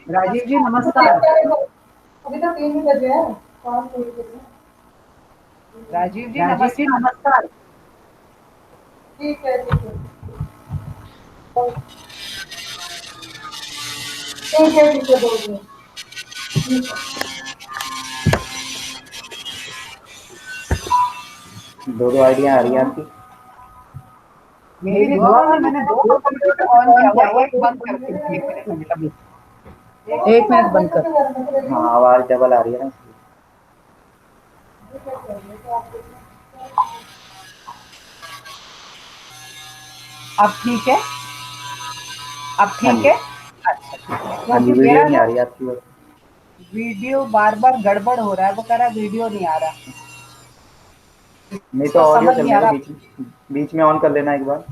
राजीव जी नमस्कार। अभी तो 3 ही बजे हैं, 5 नहीं बजे। राजीव जी नमस्कार। ठीक है, ठीक है। ठीक है, ठीक है, बोल रहे दो दो आइडिया आ रही है आपकी। मेरी दो वाली मैंने दो कंप्यूटर ऑन किया हुआ, एक बंद करके अभी एक मिनट बंद कर। हाँ आवाज डबल आ रही है ना इसलिए। अब ठीक है, अब हाँ ठीक जी, है। अच्छा ठीक है, हाँ जी, क्योंकि वीडियो मेरा नहीं ना आ रही है आपकी ओर। वीडियो बार बार गड़बड़ हो रहा है, वो कह रहा है वीडियो नहीं आ रहा, नहीं तो तो ऑडियो समझ नहीं चलने आ दो, रहा। बीच में ऑन कर लेना एक बार।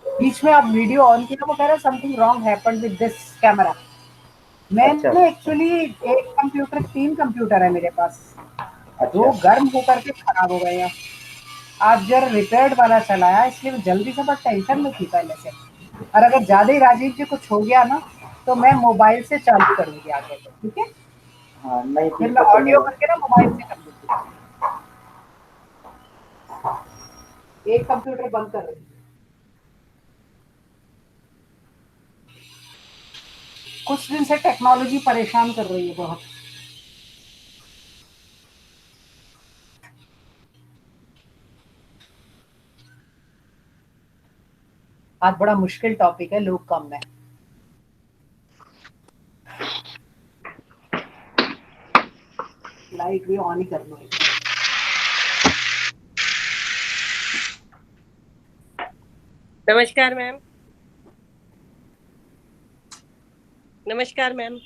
बीच में आप वीडियो ऑन किया, वो कह रहा है something wrong happened with this camera. अच्छा मैंने एक्चुअली एक कंप्यूटर, 3 कंप्यूटर है मेरे पास, अच्छा। 2 गर्म होकर के खराब हो गए हैं। आज जरा रिपेयर्ड वाला चलाया, इसलिए मैं जल्दी से, बस टेंशन में थी पहले से। और अगर ज़्यादा ही राजीव जी कुछ हो गया ना, तो मैं मोबाइल से चालू करूँगी आगे से, ठीक है? हाँ नहीं फिर ठीक मैं है, चलने ऑडियो दो। करके ना मोबाइल से कर लूँगी। एक कंप्यूटर बंद कर रही हूँ। कुछ दिन से टेक्नोलॉजी परेशान कर रही है बहुत। आज बड़ा मुश्किल टॉपिक है, लोग कम है। लाइट भी ऑन ही कर लो। नमस्कार मैम। नमस्कार मैम।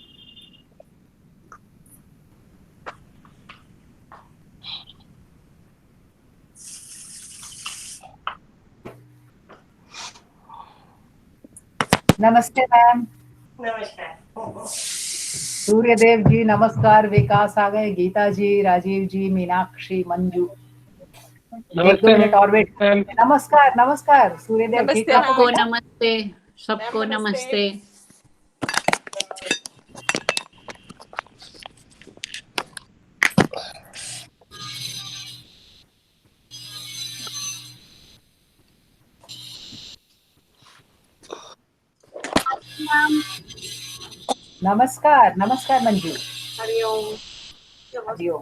नमस्ते मैम। नमस्कार। सूर्यदेव जी नमस्कार, विकास आ गए, गीता जी, राजीव जी, मीनाक्षी, मंजू। एक दो नमस्ते मिनट और वेट। मैम। नमस्कार नमस्कार सूर्यदेव, ठीक नमस्ते ठाक हो मैम। सबको बेटा? नमस्ते। मैम सबको नमस्ते। नमस्ते। नमस्कार नमस्कार मंजू। हरिओम। हरिओम।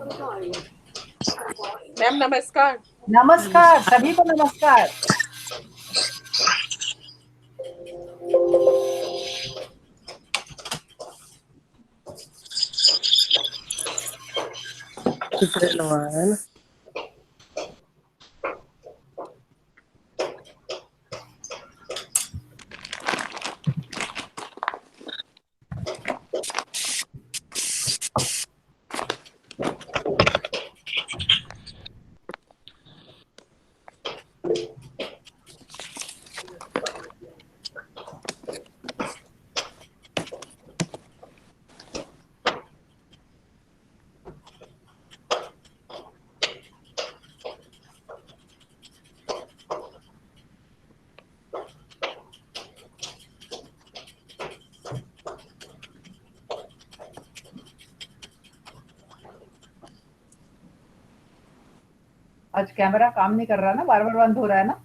मैम नमस्कार। नमस्कार नमस्कार। सभी को नमस्कार। है ना। आज कैमरा काम नहीं कर रहा ना, बार बार बंद हो रहा है ना?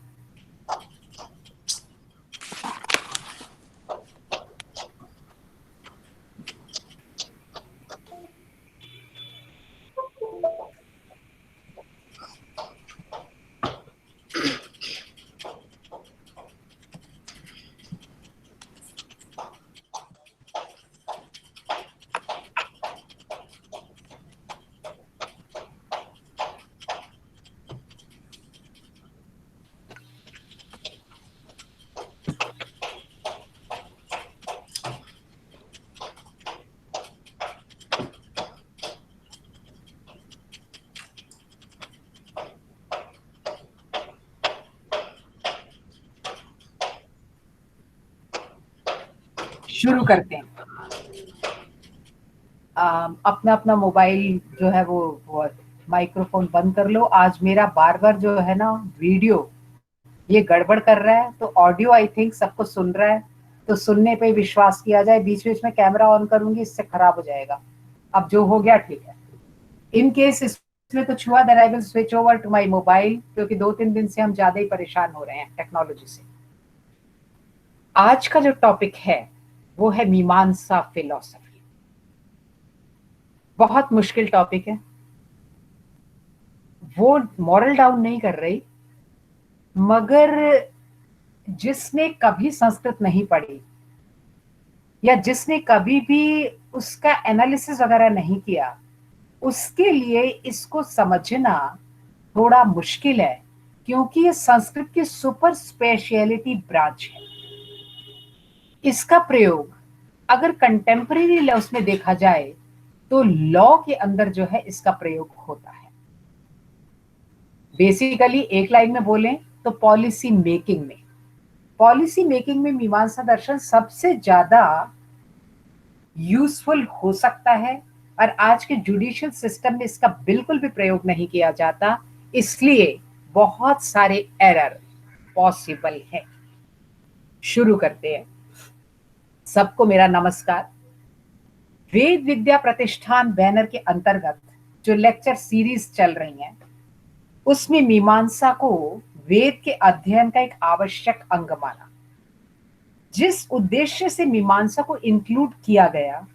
शुरू करते हैं। अपना अपना मोबाइल जो है वो माइक्रोफोन बंद कर लो। आज मेरा बार बार जो है ना वीडियो ये गड़बड़ कर रहा है, तो ऑडियो आई थिंक सबको सुन रहा है, तो सुनने पे विश्वास किया जाए। बीच बीच में कैमरा ऑन करूंगी, इससे खराब हो जाएगा। अब जो हो गया ठीक है। इन केस इसमें कुछ हुआ then I will switch over to my mobile, क्योंकि 2-3 दिन से हम ज्यादा ही परेशान हो रहे हैं टेक्नोलॉजी से। आज का जो टॉपिक है वो है मीमांसा फिलॉसफी। बहुत मुश्किल टॉपिक है। वो मॉरल डाउन नहीं कर रही, मगर जिसने कभी संस्कृत नहीं पढ़ी या जिसने कभी भी उसका एनालिसिस वगैरह नहीं किया, उसके लिए इसको समझना थोड़ा मुश्किल है, क्योंकि ये संस्कृत की सुपर स्पेशलिटी ब्रांच है। इसका प्रयोग अगर कंटेम्परेरी लॉस में देखा जाए तो लॉ के अंदर जो है इसका प्रयोग होता है। बेसिकली एक लाइन में बोलें तो पॉलिसी मेकिंग में। पॉलिसी मेकिंग में मीमांसा दर्शन सबसे ज्यादा यूजफुल हो सकता है, और आज के जुडिशियल सिस्टम में इसका बिल्कुल भी प्रयोग नहीं किया जाता, इसलिए बहुत सारे एरर पॉसिबल है। शुरू करते हैं। सबको मेरा नमस्कार। वेद विद्या प्रतिष्ठान बैनर के अंतर्गत जो लेक्चर सीरीज चल रही हैं, उसमें मीमांसा को वेद के अध्ययन का एक आवश्यक अंग माना। जिस उद्देश्य से मीमांसा को इंक्लूड किया गया,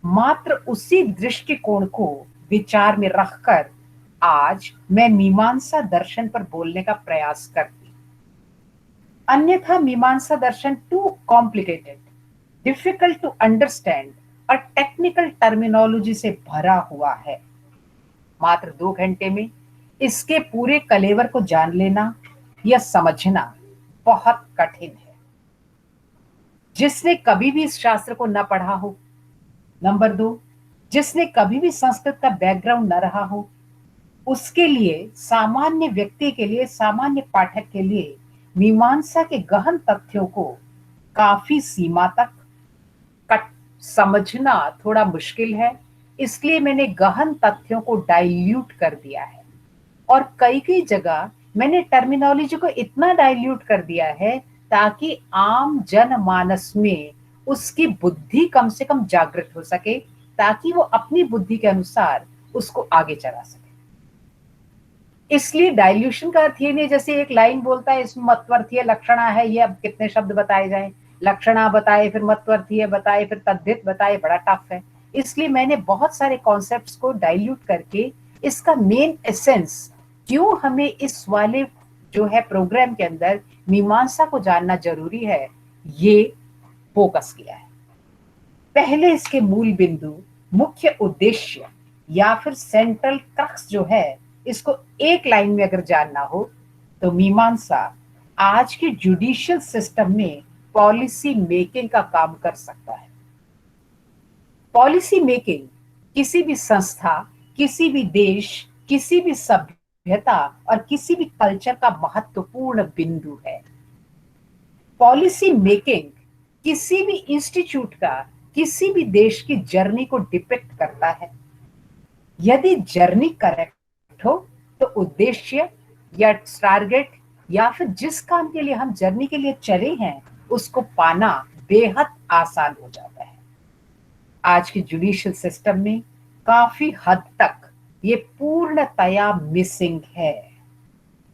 मात्र उसी दृष्टिकोण को विचार में रखकर आज मैं मीमांसा दर्शन पर बोलने का प्रयास करती हूं। अन्यथा मीमांसा दर्शन too complicated, difficult to understand और टेक्निकल टर्मिनोलॉजी से भरा हुआ है। मात्र 2 घंटे में इसके पूरे कलेवर को जान लेना या समझना बहुत कठिन है। जिसने कभी भी इस शास्त्र को न पढ़ा हो, नंबर 2, जिसने कभी भी संस्कृत का बैकग्राउंड न रहा हो, उसके लिए, सामान्य व्यक्ति के लिए, सामान्य पाठक के लिए मीमांसा के गहन तथ्यों को काफी सीमा तक समझना थोड़ा मुश्किल है। इसलिए मैंने गहन तथ्यों को डाइल्यूट कर दिया है, और कई जगह मैंने टर्मिनोलॉजी को इतना डाइल्यूट कर दिया है ताकि आम जनमानस में उसकी बुद्धि कम से कम जागृत हो सके, ताकि वो अपनी बुद्धि के अनुसार उसको आगे चला सके। इसलिए डाइल्यूशन का अर्थ ये नहीं जैसे एक लाइन बोलता है इसमें मत्वर्थीय लक्षणा है, ये अब कितने शब्द बताए जाएं, लक्षणा बताए, फिर मत्वर्थीय बताए, फिर तद्धित बताए, बड़ा टफ है। इसलिए मैंने बहुत सारे कॉन्सेप्ट्स को डाइल्यूट करके इसका मेन एसेंस, क्यों हमें इस वाले जो है प्रोग्राम के अंदर मीमांसा को जानना जरूरी है, ये फोकस किया है। पहले इसके मूल बिंदु, मुख्य उद्देश्य या फिर सेंट्रल क्रक्स जो है, इसको एक लाइन में अगर जानना हो तो मीमांसा आज के जुडिशियल सिस्टम में पॉलिसी मेकिंग का काम कर सकता है। पॉलिसी मेकिंग किसी भी संस्था, किसी भी देश, किसी भी सभ्यता और किसी भी कल्चर का महत्वपूर्ण बिंदु है। पॉलिसी मेकिंग किसी भी इंस्टीट्यूट का, किसी भी देश की जर्नी को डिपिक्ट करता है। यदि जर्नी करेक्ट हो तो उद्देश्य या टारगेट या फिर जिस काम के लिए हम जर्नी के लिए चले हैं उसको पाना बेहद आसान हो जाता है। आज के जुडिशियल सिस्टम में काफी हद तक ये पूर्णतया मिसिंग है,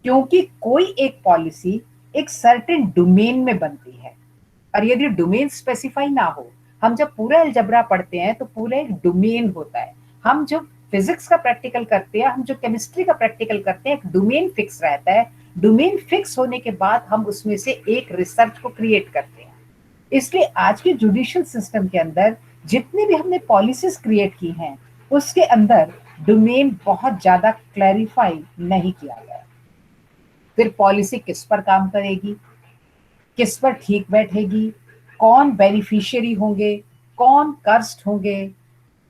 क्योंकि कोई एक पॉलिसी एक सर्टेन डोमेन में बनती है, और यदि डोमेन स्पेसिफाई ना हो, हम जब पूरा अलजबरा पढ़ते हैं तो पूरा एक डोमेन होता है। हम जब फिजिक्स का प्रैक्टिकल करते हैं, हम जो केमिस्ट्री का प्रैक्टिकल करते हैं, एक डोमेन फिक्स रहता है। डोमेन फिक्स होने के बाद हम उसमें से एक रिसर्च को क्रिएट करते हैं। इसलिए आज के जुडिशियल सिस्टम के अंदर जितने भी हमने पॉलिसीज क्रिएट की हैं, उसके अंदर डोमेन बहुत ज्यादा क्लैरिफाई नहीं किया गया। फिर पॉलिसी किस पर काम करेगी, किस पर ठीक बैठेगी, कौन बेनिफिशियरी होंगे, कौन कर्स्ड होंगे,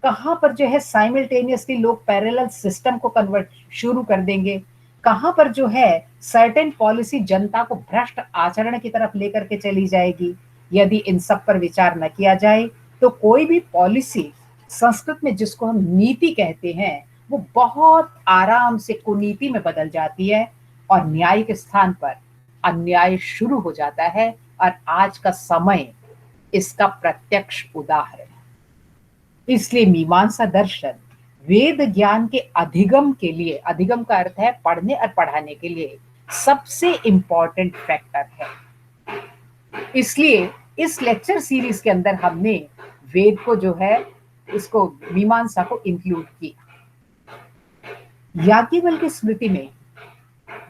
कहां पर जो है साइमल्टेनियसली लोग पैरेलल सिस्टम को कन्वर्ट शुरू कर देंगे, कहां पर जो है सर्टेन पॉलिसी जनता को भ्रष्ट आचरण की तरफ लेकर के चली जाएगी, यदि इन सब पर विचार न किया जाए तो कोई भी पॉलिसी, संस्कृत में जिसको हम नीति कहते हैं, वो बहुत आराम से कुनीति में बदल जाती है और न्याय के स्थान पर अन्याय शुरू हो जाता है। और आज का समय इसका प्रत्यक्ष उदाहरण है। इसलिए मीमांसा दर्शन वेद ज्ञान के अधिगम के लिए, अधिगम का अर्थ है पढ़ने और पढ़ाने के लिए, सबसे इंपॉर्टेंट फैक्टर है। इसलिए इस लेक्चर सीरीज के अंदर हमने वेद को जो है, इसको मीमांसा को इंक्लूड किया। याज्ञवल्क्य की स्मृति में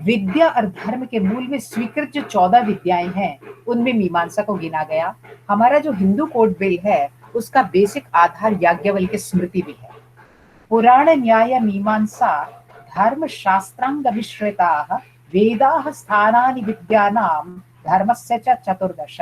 विद्या और धर्म के मूल में स्वीकृत जो 14 विद्याएं हैं, उनमें मीमांसा को गिना गया। हमारा जो हिंदू कोड बिल है, उसका बेसिक आधार याज्ञवल्क्य की स्मृति भी है। पुराण न्याय मीमांसा धर्म शास्त्रांग मिश्रिताः वेदाः स्थानानि विद्यानां धर्मस्य च चतुर्दश।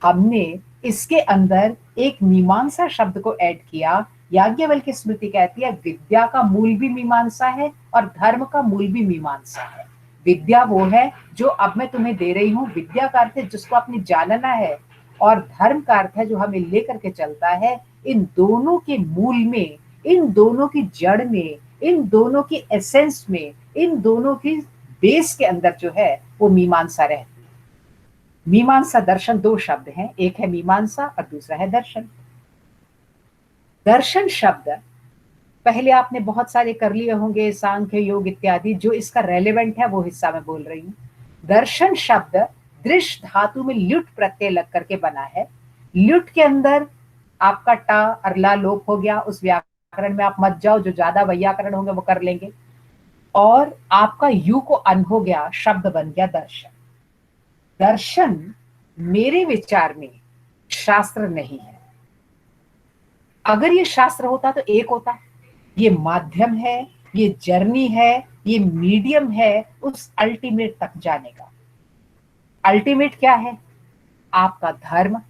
हमने इसके अंदर एक मीमांसा शब्द को ऐड किया। याज्ञवल्क्य की स्मृति कहती है विद्या का मूल भी मीमांसा है और धर्म का मूल भी मीमांसा है। विद्या वो है जो अब मैं तुम्हें दे रही हूँ, विद्या का अर्थ है जिसको आपने जानना है, और धर्म का अर्थ है जो हमें लेकर के चलता है। इन दोनों के मूल में, इन दोनों की जड़ में, इन दोनों की एसेंस में, इन दोनों की बेस के अंदर जो है वो मीमांसा रहती है। मीमांसा दर्शन दो शब्द हैं, एक है मीमांसा और दूसरा है दर्शन। दर्शन शब्द पहले आपने बहुत सारे कर लिए होंगे, सांख्य योग इत्यादि, जो इसका रेलेवेंट है वो हिस्सा मैं बोल रही हूँ। दर्शन शब्द दृश धातु में ल्युट प्रत्यय लग करके बना है। ल्युट के अंदर आपका टा और ला लोप हो गया, उस व्याकरण में आप मत जाओ, जो ज्यादा वैयाकरण होंगे वो कर लेंगे, और आपका यू को अन हो गया, शब्द बन गया दर्शन। दर्शन मेरे विचार में शास्त्र नहीं है। अगर ये शास्त्र होता तो एक होता। ये माध्यम है, ये जर्नी है, ये मीडियम है उस अल्टीमेट तक जाने का। अल्टीमेट क्या है? आपका धर्म।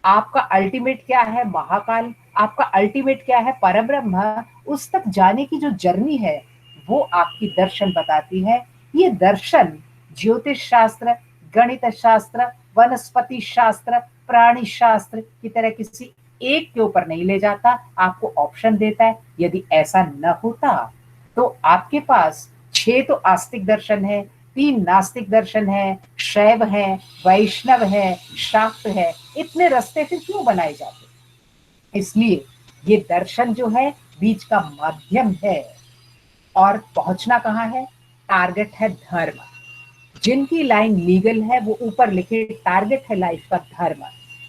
आपका अल्टीमेट क्या है? महाकाल। आपका अल्टीमेट क्या है? परब्रह्म। उस तक जाने की जो जर्नी है वो आपकी दर्शन बताती है। ये दर्शन ज्योतिष शास्त्र, गणित शास्त्र, वनस्पति शास्त्र, प्राणी शास्त्र की तरह किसी एक के ऊपर नहीं ले जाता, आपको ऑप्शन देता है। यदि ऐसा न होता तो आपके पास 6 तो आस्तिक दर्शन है, 3 नास्तिक दर्शन है, शैव है, वैष्णव है, शाक्त है, इतने रास्ते फिर क्यों बनाए जाते? इसलिए ये दर्शन जो है बीच का माध्यम है। और पहुंचना कहाँ है? टारगेट है धर्म। जिनकी लाइन लीगल है वो ऊपर लिखे टारगेट है लाइफ का धर्म।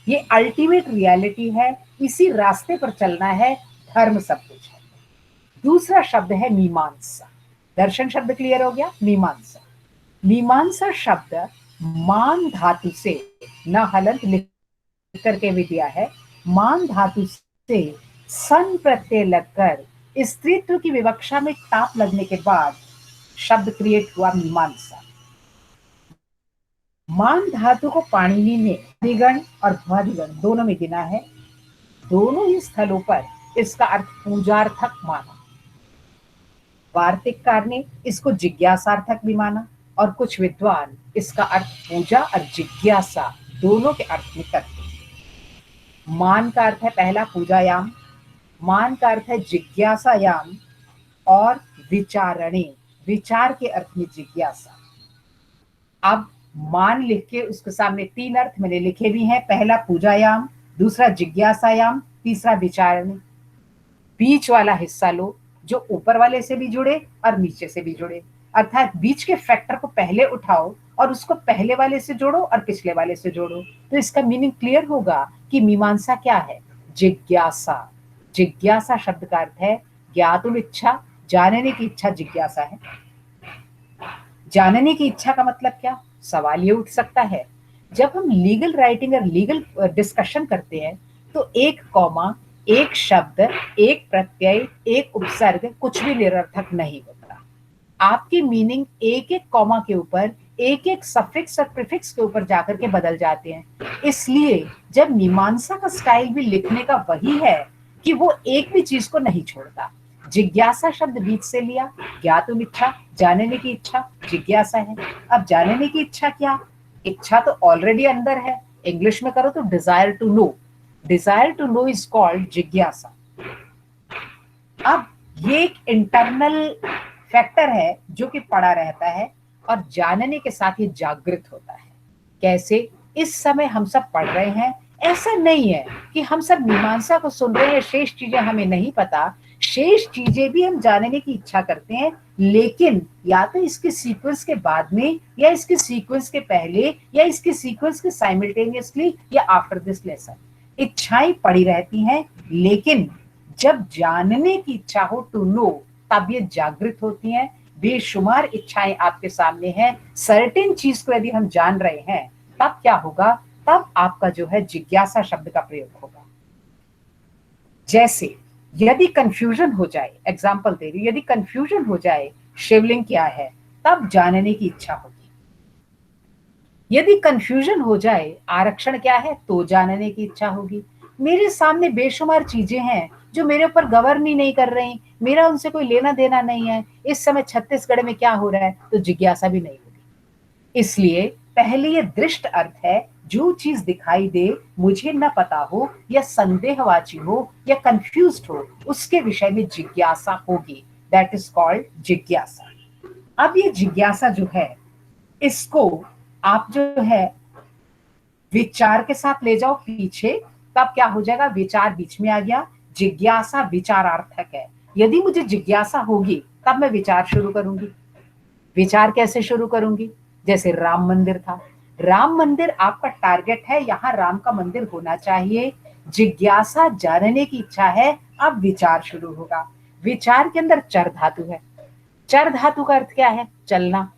ये अल्टीमेट रियलिटी है, इसी रास्ते पर चलना है, धर्म सब कुछ है। दूसरा शब्द है मीमांसा। दर्शन शब्द क्लियर हो गया। मीमांसा, मीमांसा शब्द मान धातु से, न हलंत लिख करके भी दिया है, मान धातु से सन प्रत्यय लगकर स्त्रीत्व की विवक्षा में टाप लगने के बाद शब्द क्रिएट हुआ मीमांसा। मान धातु को पाणिनि ने अधिगण और भ्वादिगण दोनों में गिना है। दोनों ही स्थलों पर इसका अर्थ पूजार्थक माना। वार्तिककार ने इसको जिज्ञासार्थक भी माना, और कुछ विद्वान इसका अर्थ पूजा और जिज्ञासा दोनों के अर्थ में करते हैं। मान का अर्थ है पहला पूजायाम, मान का अर्थ है जिज्ञासायाम, और विचारणे, विचार के अर्थ में जिज्ञासा। अब मान लिख के उसके सामने 3 अर्थ मैंने लिखे भी हैं, पहला पूजायाम, दूसरा जिज्ञासायाम, तीसरा विचारणे। बीच वाला हिस्सा लो जो ऊपर वाले से भी जुड़े और नीचे से भी जुड़े, अर्थात बीच के फैक्टर को पहले उठाओ और उसको पहले वाले से जोड़ो और पिछले वाले से जोड़ो, तो इसका मीनिंग क्लियर होगा कि मीमांसा क्या है? जिज्ञासा। जिज्ञासा शब्द का अर्थ है ज्ञातुम इच्छा, जानने की इच्छा जिज्ञासा है। जानने की इच्छा का मतलब क्या? सवाल ये उठ सकता है, जब हम लीगल राइटिंग और लीगल डिस्कशन करते हैं तो एक कॉमा, एक शब्द, एक प्रत्यय, एक उपसर्ग कुछ भी निरर्थक नहीं होता। आपकी मीनिंग एक एक कॉमा के ऊपर, एक एक सफिक्स और प्रीफिक्स के ऊपर जाकर के बदल जाते हैं। इसलिए जब मीमांसा का स्टाइल भी लिखने का वही है कि वो एक भी चीज को नहीं छोड़ता। जिज्ञासा शब्द बीच से लिया, ज्ञातुम इच्छा, जानने की इच्छा, जिज्ञासा है। अब जानने की इच्छा क्या? इच्छा तो ऑलरेडी अंदर है, इंग्लिश में करो तो desire to know. Desire to know is called जिज्ञासा। अब ये एक इंटरनल फैक्टर है जो कि पड़ा रहता है और जानने के साथ ही जागृत होता है। कैसे? इस समय हम सब पढ़ रहे हैं, ऐसा नहीं है कि हम सब मीमांसा को सुन रहे हैं, शेष चीजें हमें नहीं पता। शेष चीजें भी हम जानने की इच्छा करते हैं, लेकिन या तो इसके सीक्वेंस के बाद में, या इसके सीक्वेंस के पहले, या इसके सीक्वेंस के साइमल्टेनियसली, या आफ्टर दिस लेसन। इच्छाएं पड़ी रहती हैं, लेकिन जब जानने की इच्छा हो, टू नो, तब ये जागृत होती हैं। बेशुमार इच्छाएं आपके सामने हैं। सर्टेन चीज को यदि हम जान रहे हैं, तब क्या होगा? तब आपका जो है जिज्ञासा शब्द का प्रयोग होगा। जैसे यदि कंफ्यूजन हो जाए, एग्जाम्पल दे रही हूं, यदि कंफ्यूजन हो जाए शिवलिंग क्या है, तब जानने की इच्छा होगी। यदि कंफ्यूजन हो जाए आरक्षण क्या है, तो जानने की इच्छा होगी। मेरे सामने बेशुमार चीजें हैं जो मेरे ऊपर गवर्न ही नहीं कर रही, मेरा उनसे कोई लेना देना नहीं है, इस समय छत्तीसगढ़ में क्या हो रहा है, तो जिज्ञासा भी नहीं होगी। इसलिए पहले ये दृष्ट अर्थ है, जो चीज दिखाई दे, मुझे न पता हो, या संदेहवाची हो, या कंफ्यूज्ड हो, उसके विषय में जिज्ञासा होगी। दैट इज कॉल्ड जिज्ञासा। अब ये जिज्ञासा जो है, इसको आप जो है विचार के साथ ले जाओ पीछे, तब क्या हो जाएगा? विचार बीच में आ गया, जिज्ञासा विचारार्थक है। यदि मुझे जिज्ञासा होगी, तब मैं विचार शुरू करूंगी। विचार कैसे शुरू करूंगी? जैसे राम मंदिर था, राम मंदिर आपका टारगेट है, यहां राम का मंदिर होना चाहिए। जिज्ञासा, जानने की इच्छा है, अब विचार शुरू होगा। विचार के अंदर चर धातु है। चर धातु का अर्थ क्या है? चलना।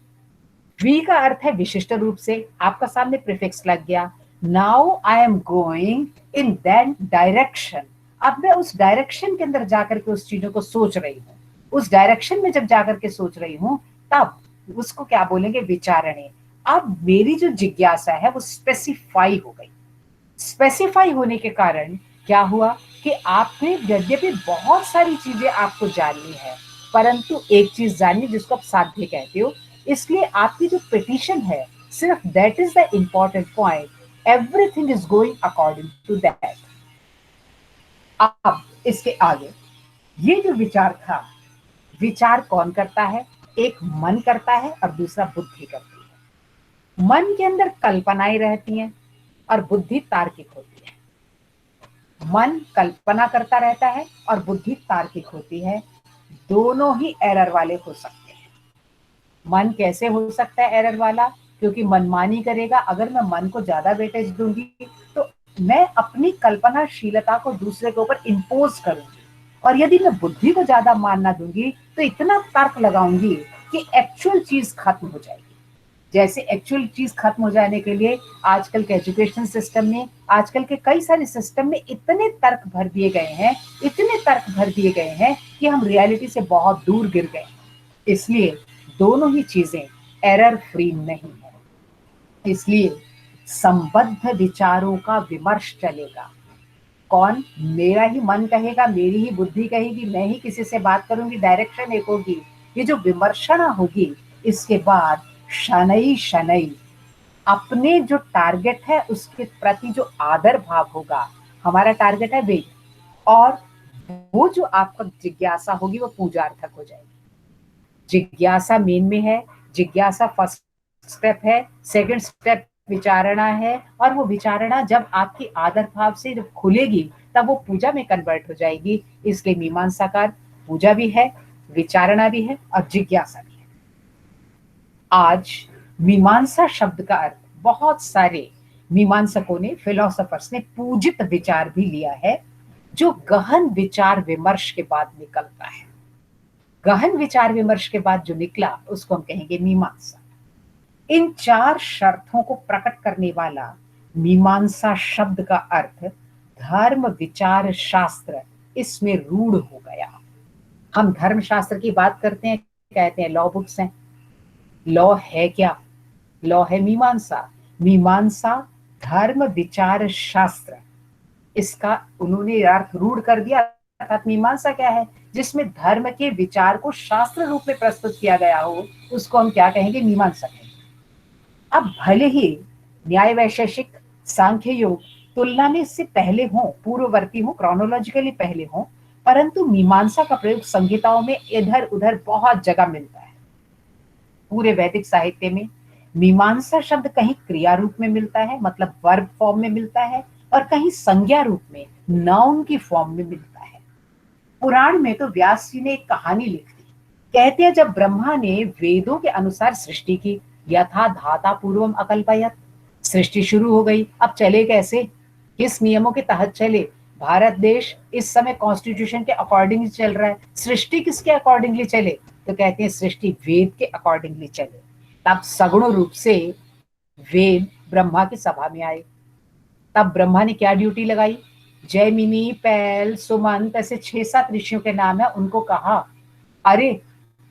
वी का अर्थ है विशिष्ट रूप से, आपका सामने प्रीफिक्स लग गया। Now I am going in that direction. अब मैं उस डायरेक्शन के अंदर जाकर के उस चीजों को सोच रही हूँ। उस डायरेक्शन में जब जाकर के सोच रही हूँ, तब उसको क्या बोलेंगे? विचारणे। अब मेरी जो जिज्ञासा है वो स्पेसिफाई हो गई। स्पेसिफाई होने के कारण क्या हुआ कि आपने यद्यपि बहुत सारी चीजें आपको जाननी है, परंतु एक चीज जाननी जिसको आप साध्य कहते हो, इसलिए आपकी जो पिटिशन है, सिर्फ that is the important point, everything is going according to that. अब इसके आगे ये जो विचार था, विचार कौन करता है? एक मन करता है और दूसरा बुद्धि करती है। मन के अंदर कल्पनाएं रहती हैं और बुद्धि तार्किक होती है। मन कल्पना करता रहता है और बुद्धि तार्किक होती है। दोनों ही एरर वाले हो सकते हैं। मन कैसे हो सकता है एरर वाला? क्योंकि मनमानी करेगा। अगर मैं मन को ज्यादा वेटेज दूंगी, तो मैं अपनी कल्पनाशीलता को दूसरे के ऊपर इम्पोज करूंगी, और यदि मैं बुद्धि को ज्यादा मानना दूंगी, तो इतना तर्क लगाऊंगी कि एक्चुअल चीज खत्म हो जाएगी। जैसे एक्चुअल चीज खत्म हो जाने के लिए आजकल के एजुकेशन सिस्टम में, आजकल के कई सारे सिस्टम में इतने तर्क भर दिए गए हैं, इतने तर्क भर दिए गए हैं कि हम रियलिटी से बहुत दूर गिर गए हैं। इसलिए दोनों ही चीजें एरर फ्री नहीं है। इसलिए संबद्ध विचारों का विमर्श चलेगा। कौन? मेरा ही मन कहेगा, मेरी ही बुद्धि कहेगी, मैं ही किसी से बात करूंगी, डायरेक्शन एक होगी। ये जो विमर्शना होगी, इसके बाद शनै शनै अपने जो टारगेट है उसके प्रति जो आदर भाव होगा, हमारा टारगेट है वेद, और वो जो आपका जिज्ञासा होगी वो पूजार्थक हो जाएगी। जिज्ञासा मेन में है, जिज्ञासा फर्स्ट स्टेप है, सेकंड स्टेप विचारणा है, और वो विचारणा जब आपकी आदर भाव से जब खुलेगी, तब वो पूजा में कन्वर्ट हो जाएगी। इसलिए मीमांसाकार पूजा भी है, विचारणा भी है और जिज्ञासा भी है। आज मीमांसा शब्द का अर्थ बहुत सारे मीमांसकों ने, फिलोसोफर्स ने पूजित विचार भी लिया है, जो गहन विचार विमर्श के बाद निकलता है। गहन विचार विमर्श के बाद जो निकला उसको हम कहेंगे मीमांसा। इन चार शर्तों को प्रकट करने वाला मीमांसा शब्द का अर्थ धर्म विचार शास्त्र इसमें रूढ़ हो गया। हम धर्म शास्त्र की बात करते हैं, कहते हैं लॉ बुक्स हैं। लॉ है क्या? लॉ है मीमांसा। मीमांसा धर्म विचार शास्त्र, इसका उन्होंने अर्थ रूढ़ कर दिया। अर्थात मीमांसा क्या है? जिसमें धर्म के विचार को शास्त्र रूप में प्रस्तुत किया गया हो, उसको हम क्या कहेंगे? मीमांसा कहेंगे। अब भले ही न्याय वैशेषिक सांख्य योग तुलना में इससे पहले हो, पूर्ववर्ती हो, क्रोनोलॉजिकली पहले हो, परंतु मीमांसा का प्रयोग संहिताओं में इधर उधर बहुत जगह मिलता है। पूरे वैदिक साहित्य में मीमांसा शब्द कहीं क्रिया रूप में मिलता है, मतलब वर्ब फॉर्म में मिलता है, और कहीं संज्ञा रूप में, नाउन की फॉर्म में मिलता है। पुराण में तो व्यास जी ने एक कहानी लिख दी। कहते हैं जब ब्रह्मा ने वेदों के अनुसार सृष्टि की, यथा धाता पूर्वम अकल्पयत, सृष्टि शुरू हो गई। अब चले कैसे, किस नियमों के तहत चले? भारत देश इस समय कॉन्स्टिट्यूशन के अकॉर्डिंगली चल रहा है। सृष्टि किसके अकॉर्डिंगली चले? तो कहते हैं सृष्टि वेद के अकॉर्डिंगली चले। तब सगुण रूप से वेद ब्रह्मा की सभा में आए। तब ब्रह्मा ने क्या ड्यूटी लगाई? जैमिनी, पैल, सुमंत, ऐसे 6-7 ऋषियों के नाम है, उनको कहा अरे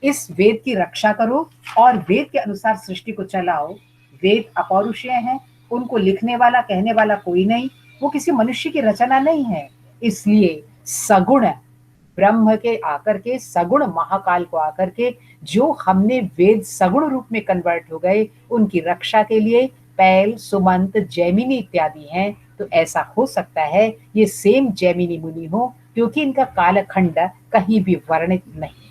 इस वेद की रक्षा करो और वेद के अनुसार सृष्टि को चलाओ। वेद अपौरुषीय हैं, उनको लिखने वाला कहने वाला कोई नहीं, वो किसी मनुष्य की रचना नहीं है। इसलिए सगुण ब्रह्म के आकर के, सगुण महाकाल को आकर के, जो हमने वेद सगुण रूप में कन्वर्ट हो गए, उनकी रक्षा के लिए पैल, सुमंत, जैमिनी इत्यादि हैं। तो ऐसा हो सकता है ये सेम जैमिनी मुनि हो, क्योंकि इनका कालखंड कहीं भी वर्णित नहीं।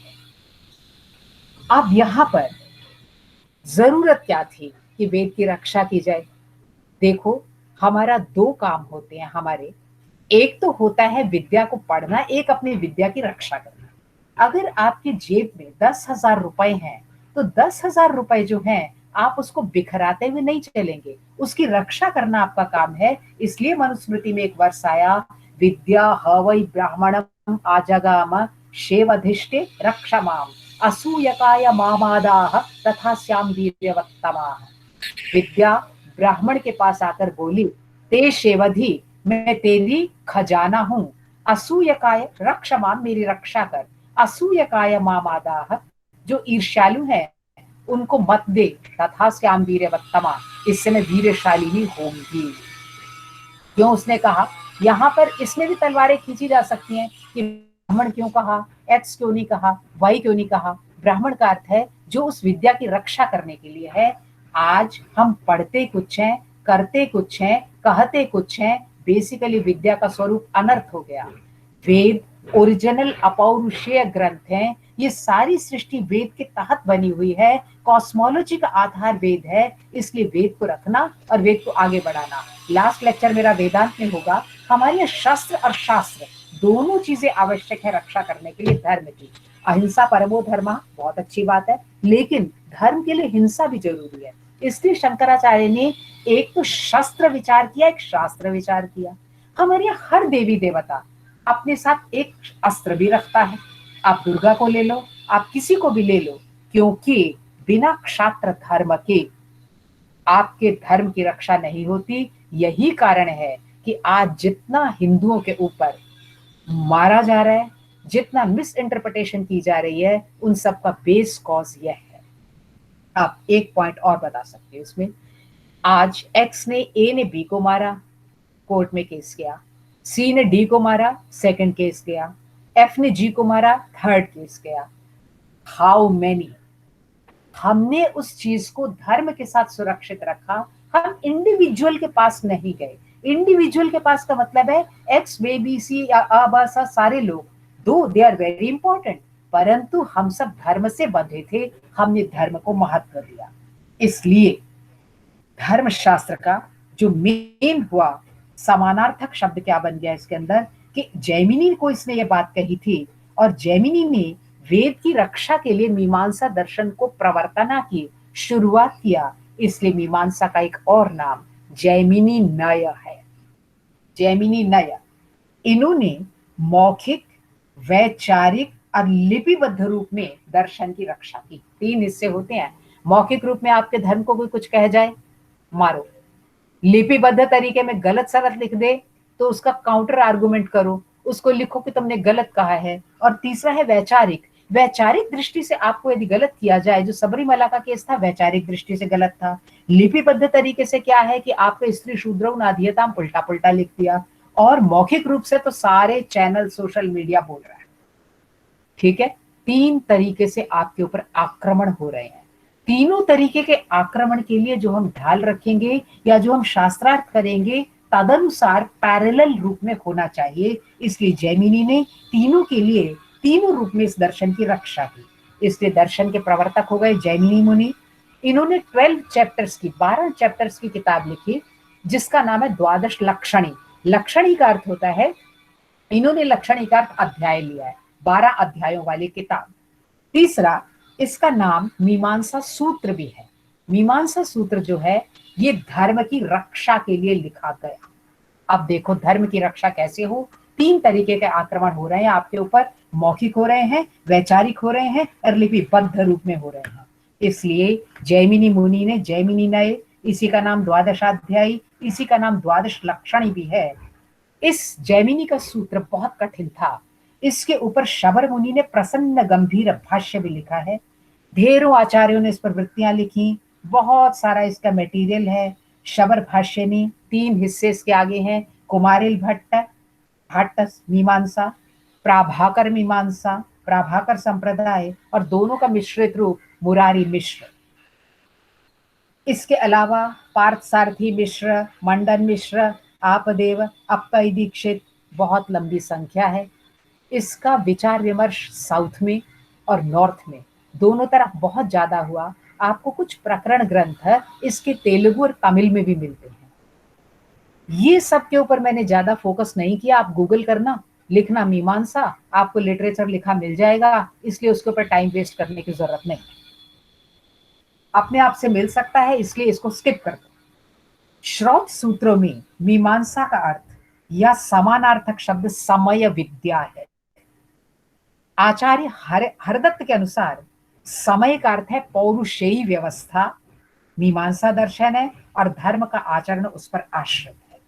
अब यहां पर जरूरत क्या थी कि वेद की रक्षा की जाए? देखो, हमारा 2 काम होते हैं हमारे। एक तो होता है विद्या को पढ़ना, एक अपनी विद्या की रक्षा करना। अगर आपकी जेब में 10,000 रुपए हैं, तो 10,000 रुपए जो हैं, आप उसको बिखराते हुए नहीं चलेंगे, उसकी रक्षा करना आपका काम है। इसलिए मनुस्मृति में एक वर्ष आया, विद्या हवै ब्राह्मणम आजगाम शेवधिष्ठे रक्षमाम असूयकाय मामादाह तथा श्याम वीर्यवत्तमाः। विद्या ब्राह्मण के पास आकर बोली, ते शेवधि, मैं तेरी खजाना हूं, असूयकाय रक्षमाम, मेरी रक्षा कर, असूयकाय मामादाह, जो ईर्ष्यालु है उनको मत दे, तथा श्याम वीर्यवत्तमा, इससे मैं वीरशाली ही होंगी। क्यों उसने कहा? यहाँ पर इसमें भी तलवारें खींची जा सकती हैं कि ब्राह्मण क्यों कहा, एक्स क्यों नहीं कहा, वाई क्यों नहीं कहा। ब्राह्मण का अर्थ है जो उस विद्या की रक्षा करने के लिए है। आज हम पढ़ते कुछ हैं, करते कुछ हैं, कहते कुछ हैं, बेसिकली विद्या का स्वरूप अनर्थ हो गया। वेद ओरिजिनल अपौरुषेय ग्रंथ हैं, ये सारी सृष्टि वेद के तहत बनी हुई है, कॉस्मोलॉजी का आधार वेद है, इसलिए वेद को रखना और वेद को आगे बढ़ाना। लास्ट लेक्चर मेरा वेदांत में होगा। हमारे शस्त्र और शास्त्र दोनों चीजें आवश्यक है रक्षा करने के लिए धर्म की। अहिंसा परमो धर्मः, बहुत अच्छी बात है, लेकिन धर्म के लिए हिंसा भी जरूरी है। इसलिए शंकराचार्य ने एक तो शस्त्र विचार किया, एक शास्त्र विचार किया। हमारे यहाँ हर देवी देवता अपने साथ एक अस्त्र भी रखता है। आप दुर्गा को ले लो, आप किसी को भी ले लो, क्योंकि बिना क्षात्र धर्म के आपके धर्म की रक्षा नहीं होती। यही कारण है कि आज जितना हिंदुओं के ऊपर मारा जा रहा है, जितना मिस इंटरप्रिटेशन की जा रही है, उन सब का बेस कॉज यह है। आप एक पॉइंट और बता सकते हैं उसमें। आज एक्स ने ए ने बी को मारा, कोर्ट में केस किया, सी ने डी को मारा, सेकंड केस गया, एफ ने जी को मारा, थर्ड केस गया। How many? हमने उस चीज को धर्म के साथ सुरक्षित रखा, हम इंडिविजुअल के पास नहीं गए। इंडिविजुअल के पास का मतलब है एक्स, बी, बी, सी या अ, ब, स, सारे लोग, दो दे आर वेरी इंपॉर्टेंट, परंतु हम सब धर्म से बंधे थे, हमने धर्म को महत्व दिया। इसलिए धर्मशास्त्र का जो मेन हुआ, समानार्थक शब्द क्या बन गया इसके अंदर, कि जैमिनी को इसने ये बात कही थी, और जैमिनी ने वेद की रक्षा के लिए मीमांसा दर्शन को प्रवर्तना की, शुरुआत किया। इसलिए मीमांसा का एक और नाम जैमिनी नय है। जैमिनी नय, इन्होंने मौखिक, वैचारिक और लिपिबद्ध रूप में दर्शन की रक्षा की। 3 हिस्से होते हैं। मौखिक रूप में आपके धर्म को कोई कुछ कह जाए, मारो। लिपिबद्ध तरीके में गलत सलत लिख दे तो उसका काउंटर आर्गुमेंट करो, उसको लिखो कि तुमने गलत कहा है। और तीसरा है वैचारिक। वैचारिक दृष्टि से आपको यदि गलत किया जाए, जो सबरीमला का केस था वैचारिक दृष्टि से गलत था। लिपिबद्ध तरीके से क्या है कि आपने स्त्री शूद्रौ नाधियताम उल्टा पुल्टा लिख दिया। और मौखिक रूप से तो सारे चैनल, सोशल मीडिया बोल रहा है। ठीक है, 3 तरीके से आपके ऊपर आक्रमण हो रहे हैं। तीनों तरीके के आक्रमण के लिए जो हम ढाल रखेंगे या जो हम शास्त्रार्थ करेंगे तदनुसार पैरेलल रूप में होना चाहिए। इसलिए जैमिनी ने तीनों के लिए तीनों रूप में इस दर्शन की रक्षा की। इसलिए दर्शन के प्रवर्तक हो गए जैमिनी मुनि। इन्होंने 12 चैप्टर्स की किताब लिखी जिसका नाम है द्वादश लक्षणी। लक्षणी का अर्थ होता है, इन्होंने लक्षणी का अर्थ अध्याय लिया है, 12 अध्यायों वाली किताब। तीसरा, इसका नाम मीमांसा सूत्र भी है। मीमांसा सूत्र जो है ये धर्म की रक्षा के लिए लिखा गया। अब देखो धर्म की रक्षा कैसे हो। 3 तरीके के आक्रमण हो रहे हैं आपके ऊपर, मौखिक हो रहे हैं, वैचारिक हो रहे हैं और लिपिबद्ध रूप में हो रहे हैं। इसलिए जैमिनी मुनि ने जैमिनी नय, इसी का नाम द्वादशाध्यायी, इसी का नाम द्वादश लक्षणी भी है। इस जैमिनी का सूत्र बहुत कठिन था। इसके ऊपर शबर मुनि ने प्रसन्न गंभीर भाष्य भी लिखा है। ढेरों आचार्यों ने इस पर वृत्तियां लिखी, बहुत सारा इसका मटेरियल है। शबर भाष्य में 3 हिस्से इसके आगे हैं, कुमारिल भट्ट, भट्ट मीमांसा, प्राभाकर मीमांसा, प्राभाकर संप्रदाय, और दोनों का मिश्रित रूप मुरारी मिश्र। इसके अलावा पार्थ सारथी मिश्र, मंडन मिश्र, आपदेव, अप्पई दीक्षित, बहुत लंबी संख्या है। इसका विचार विमर्श साउथ में और नॉर्थ में दोनों तरफ बहुत ज्यादा हुआ। आपको कुछ प्रकरण ग्रंथ इसके तेलुगु और तमिल में भी मिलते हैं। ये सब के ऊपर मैंने ज्यादा फोकस नहीं किया। आप गूगल करना, लिखना मीमांसा, आपको लिटरेचर लिखा मिल जाएगा, इसलिए उसके ऊपर टाइम वेस्ट करने की जरूरत नहीं, अपने आप से मिल सकता है, इसलिए इसको स्किप कर दो। श्रौत सूत्रों में मीमांसा का अर्थ या समानार्थक शब्द समय विद्या है। आचार्य हरदत्त के अनुसार समय का अर्थ है पौरुषेयी व्यवस्था, मीमांसा दर्शन है, और धर्म का आचरण उस पर आश्रित है।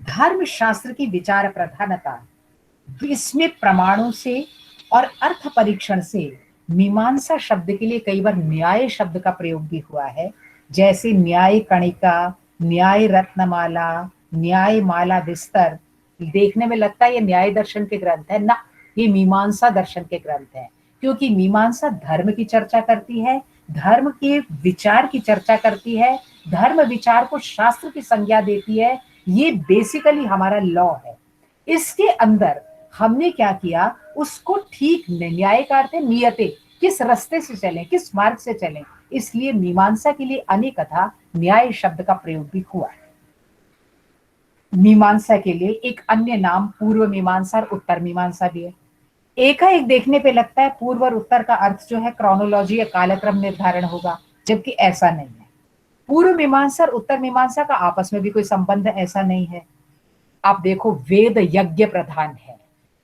धर्म शास्त्र की विचार प्रधानता, इसमें प्रमाणों से और अर्थ परीक्षण से मीमांसा शब्द के लिए कई बार न्याय शब्द का प्रयोग भी हुआ है, जैसे न्याय कणिका, न्याय रत्नमाला, न्याय माला विस्तर। देखने में लगता है ये न्याय दर्शन के ग्रंथ है ना, ये मीमांसा दर्शन के ग्रंथ है, क्योंकि मीमांसा धर्म की चर्चा करती है, धर्म के विचार की चर्चा करती है, धर्म विचार को शास्त्र की संज्ञा देती है। ये बेसिकली हमारा लॉ है। इसके अंदर हमने क्या किया, उसको ठीक न्याय का अर्थ है नियते, किस रास्ते से चलें, किस मार्ग से चलें, इसलिए मीमांसा के लिए अनेकथा न्याय शब्द का प्रयोग भी हुआ है। मीमांसा के लिए एक अन्य नाम पूर्व मीमांसा और उत्तर मीमांसा भी है। एकाएक देखने पे लगता है पूर्व और उत्तर का अर्थ जो है क्रोनोलॉजी या कालक्रम निर्धारण होगा, जबकि ऐसा नहीं है। पूर्व मीमांसा और उत्तर मीमांसा का आपस में भी कोई संबंध ऐसा नहीं है। आप देखो वेद यज्ञ प्रधान है।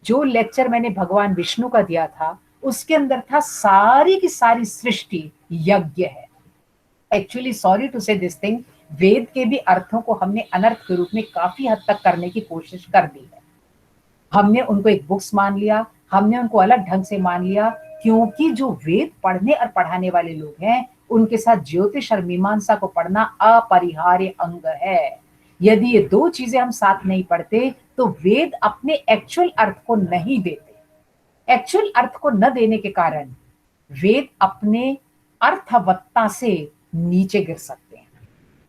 जो लेक्चर मैंने भगवान विष्णु का दिया था उसके अंदर था सारी की सारी सृष्टि यज्ञ है। एक्चुअली सॉरी टू से दिस थिंग, वेद के भी अर्थों को हमने अनर्थ के रूप में काफी हद तक करने की कोशिश कर दी है। हमने उनको एक बुक्स मान लिया, हमने उनको अलग ढंग से मान लिया, क्योंकि जो वेद पढ़ने और पढ़ाने वाले लोग हैं उनके साथ ज्योतिष और मीमांसा को पढ़ना अपरिहार्य अंग है। यदि ये 2 चीजें हम साथ नहीं पढ़ते तो वेद अपने एक्चुअल अर्थ को नहीं देते। एक्चुअल अर्थ को न देने के कारण वेद अपने अर्थवत्ता से नीचे गिर सकते हैं।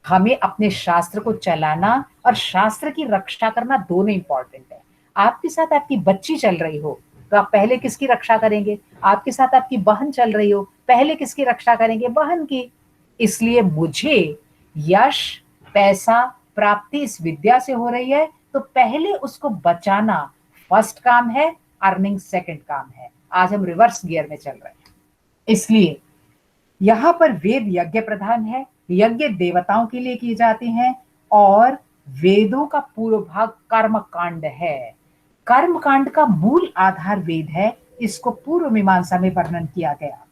हमें अपने शास्त्र को चलाना और शास्त्र की रक्षा करना दोनों इंपॉर्टेंट है। आपके साथ आपकी बच्ची चल रही हो तो आप पहले किसकी रक्षा करेंगे? आपके साथ आपकी बहन चल रही हो, पहले किसकी रक्षा करेंगे? बहन की। इसलिए मुझे यश, पैसा, प्राप्ति इस विद्या से हो रही है तो पहले उसको बचाना फर्स्ट काम है, अर्निंग सेकंड काम है। आज हम रिवर्स गियर में चल रहे हैं। इसलिए यहां पर वेद यज्ञ प्रधान है, यज्ञ देवताओं के लिए किए जाते हैं, और वेदों का पूर्व भाग कर्म कांड है। कर्म कांड का मूल आधार वेद है, इसको पूर्व मीमांसा में वर्णन किया गया।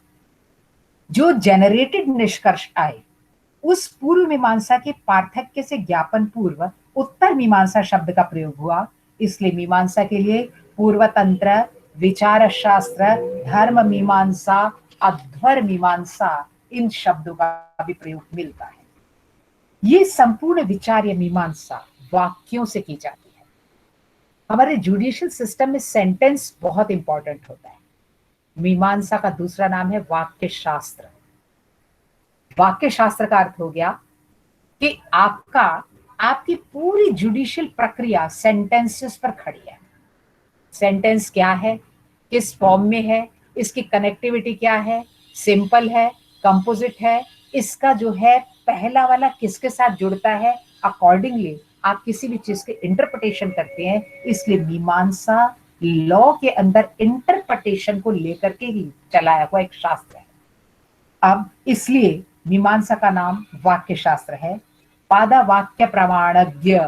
जो जेनरेटेड निष्कर्ष आए उस पूर्व मीमांसा के पार्थक्य से ज्ञापन पूर्व उत्तर मीमांसा शब्द का प्रयोग हुआ। इसलिए मीमांसा के लिए पूर्व तंत्र, विचार शास्त्र, धर्म मीमांसा, अध्वर मीमांसा, इन शब्दों का भी प्रयोग मिलता है। ये संपूर्ण विचार या मीमांसा वाक्यों से की जाती है। हमारे जुडिशियल सिस्टम में सेंटेंस बहुत इंपॉर्टेंट होता है। मीमांसा का दूसरा नाम है वाक्य शास्त्र। वाक्य शास्त्र का अर्थ हो गया कि आपकी पूरी जुडिशियल प्रक्रिया सेंटेंसेस पर खड़ी है। सेंटेंस क्या है, किस फॉर्म में है, इसकी कनेक्टिविटी क्या है, सिंपल है, कंपोजिट है, इसका जो है पहला वाला किसके साथ जुड़ता है, अकॉर्डिंगली आप किसी भी चीज के इंटरप्रिटेशन करते हैं। इसलिए मीमांसा लॉ के अंदर इंटरप्रिटेशन को लेकर के ही चलाया हुआ एक शास्त्र है। अब इसलिए मीमांसा का नाम वाक्य शास्त्र है। पादा वाक्य प्रमाणज्ञ,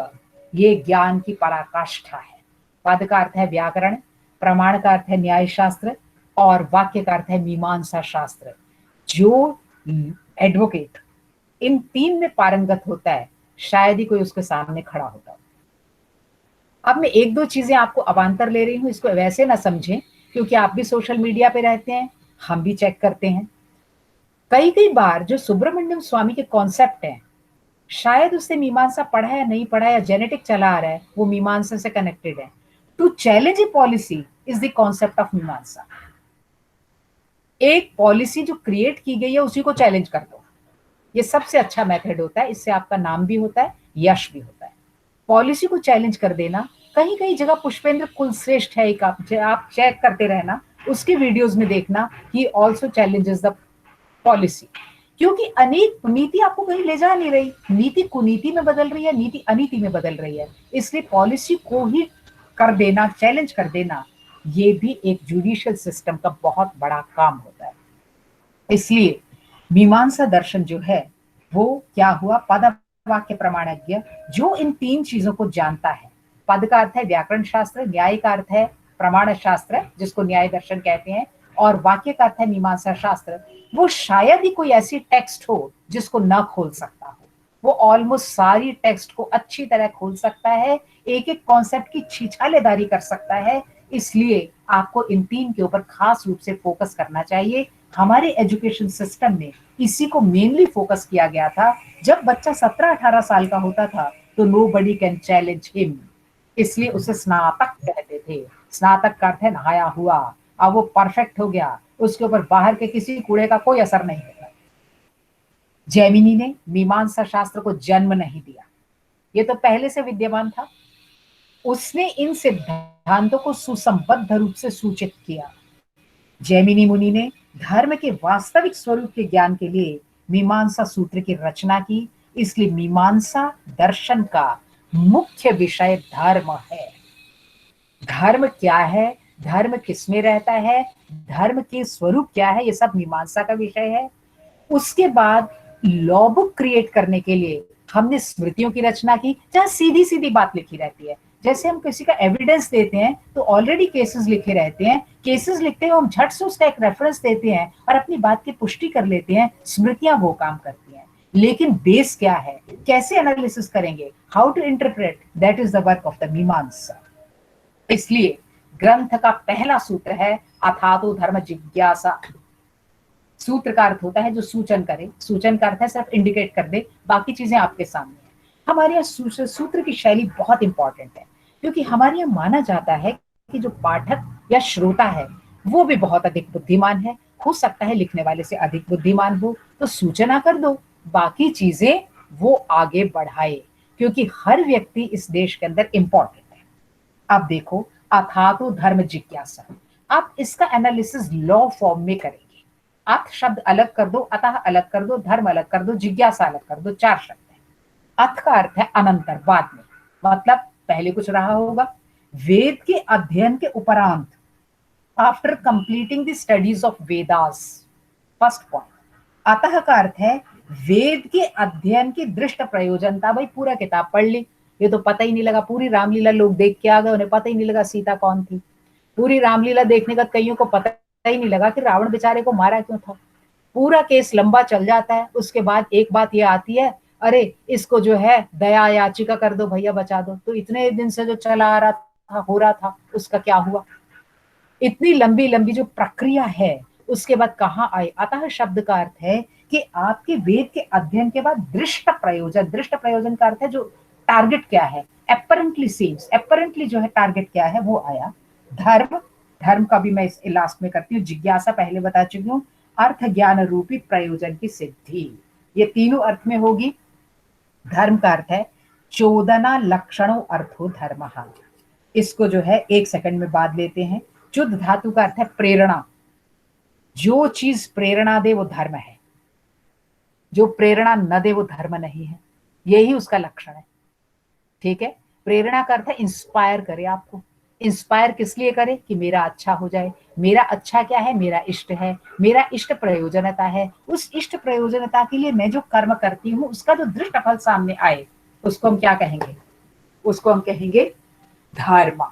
ये ज्ञान की पराकाष्ठा है। पद का अर्थ है व्याकरण, प्रमाण का अर्थ है न्याय शास्त्र, और वाक्य का अर्थ है मीमांसा शास्त्र। जो एडवोकेट इन तीन में पारंगत होता है, शायद ही कोई उसके सामने खड़ा होता है। अब मैं एक दो चीजें आपको अवान्तर ले रही हूं, इसको वैसे ना समझें, क्योंकि आप भी सोशल मीडिया पे रहते हैं, हम भी चेक करते हैं। कई कई बार जो सुब्रमण्यम स्वामी के कॉन्सेप्ट हैं, शायद उसने मीमांसा पढ़ा है, नहीं पढ़ा है, या जेनेटिक चला आ रहा है, वो मीमांसा से कनेक्टेड है। To challenge a policy is the concept of मीमांसा। एक पॉलिसी जो क्रिएट की गई है उसी को चैलेंज कर दो, ये सबसे अच्छा मेथड होता है। इससे आपका नाम भी होता है, यश भी होता है। पॉलिसी को चैलेंज कर देना। कहीं कहीं जगह पुष्पेंद्र कुलश्रेष्ठ है एक, आप चेक करते रहना, उसके वीडियोस में देखना, he also challenges the policy. क्योंकि अनेक नीति आपको कहीं ले जा नहीं रही, नीति कुनीति में बदल रही है, नीति अनीति में बदल रही है। इसलिए पॉलिसी को ही कर देना, चैलेंज कर देना, ये भी एक जुडिशियल सिस्टम का बहुत बड़ा काम होता है। इसलिए मीमांसा दर्शन जो है वो क्या हुआ, पद वाक्य प्रमाणज्ञ, जो इन तीन चीजों को जानता है। पद का अर्थ है व्याकरण शास्त्र, न्याय का अर्थ है प्रमाण शास्त्र जिसको न्याय दर्शन कहते हैं, और वाक्य का अर्थ है मीमांसा शास्त्र। वो शायद ही कोई ऐसी टेक्स्ट हो जिसको ना खोल सकता हो, वो ऑलमोस्ट सारी टेक्स्ट को अच्छी तरह खोल सकता है, एक एक कॉन्सेप्ट की छिछालेदारी कर सकता है। इसलिए आपको इन तीन के ऊपर खास रूप से फोकस करना चाहिए। हमारे एजुकेशन सिस्टम में इसी को मेनली फोकस किया गया था। जब बच्चा 17-18 साल का होता था तो नोबडी कैन चैलेंज हिम, इसलिए उसे स्नातक कहते थे। स्नातक का अर्थ है नहाया हुआ। अब वो परफेक्ट हो गया, उसके ऊपर बाहर के किसी कूड़े का कोई असर नहीं होता। जैमिनी ने मीमांसा शास्त्र को जन्म नहीं दिया, ये तो पहले से विद्यमान था। उसने इन सिद्धांतों को सुसंबद्ध रूप से सूचित किया। जैमिनी मुनि ने धर्म के वास्तविक स्वरूप के ज्ञान के लिए मीमांसा सूत्र की रचना की। इसलिए मीमांसा दर्शन का मुख्य विषय धर्म है। धर्म क्या है, धर्म किसमें रहता है, धर्म के स्वरूप क्या है, ये सब मीमांसा का विषय है। उसके बाद लॉ बुक क्रिएट करने के लिए हमने स्मृतियों की रचना की, जहां सीधी सीधी बात लिखी रहती है। जैसे हम किसी का एविडेंस देते हैं तो ऑलरेडी केसेस लिखे रहते हैं, केसेस लिखते हैं हम झट से उसका एक रेफरेंस देते हैं और अपनी बात की पुष्टि कर लेते हैं। स्मृतियां वो काम करती हैं, लेकिन बेस क्या है, कैसे एनालिसिस करेंगे, how to interpret, that is the work of the मीमांसा। इसलिए ग्रंथ का पहला सूत्र है अथातो धर्म जिज्ञासा। सूत्र का अर्थ होता है जो सूचन करे, सूचन का अर्थ है सिर्फ इंडिकेट कर दे, बाकी चीजें आपके सामने है। हमारे यहाँ सूत्र की शैली बहुत इंपॉर्टेंट है, क्योंकि हमारे यहाँ माना जाता है कि जो पाठक या श्रोता है वो भी बहुत अधिक बुद्धिमान है, हो सकता है लिखने वाले से अधिक बुद्धिमान हो, तो सूचना कर दो, बाकी चीजें वो आगे बढ़ाए, क्योंकि हर व्यक्ति इस देश के अंदर इंपॉर्टेंट है। अब देखो, अथातो धर्म जिज्ञासा, आप इसका एनालिसिस लॉ फॉर्म में करेंगे। अथ शब्द अलग कर दो, अतः अलग कर दो, धर्म अलग कर दो, जिज्ञासा अलग कर दो, 4 शब्द है। अथ का अर्थ है अनंतर, बाद में, मतलब पहले कुछ रहा होगा। वेद के अध्ययन के उपरांत, after completing the studies of Vedas, first point. अतः का अर्थ है वेद के अध्ययन की दृष्ट प्रयोजनता। भाई पूरा किताब पढ़ ली, ये तो पता ही नहीं लगा, पूरी रामलीला लोग देख के आ गए, उन्हें पता ही नहीं लगा सीता कौन थी। पूरी रामलीला देखने का कईयों को पता ही नहीं लगा कि रावण बेचारे को मारा क्यों था। पूरा केस लंबा चल जाता है, उसके बाद एक बात ये आती है, अरे इसको जो है दया याचिका कर दो भैया, बचा दो। तो इतने दिन से जो चला आ रहा था, हो रहा था, उसका क्या हुआ। इतनी लंबी लंबी जो प्रक्रिया है, उसके बाद कहाँ आए। अतः शब्द का अर्थ है कि आपके वेद के अध्ययन के बाद दृष्ट प्रयोजन, दृष्ट प्रयोजन का अर्थ है जो टारगेट क्या है, एपरेंटली सीम्स, एपरेंटली जो है टारगेट क्या है वो आया। धर्म, धर्म का भी मैं इस लास्ट में करती हूँ। जिज्ञासा पहले बता चुकी हूँ, अर्थ ज्ञान रूपी प्रयोजन की सिद्धि। ये तीनों अर्थ में होगी। धर्म का अर्थ है चोदना लक्षणों अर्थो धर्म। इसको जो है 1 सेकंड में बांध लेते हैं। चुद धातु का अर्थ है प्रेरणा। जो चीज प्रेरणा दे वो धर्म है, जो प्रेरणा न दे वो धर्म नहीं है। यही उसका लक्षण है। ठीक है, प्रेरणा का अर्थ है इंस्पायर करे आपको। इंस्पायर किस लिए करे? कि मेरा अच्छा हो जाए। मेरा अच्छा क्या है? मेरा इष्ट है, मेरा इष्ट प्रयोजनता है। उस इष्ट प्रयोजनता के लिए मैं जो कर्म करती हूँ उसका जो दृष्ट फल सामने आए उसको हम क्या कहेंगे? उसको हम कहेंगे धर्म।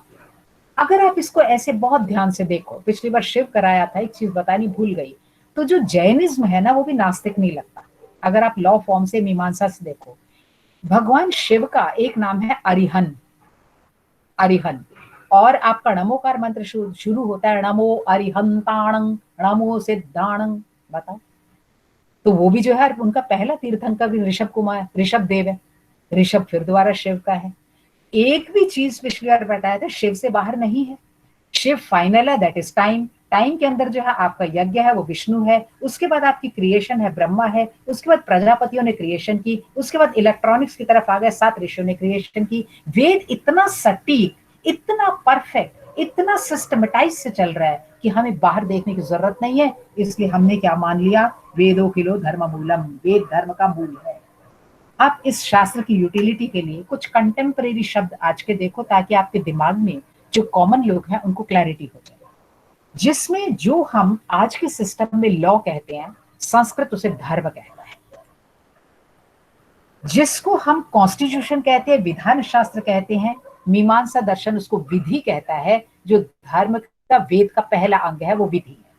अगर आप इसको ऐसे बहुत ध्यान से देखो, पिछली बार शिव कराया था, एक चीज बतानी भूल गई। तो जो जैनिज्म है ना वो भी नास्तिक नहीं लगता। अगर आप लॉ फॉर्म से मीमांसा से देखो, भगवान शिव का एक नाम है अरिहन। अरिहन। और आपका नमोकार मंत्र शुरू होता है नमो अरिहंताणं नमो सिद्धाणं। बताओ, तो वो भी जो है उनका पहला तीर्थंकर भी ऋषभ कुमार, ऋषभ देव है। ऋषभ फिर दोबारा शिव का है। एक भी चीज पिछली बार बताया था शिव से बाहर नहीं है। शिव फाइनल है, दैट इज टाइम। टाइम के अंदर जो है आपका यज्ञ है वो विष्णु है। उसके बाद आपकी क्रिएशन है ब्रह्मा है। उसके बाद प्रजापतियों ने क्रिएशन की। उसके बाद इलेक्ट्रॉनिक्स की तरफ आ गए, 7 ऋषियों ने क्रिएशन की। वेद इतना सटीक, इतना परफेक्ट, इतना सिस्टमेटाइज से चल रहा है कि हमें बाहर देखने की जरूरत नहीं है। इसलिए हमने क्या मान लिया? वेदो किलो धर्म मूलम, वेद धर्म का मूल है। आप इस शास्त्र की यूटिलिटी के लिए कुछ कंटेम्परेरी शब्द आज के देखो, ताकि आपके दिमाग में जो कॉमन लोग हैं उनको क्लैरिटी हो जाए। जिसमें जो हम आज के सिस्टम में लॉ कहते हैं, संस्कृत उसे धर्म कहता है। जिसको हम कॉन्स्टिट्यूशन कहते हैं, विधान शास्त्र कहते हैं, मीमांसा दर्शन उसको विधि कहता है। जो धर्म का वेद का पहला अंग है वो विधि है।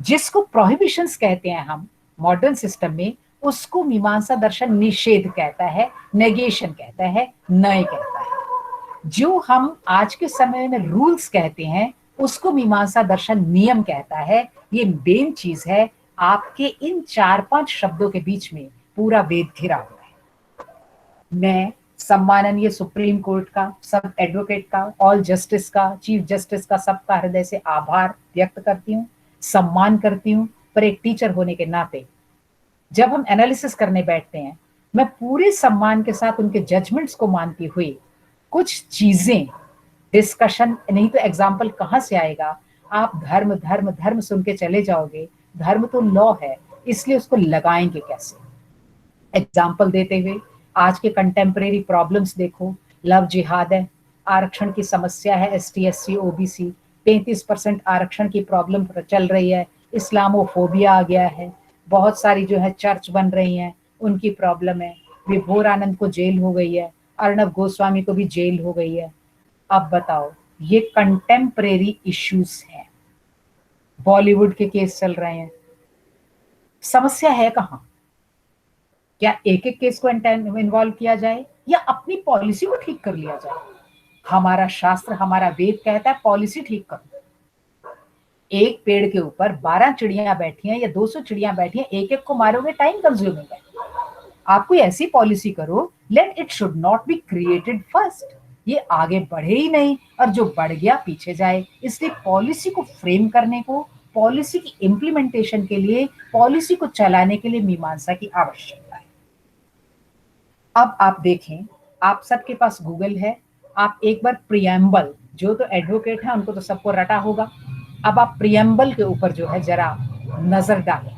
जिसको प्रोहिबिशंस कहते हैं हम मॉडर्न सिस्टम में, उसको मीमांसा दर्शन निषेध कहता है, नेगेशन कहता है, नय कहता है। जो हम आज के समय में रूल्स कहते हैं उसको मीमांसा दर्शन नियम कहता है। ये मेन चीज है। आपके इन 4-5 शब्दों के बीच में पूरा वेद घिरा हुआ है। मैं सम्माननीय सुप्रीम कोर्ट का, सब एडवोकेट का, ऑल जस्टिस का, चीफ जस्टिस का, सबका हृदय से आभार व्यक्त करती हूँ, सम्मान करती हूँ। पर एक टीचर होने के नाते जब हम एनालिसिस करने बैठते हैं, मैं पूरे सम्मान के साथ उनके जजमेंट्स को मानती हुई कुछ चीजें डिस्कशन, नहीं तो एग्जाम्पल कहाँ से आएगा? आप धर्म धर्म धर्म सुन के चले जाओगे। धर्म तो लॉ है, इसलिए उसको लगाएंगे कैसे? एग्जाम्पल देते हुए आज के कंटेम्परेरी प्रॉब्लम्स देखो। लव जिहाद है, आरक्षण की समस्या है, ST SC OBC, 33% आरक्षण की प्रॉब्लम चल रही है। इस्लामोफोबिया आ गया है। बहुत सारी जो है चर्च बन रही हैं, उनकी प्रॉब्लम है। विभोर आनंद को जेल हो गई है, अर्णव गोस्वामी को भी जेल हो गई है। अब बताओ, ये कंटेम्परेरी इश्यूज हैं। बॉलीवुड के केस चल रहे हैं। समस्या है कहाँ? क्या एक एक केस को इन्वॉल्व किया जाए या अपनी पॉलिसी को ठीक कर लिया जाए? हमारा शास्त्र, हमारा वेद कहता है पॉलिसी ठीक करो। एक पेड़ के ऊपर 12 चिड़ियां बैठी हैं या 200 चिड़ियां बैठी हैं, एक एक को मारोगे, टाइम कंज्यूमिंग है। आप कोई ऐसी पॉलिसी करो, let it should not be created first. ये आगे बढ़े ही नहीं, और जो बढ़ गया पीछे जाए। इसलिए पॉलिसी को फ्रेम करने को, पॉलिसी की इंप्लीमेंटेशन के लिए, पॉलिसी को चलाने के लिए मीमांसा की आवश्यकता है। अब आप देखें, आप सबके पास गूगल है। आप एक बार प्रियम्बल, जो तो एडवोकेट है उनको तो सबको रटा होगा। अब आप प्रियम्बल के ऊपर जो है जरा नजर डालें।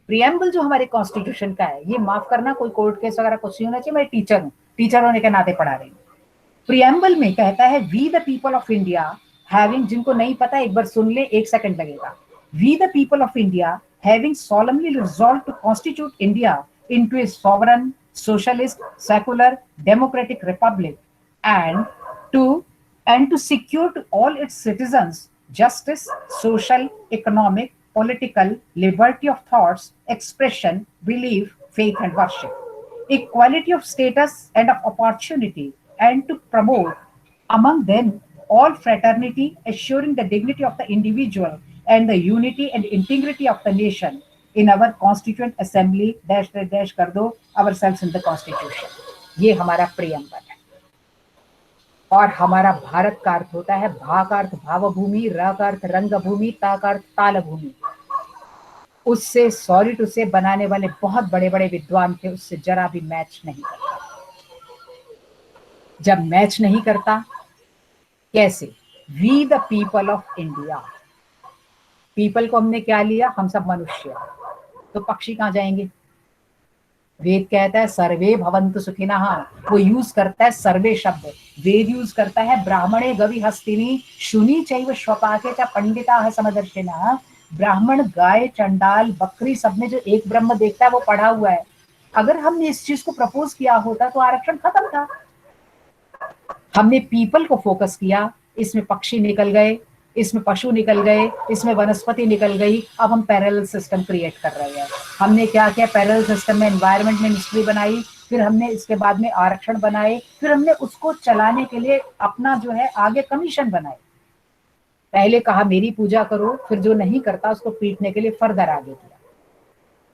प्रियम्बल जो हमारे कॉन्स्टिट्यूशन का है, ये माफ करना कोई कोर्ट केस वगैरह कुछ नहीं होना चाहिए, मैं टीचर हूँ, टीचर होने के नाते पढ़ा रही हूँ। प्रियम्बल में कहता है we the people of India having, जिनको नहीं पता एक बार सुन ले, 1 सेकंड लगेगा। We the people of India having solemnly resolved to constitute India into a sovereign, socialist, secular, democratic republic, and to secure to all its citizens justice, social, economic, political, liberty of thoughts, expression, belief, faith and worship, equality of status and of opportunity, and to promote among them all fraternity, assuring the dignity of the individual and the unity and integrity of the nation in our constituent assembly dash dash कर दो ourselves in the constitution। ये हमारा preamble है। और हमारा भारत का अर्थ होता है भा का अर्थ भाव भूमि, र का अर्थ रंग भूमि, ता का अर्थ ताल भूमि। उससे सॉरी टू से बनाने वाले बहुत बड़े बड़े विद्वान थे, उससे जरा भी मैच नहीं करता। जब मैच नहीं करता, कैसे? We the people of India, people को हमने क्या लिया? हम सब मनुष्य, तो पक्षी कहाँ जाएंगे? वेद कहता है सर्वे भवन्तु सुखिनः, वो यूज करता है सर्वे शब्द। वेद यूज करता है ब्राह्मणे गवि हस्तिनी शुनि चैव श्वपाके च पंडिताः समदर्शिनः। ब्राह्मण, गाय, चंडाल, बकरी, सब में जो एक ब्रह्म देखता है वो पढ़ा हुआ है। अगर हमने इस चीज को प्रपोज किया होता तो आरक्षण खत्म था। हमने पीपल को फोकस किया, इसमें पक्षी निकल गए, इसमें पशु निकल गए, इसमें वनस्पति निकल गई। अब हम पैरेलल सिस्टम क्रिएट कर रहे हैं। हमने क्या किया? पैरेलल सिस्टम में एनवायरनमेंट मिनिस्ट्री बनाई, फिर हमने इसके बाद में आरक्षण बनाए, फिर हमने उसको चलाने के लिए अपना जो है आगे कमीशन बनाए। पहले कहा मेरी पूजा करो, फिर जो नहीं करता उसको पीटने के लिए फर्दर आगे किया।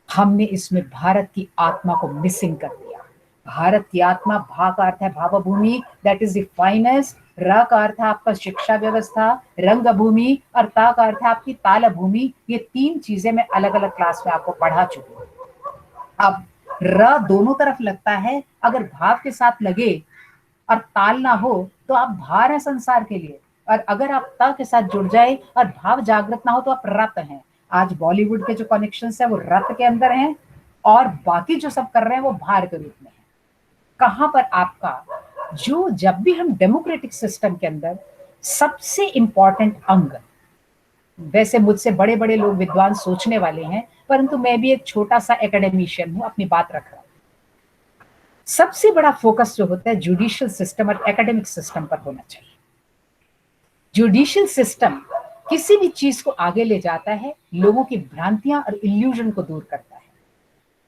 हमने इसमें भारत की आत्मा को मिसिंग कर दिया। भारत की आत्मा, भा का अर्थ है भावभूमि, दैट इज द फाइनेस्ट। र का अर्थ है आपका शिक्षा व्यवस्था, रंग भूमि, और ता का अर्थ है आपकी ताल भूमि। ये तीन चीजें मैं अलग अलग क्लास में आपको पढ़ा चुकी हूँ। अब र दोनों तरफ लगता है, अगर भाव के साथ लगे और ताल ना हो तो आप भार है संसार के लिए, और अगर आप ता के साथ जुड़ जाए और भाव जागृत ना हो तो आप रत हैं। आज बॉलीवुड के जो कनेक्शंस है वो रत के अंदर हैं, और बाकी जो सब कर रहे हैं वो भार के रूप में है। कहां पर आपका जो, जब भी हम डेमोक्रेटिक सिस्टम के अंदर सबसे इंपॉर्टेंट अंग, वैसे मुझसे बड़े बड़े लोग विद्वान सोचने वाले हैं, परंतु मैं भी एक छोटा सा एकेडमिशियन हूं, अपनी बात रख रहा हूं। सबसे बड़ा फोकस जो होता है जुडिशियल सिस्टम और एकेडमिक सिस्टम पर होना चाहिए। जुडिशियल सिस्टम किसी भी चीज को आगे ले जाता है, लोगों की भ्रांतियां और इल्यूजन को दूर करता है,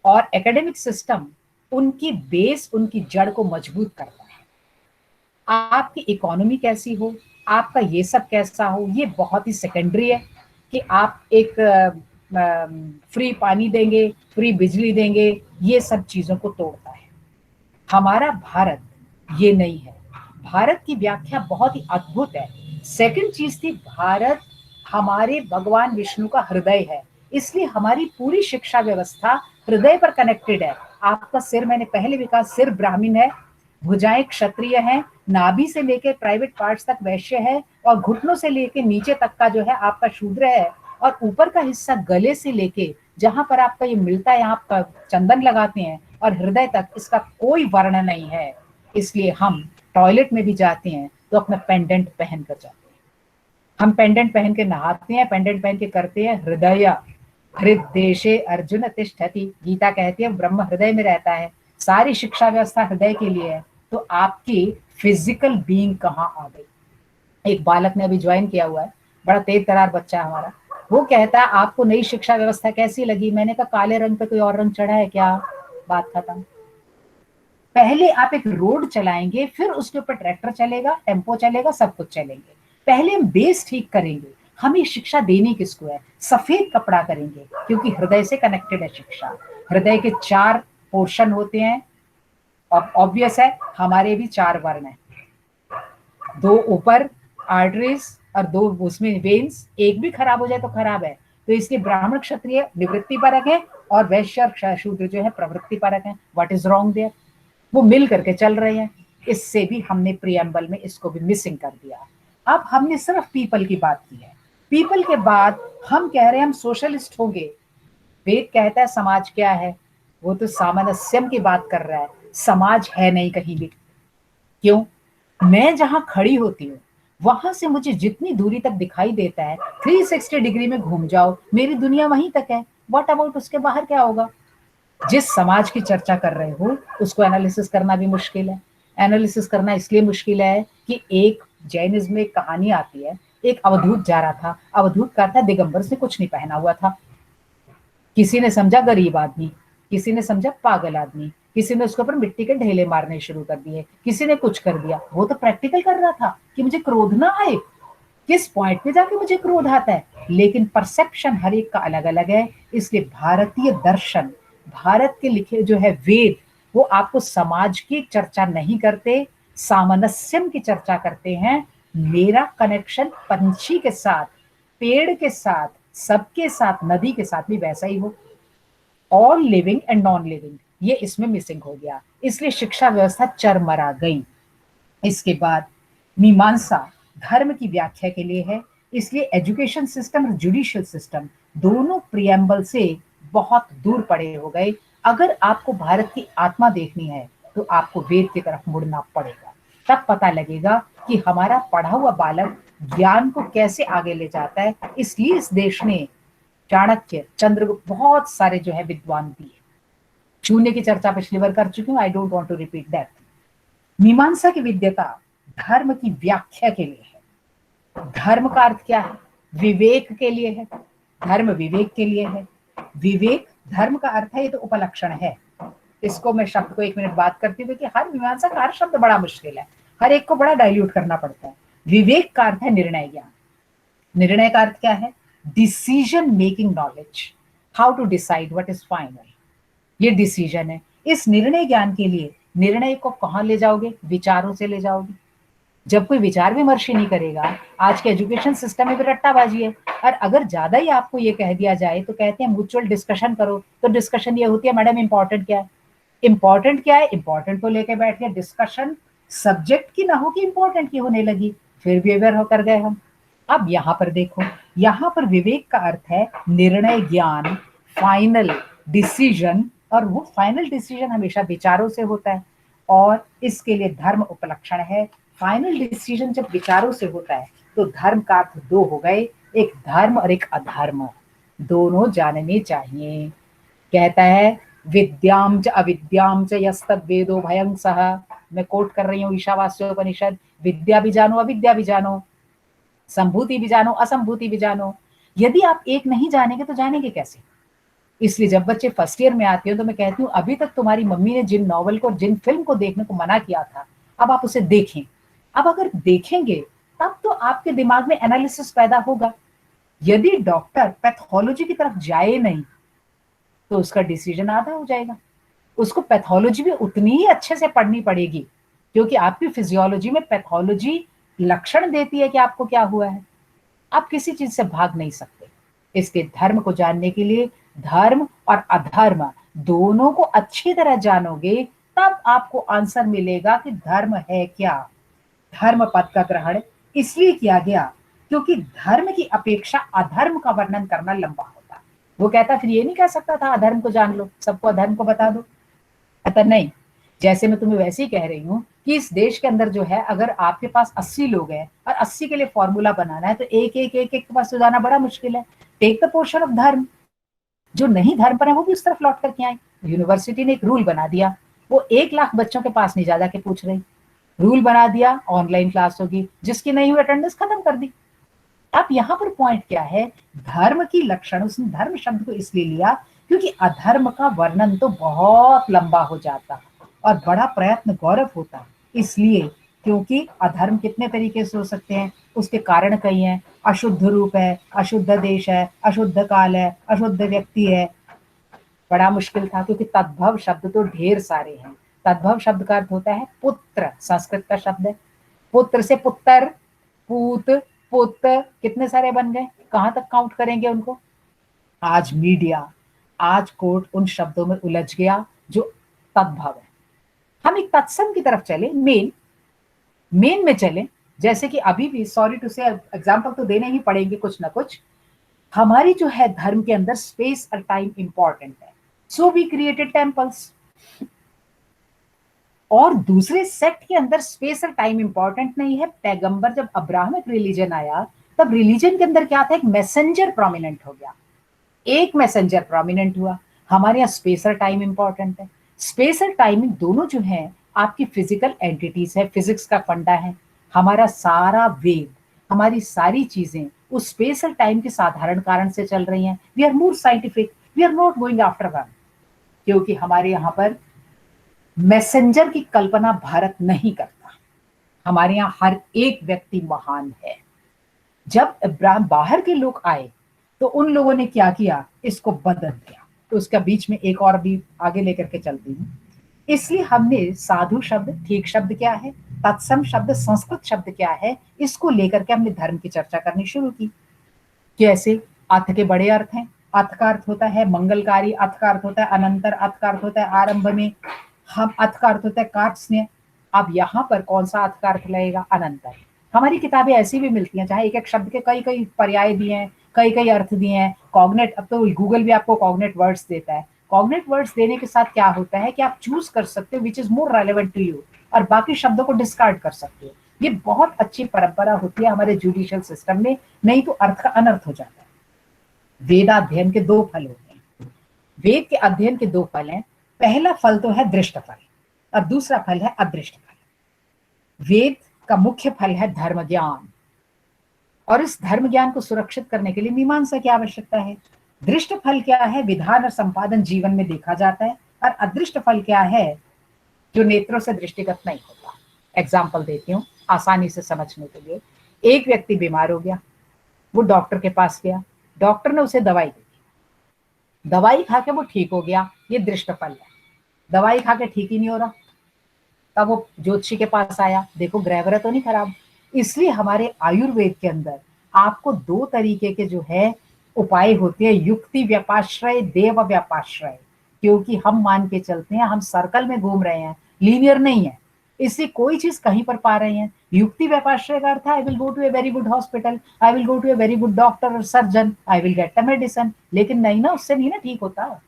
और एकेडमिक सिस्टम उनकी बेस, उनकी जड़ को मजबूत करता है। आपकी इकोनॉमी कैसी हो, आपका ये सब कैसा हो, ये बहुत ही सेकेंडरी है। कि आप एक फ्री पानी देंगे, फ्री बिजली देंगे, ये सब चीजों को तोड़ता है। हमारा भारत ये नहीं है। भारत की व्याख्या बहुत ही अद्भुत है। सेकंड चीज थी, भारत हमारे भगवान विष्णु का हृदय है, इसलिए हमारी पूरी शिक्षा व्यवस्था हृदय पर कनेक्टेड है। आपका सिर, मैंने पहले भी कहा, सिर ब्राह्मण है, भुजाएं क्षत्रिय हैं, नाभि से लेके प्राइवेट पार्ट्स तक वैश्य है, और घुटनों से लेके नीचे तक का जो है आपका शूद्र है, और ऊपर का हिस्सा गले से लेके जहां पर आपका ये मिलता है, यहाँ आप चंदन लगाते हैं, और हृदय तक इसका कोई वर्ण नहीं है। इसलिए हम टॉयलेट में भी जाते हैं तो अपना पेंडेंट पहन कर जाते हैं। हम पेंडेंट पहन के नहाते हैं, पेंडेंट पहन के करते हैं हृदय हृदय अर्जुन तिष्ठति। गीता कहती है ब्रह्म हृदय में रहता है। सारी शिक्षा व्यवस्था हृदय के लिए है, तो आपकी फिजिकल बीइंग कहाँ आ गई? एक बालक ने अभी ज्वाइन किया हुआ है, बड़ा तेज तरार बच्चा है हमारा। वो कहता है आपको नई शिक्षा व्यवस्था कैसी लगी? मैंने कहा काले रंग पे कोई और रंग चढ़ा है क्या? बात खत्म। पहले आप एक रोड चलाएंगे, फिर उसके ऊपर ट्रैक्टर चलेगा, टेम्पो चलेगा, सब कुछ चलेंगे। पहले हम बेस ठीक करेंगे। हमें शिक्षा देनी किसको है? सफेद कपड़ा करेंगे, क्योंकि हृदय से कनेक्टेड है शिक्षा। हृदय के 4 पोर्शन होते हैं, और ऑब्वियस है हमारे भी 4 वर्ण हैं, 2 ऊपर आर्टरीज और 2 उसमें वेन्स। एक भी खराब हो जाए तो खराब है। तो इसलिए ब्राह्मण क्षत्रिय निवृत्ति परक है, और वैश्य और शूद्र जो है प्रवृत्ति परक है। What is wrong there? वो मिल करके चल रहे हैं। इससे भी हमने प्रीएम्बल में इसको भी मिसिंग कर दिया। अब हमने सिर्फ पीपल की बात की है। पीपल के बाद हम कह रहे हैं हम सोशलिस्ट होंगे। वेद कहता है समाज क्या है? वो तो सामंजस्यम की बात कर रहा है, समाज है नहीं कहीं भी। क्यों? मैं जहां खड़ी होती हूँ वहां से मुझे जितनी दूरी तक दिखाई देता है, 360 डिग्री में घूम जाओ, मेरी दुनिया वहीं तक है। व्हाट अबाउट उसके बाहर क्या होगा? जिस समाज की चर्चा कर रहे हो उसको एनालिसिस करना भी मुश्किल है। एनालिसिस करना इसलिए मुश्किल है कि एक जैनिज्म में एक कहानी आती है, एक अवधूत जा रहा था, अवधूत का था दिगंबर से कुछ नहीं पहना हुआ था। किसी ने समझा गरीब आदमी, किसी ने समझा पागल आदमी, किसी ने उसके ऊपर मिट्टी के ढेले मारने शुरू कर दिए, किसी ने कुछ कर दिया। वो तो प्रैक्टिकल कर रहा था कि मुझे क्रोध ना आए, किस पॉइंट पे जाके मुझे क्रोध आता है। लेकिन परसेप्शन हर एक का अलग अलग है। इसलिए भारतीय दर्शन, भारत के लिखे जो है वेद, वो आपको समाज की चर्चा नहीं करते, सामनस्यम की चर्चा करते हैं। मेरा कनेक्शन पंछी के साथ, पेड़ के साथ, सबके साथ, नदी के साथ भी वैसा ही हो। All living and non living, ये इसमें मिसिंग हो गया, इसलिए शिक्षा व्यवस्था चरमरा गई। इसके बाद मीमांसा धर्म की व्याख्या के लिए है, इसलिए एजुकेशन सिस्टम और जुडिशियल सिस्टम दोनों प्रियम्बल से बहुत दूर पड़े हो गए। अगर आपको भारत की आत्मा देखनी है तो आपको वेद की तरफ मुड़ना पड़ेगा, तब पता लगेगा कि हमारा पढ़ा हुआ बालक ज्ञान को कैसे आगे ले जाता है। इसलिए इस देश ने चाणक्य, चंद्रगुप्त, बहुत सारे जो है विद्वान दिए। शून्य की चर्चा पिछली बार कर चुकी हूँ, I don't want to repeat that. मीमांसा की विद्यता धर्म की व्याख्या के लिए है। धर्म का अर्थ क्या है? विवेक के लिए है। धर्म विवेक के लिए है। विवेक धर्म का अर्थ है, ये तो उपलक्षण है। इसको मैं शब्द को 1 मिनट बात करती हूँ कि हर मीमांसा का हर शब्द बड़ा मुश्किल है, हर एक को बड़ा डाइल्यूट करना पड़ता है। विवेक का अर्थ है निर्णय ज्ञान। निर्णय का अर्थ क्या है? Decision making knowledge, how to decide what is final, ये डिसीजन है। इस निर्णय ज्ञान के लिए निर्णय को कहां ले जाओगे? विचारों से ले जाओगे। जब कोई विचार विमर्श ही नहीं करेगा, आज के एजुकेशन सिस्टम में भी रट्टाबाजी है। और अगर ज्यादा ही आपको ये कह दिया जाए तो कहते हैं म्यूचुअल डिस्कशन करो, तो डिस्कशन ये होती है मैडम इंपॉर्टेंट क्या है, इंपॉर्टेंट क्या है, इंपॉर्टेंट को लेकर बैठ गए। डिस्कशन सब्जेक्ट की ना हो कि इंपॉर्टेंट की होने लगी, फिर भी अवेयर होकर गए हम। अब यहाँ पर देखो, यहाँ पर विवेक का अर्थ है निर्णय ज्ञान, फाइनल डिसीजन, और वो फाइनल डिसीजन हमेशा विचारों से होता है, और इसके लिए धर्म उपलक्षण है। फाइनल डिसीजन जब विचारों से होता है तो धर्म का अर्थ 2 हो गए, एक धर्म और एक अधर्म, दोनों जानने चाहिए। कहता है विद्याम च अविद्याम च यस्तद् वेदो भयं सह, मैं कोट कर रही हूँ ईशावास्योपनिषद, विद्या भी जानो अविद्या भी जानो, संभूति भी जानो असंभूति भी जानो। यदि आप एक नहीं जानेंगे तो जानेंगे कैसे? इसलिए जब बच्चे फर्स्ट ईयर में आते हो तो मैं कहती हूँ अभी तक तुम्हारी मम्मी ने जिन नॉवल को, जिन फिल्म को देखने को मना किया था, अब आप उसे देखें। अब अगर देखेंगे तब तो आपके दिमाग में एनालिसिस पैदा होगा। यदि डॉक्टर पैथोलॉजी की तरफ जाए नहीं तो उसका डिसीजन आधा हो जाएगा। उसको पैथोलॉजी भी उतनी ही अच्छे से पढ़नी पड़ेगी, क्योंकि आपकी फिजियोलॉजी में पैथोलॉजी लक्षण देती है कि आपको क्या हुआ है। आप किसी चीज से भाग नहीं सकते। इसके धर्म को जानने के लिए धर्म और अधर्म दोनों को अच्छी तरह जानोगे, तब आपको आंसर मिलेगा कि धर्म है क्या। धर्म पद का ग्रहण इसलिए किया गया क्योंकि धर्म की अपेक्षा अधर्म का वर्णन करना लंबा होता। वो कहता फिर ये नहीं कह सकता था अधर्म को जान लो, सबको अधर्म को बता दो। कहता नहीं, जैसे मैं तुम्हें वैसे ही कह रही हूँ कि इस देश के अंदर जो है, अगर आपके पास 80 लोग हैं और 80 के लिए फॉर्मूला बनाना है तो एक एक एक एक के पास तो जाना बड़ा मुश्किल है। टेक द पोर्शन ऑफ धर्म, जो नहीं धर्म पर है वो भी उस तरफ लौट करके आए। यूनिवर्सिटी ने एक रूल बना दिया, वो 1 लाख बच्चों के पास नहीं जा के पूछ रही, रूल बना दिया ऑनलाइन क्लास होगी, जिसकी नहीं हुई अटेंडेंस खत्म कर दी। अब यहाँ पर पॉइंट क्या है? धर्म की लक्षण, उसने धर्म शब्द को इसलिए लिया क्योंकि अधर्म का वर्णन तो बहुत लंबा हो जाता और बड़ा प्रयत्न गौरव होता। इसलिए क्योंकि अधर्म कितने तरीके से हो सकते हैं, उसके कारण कई हैं। अशुद्ध रूप है, अशुद्ध देश है, अशुद्ध काल है, अशुद्ध व्यक्ति है। बड़ा मुश्किल था क्योंकि तद्भव शब्द तो ढेर सारे हैं। तद्भव शब्द का अर्थ होता है पुत्र, संस्कृत का शब्द है। पुत्र से पुत्र, पूत, पुत्र, कितने सारे बन गए, कहां तक काउंट करेंगे उनको। आज मीडिया, आज कोर्ट उन शब्दों में उलझ गया जो तद्भव है। हम एक तत्सम की तरफ चले, मेन में चले। जैसे कि अभी भी, सॉरी टू से, एग्जाम्पल तो देने ही पड़ेंगे कुछ ना कुछ। हमारी जो है धर्म के अंदर स्पेस और टाइम इंपॉर्टेंट है, सो वी क्रिएटेड टेम्पल्स। और दूसरे सेक्ट के अंदर स्पेस और टाइम इंपॉर्टेंट नहीं है। पैगंबर जब अब्राहमिक रिलीजन आया तब रिलीजन के अंदर क्या था, एक मैसेंजर प्रोमिनेंट हो गया, एक मैसेंजर प्रोमिनेंट हुआ। हमारे यहाँ स्पेस और टाइम इंपॉर्टेंट है। स्पेस और टाइमिंग दोनों जो है आपकी फिजिकल एंटिटीज है, फिजिक्स का फंडा है। हमारा सारा वेद, हमारी सारी चीजें उस स्पेस और टाइम के साधारण कारण से चल रही हैं। We are more scientific, we are not going after one, क्योंकि हमारे यहाँ पर मैसेंजर की कल्पना भारत नहीं करता। हमारे यहाँ हर एक व्यक्ति महान है। जब इब्राहिम बाहर के लोग आए तो उन लोगों ने क्या किया, इसको बदल दिया। तो उसका बीच में एक और भी आगे लेकर के चलती हूँ। इसलिए हमने साधु शब्द, ठीक शब्द क्या है, तत्सम शब्द, संस्कृत शब्द क्या है, इसको लेकर के हमने धर्म की चर्चा करनी शुरू की। कैसे? अर्थ के बड़े अर्थ हैं। अर्थ का अर्थ होता है मंगलकारी, अर्थ का अर्थ होता है अनंतर, अर्थ का अर्थ होता है आरंभ में, हम अर्थ का अर्थ होता है कार्त्स्न्य। अब यहाँ पर कौन सा अर्थ का अर्थ लगेगा? अनंतर। हमारी किताबें ऐसी भी मिलती हैं जहाँ एक एक शब्द के कई कई पर्याय दिए हैं, कई कई अर्थ दिए हैं। कॉग्नेट, अब तो गूगल भी आपको कॉग्नेट वर्ड्स देता है। कॉग्नेट वर्ड्स देने के साथ क्या होता है कि आप चूज कर सकते हो which is more relevant to you, और बाकी शब्दों को डिस्कार्ड कर सकते हो। ये बहुत अच्छी परंपरा होती है हमारे जुडिशियल सिस्टम में, नहीं तो अर्थ का अनर्थ हो जाता है। वेदाध्ययन के दो फल होते हैं। वेद के अध्ययन के दो फल हैं। पहला फल तो है दृष्ट फल और दूसरा फल है अदृष्ट फल। वेद का मुख्य फल है धर्म ज्ञान, और इस धर्म ज्ञान को सुरक्षित करने के लिए मीमांसा की आवश्यकता है। दृष्ट फल क्या है? विधान और संपादन जीवन में देखा जाता है। और अदृष्ट फल क्या है? जो नेत्रों से दृष्टिगत नहीं होता। एग्जाम्पल देती हूँ आसानी से समझने के लिए। एक व्यक्ति बीमार हो गया, वो डॉक्टर के पास गया, डॉक्टर ने उसे दवाई दी, दवाई खा के वो ठीक हो गया, ये दृष्ट फल है। दवाई खा के ठीक ही नहीं हो रहा, तब वो ज्योतिषी के पास आया, देखो ग्रह ग्रह तो नहीं खराब। इसलिए हमारे आयुर्वेद के अंदर आपको दो तरीके के जो है उपाय होते हैं, युक्ति व्यपाश्रय, देव व्यपाश्रय। क्योंकि हम मान के चलते हैं हम सर्कल में घूम रहे हैं, लीनियर नहीं है, इसलिए कोई चीज कहीं पर पा रहे हैं। युक्ति व्यपाश्रय का अर्थ है I will go to a very good hospital, I will go to a very good doctor और surgeon, I will get the medicine. लेकिन नहीं ना, उससे नहीं ना ठीक होता।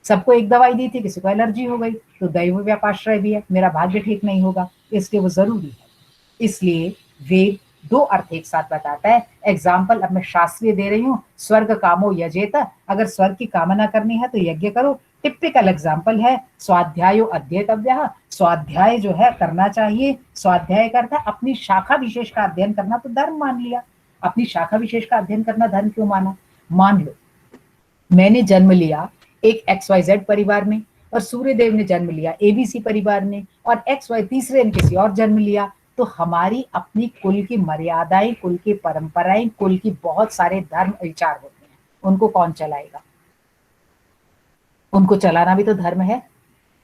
सबको एक दवाई दी थी, किसी को एलर्जी हो गई, तो दैव व्यापाश्रय भी है, मेरा भाग्य ठीक नहीं होगा, इसलिए वो जरूरी है। इसलिए वेद दो अर्थ एक साथ बताता है। एग्जाम्पल अब मैं शास्त्रीय दे रही हूँ, स्वर्ग कामो यजेत, अगर स्वर्ग की कामना करनी है तो यज्ञ करो। टिपिकल एग्जाम्पल है स्वाध्यायो अध्येतव्यः, स्वाध्याय जो है करना चाहिए। स्वाध्याय करता है अपनी शाखा विशेष का अध्ययन करना, तो धर्म मान लिया। अपनी शाखा विशेष का अध्ययन करना धर्म क्यों माना? मान लो मैंने जन्म लिया एक XYZ परिवार में, और सूर्यदेव ने जन्म लिया ABC परिवार में, और XY तीसरे ने किसी और जन्म लिया, तो हमारी अपनी कुल की मर्यादाएं, कुल की परंपराएं, कुल की बहुत सारे धर्म विचार होते हैं। उनको कौन चलाएगा? उनको चलाना भी तो धर्म है।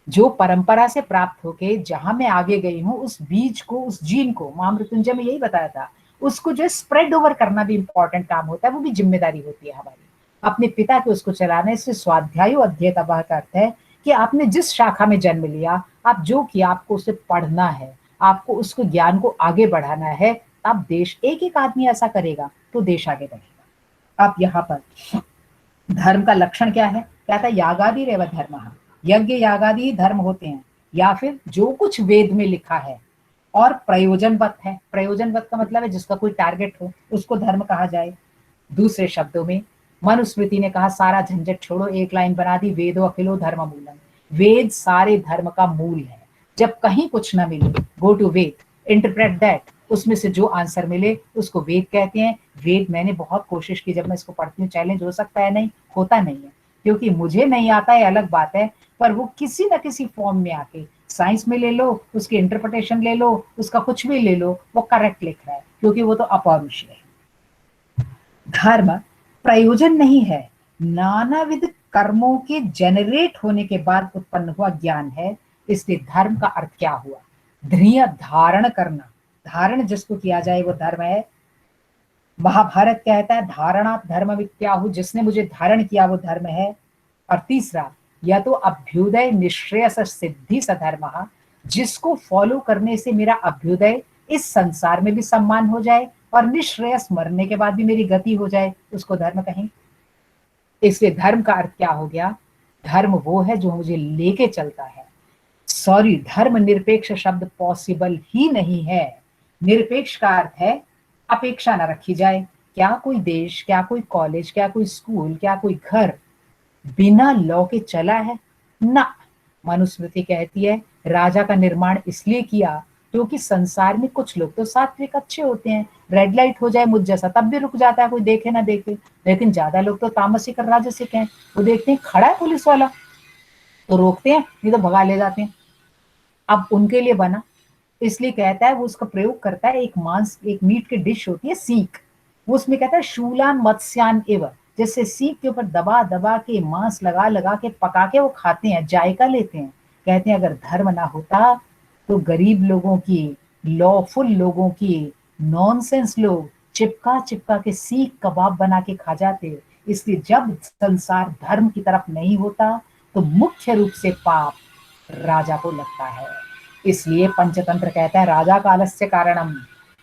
जो परंपरा से प्राप्त होके जहां मैं आगे गई हूँ, उस बीज को, उस जीन को, महामृत्युंजय में यही बताया था, उसको जो स्प्रेड ओवर करना भी इंपॉर्टेंट काम होता है, वो भी जिम्मेदारी होती है हमारी, अपने पिता के उसको चलाने से। स्वाध्यायो अध्येतव्यः का अर्थ है कि आपने जिस शाखा में जन्म लिया, आप जो किया, आपको उसे पढ़ना है, आपको उसको ज्ञान को आगे बढ़ाना है। अब देश, एक एक आदमी ऐसा करेगा तो देश आगे बढ़ेगा। अब यहाँ पर धर्म का लक्षण क्या है? कहता है यागादि रेव धर्म, यज्ञ यागादि धर्म होते हैं, या फिर जो कुछ वेद में लिखा है और प्रयोजनवत है। प्रयोजनवत का मतलब है जिसका कोई टारगेट हो, उसको धर्म कहा जाए। दूसरे शब्दों में मनुस्मृति ने कहा सारा झंझट छोड़ो, एक लाइन बना दी, वेदो अखिलो धर्म मूलम। वेद सारे धर्म का मूल है। जब कहीं कुछ ना मिले, go to Veda, interpret that, उसमें से जो आंसर मिले उसको वेद कहते हैं। वेद मैंने बहुत कोशिश की, जब मैं इसको पढ़ती हूँ, चैलेंज हो सकता है, नहीं होता नहीं है, क्योंकि मुझे नहीं आता है अलग बात है, पर वो किसी ना किसी फॉर्म में आके, साइंस में ले लो, उसकी इंटरप्रिटेशन ले लो, उसका कुछ भी ले लो, वो करेक्ट लिख रहा है, क्योंकि वो तो अपौरुष है। धर्म प्रयोजन नहीं है, नानाविध कर्मों के जेनरेट होने के बाद उत्पन्न हुआ ज्ञान है। इसलिए धर्म का अर्थ क्या हुआ? ध्रिय, धारण करना। धारण जिसको किया जाए वो धर्म है। महाभारत कहता है धारणात् धर्म विद्याहु, जिसने मुझे धारण किया वो धर्म है। और तीसरा, या तो अभ्युदय निश्रेयस सिद्धि सधर्म, जिसको फॉलो करने से मेरा अभ्युदय इस संसार में भी सम्मान हो जाए और निश्रेयस, मरने के बाद भी मेरी गति हो जाए, उसको धर्म कहें। इसलिए धर्म का अर्थ क्या हो गया? धर्म वो है जो मुझे लेके चलता है। सॉरी, धर्म निरपेक्ष शब्द पॉसिबल ही नहीं है। निरपेक्ष का अर्थ है अपेक्षा न रखी जाए। क्या कोई देश, क्या कोई कॉलेज, क्या कोई स्कूल, क्या कोई घर बिना लॉ के चला है? ना। मनुस्मृति कहती है राजा का निर्माण इसलिए किया क्योंकि संसार में कुछ लोग तो सात्विक अच्छे होते हैं, रेड लाइट हो जाए मुझ जैसा तब भी रुक जाता है, कोई देखे ना देखे। लेकिन ज्यादा लोग तो तामसिक और राजसिक हैं, वो देखते हैं खड़ा है पुलिस वाला तो रोकते हैं, नहीं तो भगा ले जाते हैं। अब उनके लिए बना, इसलिए कहता है, वो उसका प्रयोग करता है। एक मांस, एक मीट की डिश होती है सीख, वो उसमें कहता है शूलान मत्स्यान एवं, जैसे सीख के ऊपर दबा दबा के, मांस लगा लगा के पका के वो खाते हैं, जायका लेते हैं। कहते हैं अगर धर्म ना होता तो गरीब लोगों की, लॉफुल लोगों की, नॉनसेंस लोग चिपका चिपका के सीख कबाब बना के खा जाते। इसलिए जब संसार धर्म की तरफ नहीं होता तो मुख्य रूप से पाप राजा को लगता है। इसलिए पंचतंत्र कहता है राजा कालस्य कारणम,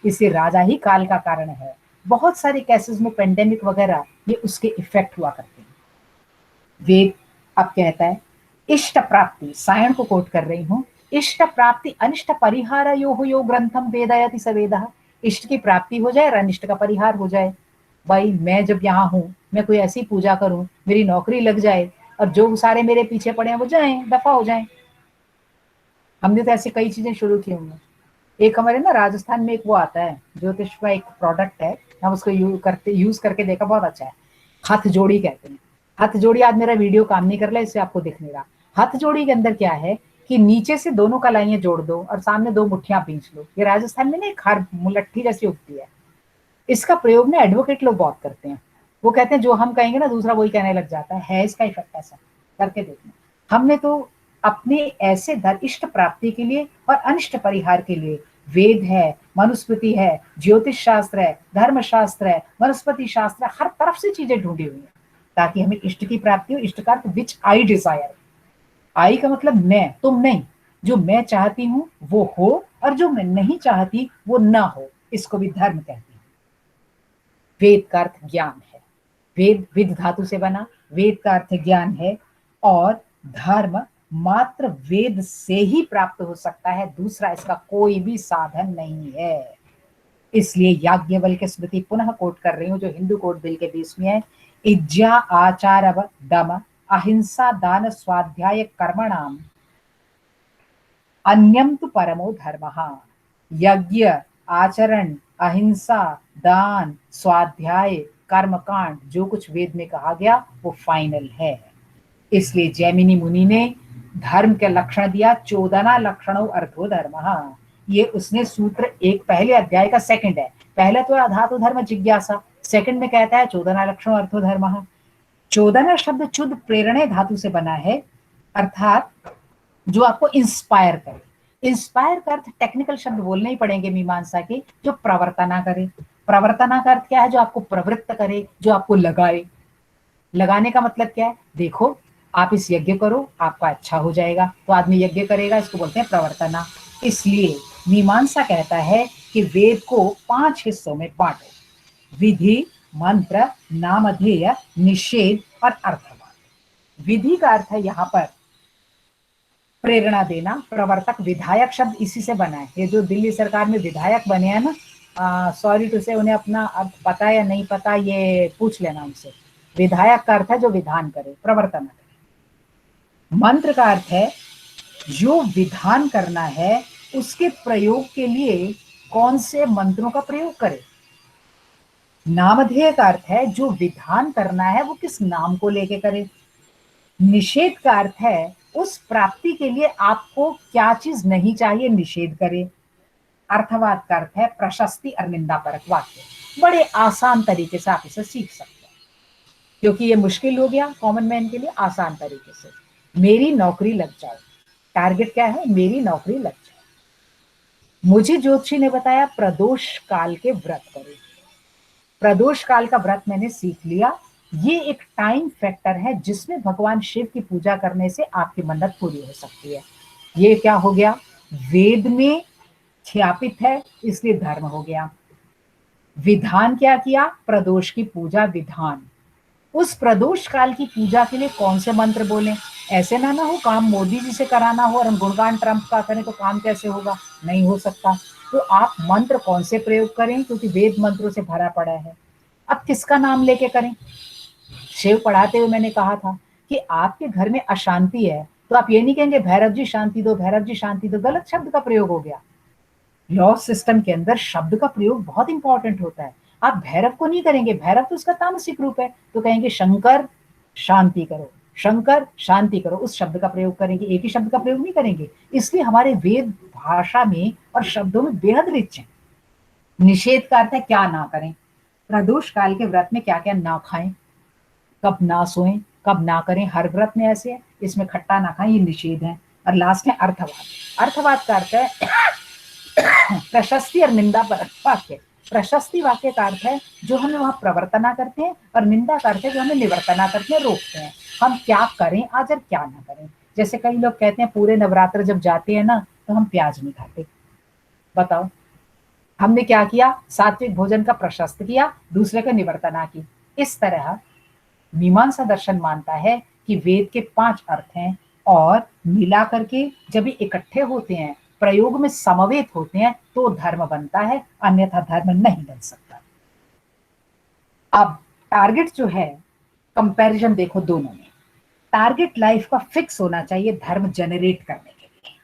इसलिए राजा ही काल का कारण है। बहुत सारे केसेस में पेंडेमिक वगैरह ये उसके इफेक्ट हुआ करते हैं। वेद अब कहता है इष्ट प्राप्ति, सायण को कोट कर रही हूं, इष्ट प्राप्ति अनिष्ट परिहार यो ग्रंथम वेदयति स वेदः। इष्ट की प्राप्ति हो जाए और अनिष्ट का परिहार हो जाए। भाई मैं जब यहाँ हूं, मैं कोई ऐसी पूजा करूं, मेरी नौकरी लग जाए और जो सारे मेरे पीछे पड़े हैं वो जाएं, दफा हो जाएं। हमने तो ऐसी कई चीजें शुरू की होंगी। एक हमारे ना राजस्थान में एक वो आता है ज्योतिष का एक प्रोडक्ट है, हम उसको यूज करके देखा, बहुत अच्छा है। हाथ जोड़ी कहते हैं। हाथ जोड़ी, आज मेरा वीडियो काम नहीं कर रहा इससे आपको दिख नहीं रहा। हाथ जोड़ी के अंदर क्या है कि नीचे से दोनों कलाइयां जोड़ दो और सामने दो मुठ्ठियां खींच लो। ये राजस्थान में ना एक हार मुलट्ठी जैसी उगती है। इसका प्रयोग ना एडवोकेट लोग बहुत करते हैं। वो कहते हैं जो हम कहेंगे ना दूसरा वही कहने लग जाता है इसका इफेक्ट ऐसा। करके देखना। हमने तो अपने ऐसे इष्ट प्राप्ति के लिए और अनिष्ट परिहार के लिए वेद है, मनुस्मृति है, ज्योतिष शास्त्र है, धर्म शास्त्र है, वनस्पति शास्त्र है, हर तरफ से चीजें ढूंढी हुई है ताकि हमें इष्ट की प्राप्ति हो। इष्ट का अर्थ विच आई डिजायर। आई का मतलब मैं, तुम नहीं। जो मैं चाहती हूं वो हो और जो मैं नहीं चाहती वो ना हो, इसको भी धर्म कहते हैं। वेद का अर्थ ज्ञान है। वेद विद धातु से बना, वेद का अर्थ ज्ञान है और धर्म मात्र वेद से ही प्राप्त हो सकता है, दूसरा इसका कोई भी साधन नहीं है। इसलिए याज्ञवल्क्य स्मृति पुनः कोट कर रही हूं जो हिंदू कोड बिल के बीच में है। इज्जा आचारव दम अहिंसा दान स्वाध्याय कर्मणाम अन्यम तु परमो धर्मः। यज्ञ, आचरण, अहिंसा, दान, स्वाध्याय, कर्मकांड, जो कुछ वेद में कहा गया वो फाइनल है। इसलिए जैमिनी मुनि ने धर्म के लक्षण दिया, 14 लक्षणों अर्थो धर्म। ये उसने सूत्र एक पहले अध्याय का सेकंड है। पहले तो धातु धर्म जिज्ञासा, सेकंड में कहता है 14 लक्षणों अर्थो धर्म। 14 शब्द चुद प्रेरणे धातु से बना है, अर्थात जो आपको इंस्पायर करे। इंस्पायर का अर्थ टेक्निकल शब्द बोलने ही पड़ेंगे मीमांसा के, जो प्रवर्तना करे। प्रवर्तना का अर्थ क्या है? जो आपको प्रवृत्त करे, जो आपको लगाए। लगाने का मतलब क्या है? देखो आप इस यज्ञ करो, आपका अच्छा हो जाएगा, तो आदमी यज्ञ करेगा, इसको बोलते हैं प्रवर्तना। इसलिए मीमांसा कहता है कि वेद को 5 हिस्सों में बांटो: विधि, मंत्र, नामधेय, निषेध और अर्थवाद। विधि का अर्थ है यहाँ पर प्रेरणा देना। प्रवर्तक, विधायक शब्द इसी से बना है। ये जो दिल्ली सरकार में विधायक बने हैं ना, सॉरी टू से, उन्हें अपना अर्थ पता या नहीं पता ये पूछ लेना उनसे। विधायक का अर्थ है जो विधान करे, प्रवर्तन करे। मंत्र का अर्थ है जो विधान करना है उसके प्रयोग के लिए कौन से मंत्रों का प्रयोग करे। नामधेय का अर्थ है जो विधान करना है वो किस नाम को लेके करे। निषेध का अर्थ है उस प्राप्ति के लिए आपको क्या चीज नहीं चाहिए, निषेध करे। अर्थवाद का अर्थ है प्रशस्ति और निंदा परक वाक्य। बड़े आसान तरीके से आप इसे सीख सकते हैं, क्योंकि ये मुश्किल हो गया कॉमन मैन के लिए। आसान तरीके से मेरी नौकरी लग जाए, टारगेट क्या है? मेरी नौकरी लग जाए। मुझे ज्योतिषी ने बताया प्रदोष काल के व्रत करो। प्रदोष काल का व्रत मैंने सीख लिया। ये एक टाइम फैक्टर है जिसमें भगवान शिव की पूजा करने से आपकी मन्नत पूरी हो सकती है। ये क्या हो गया? वेद में ख्यापित है, इसलिए धर्म हो गया। विधान क्या किया? प्रदोष की पूजा विधान। उस प्रदोष काल की पूजा के लिए कौन से मंत्र बोले? ऐसे ना हो काम मोदी जी से कराना हो और हम गुणगान ट्रंप का करें तो काम कैसे होगा? नहीं हो सकता। तो आप मंत्र कौन से प्रयोग करें, क्योंकि वेद मंत्रों से भरा पड़ा है। अब किसका नाम लेके करें? शिव पढ़ाते हुए मैंने कहा था कि आपके घर में अशांति है तो आप ये नहीं कहेंगे भैरव जी शांति दो, भैरव जी शांति दो। गलत शब्द का प्रयोग हो गया। लॉ सिस्टम के अंदर शब्द का प्रयोग बहुत इंपॉर्टेंट होता है। आप भैरव को नहीं करेंगे, भैरव तो उसका तामसिक रूप है, तो कहेंगे शंकर शांति करो, शंकर शांति करो, उस शब्द का प्रयोग करेंगे। एक ही शब्द का प्रयोग नहीं करेंगे। इसलिए हमारे वेद भाषा में और शब्दों में बेहद रिच है। निषेध का अर्थ है क्या ना करें। प्रदोष काल के व्रत में क्या क्या ना खाएं, कब ना सोएं, कब ना करें। हर व्रत में ऐसे है, इसमें खट्टा ना खाएं, ये निषेध है। और लास्ट में अर्थवाद। अर्थवाद का अर्थ है प्रशस्ति और निंदा पर वाक्य। प्रशस्ति वाक्य का अर्थ है जो हमें वहां प्रवर्तना करते हैं, और निंदा का अर्थ है जो हमें निवर्तना करते हैं, रोकते हैं। हम क्या करें आज और क्या ना करें। जैसे कई लोग कहते हैं पूरे नवरात्र जब जाते हैं ना तो हम प्याज नहीं खाते। बताओ, हमने क्या किया? सात्विक भोजन का प्रशस्त किया, दूसरे का निवर्तना की। इस तरह मीमांसा दर्शन मानता है कि वेद के 5 अर्थ हैं, और मिला करके जब ये इकट्ठे होते हैं, प्रयोग में समवेत होते हैं, तो धर्म बनता है, अन्यथा धर्म नहीं बन सकता। अब टारगेट जो है, कंपैरिजन देखो दोनों में। टारगेट लाइफ का फिक्स होना चाहिए धर्म जनरेट करने के लिए।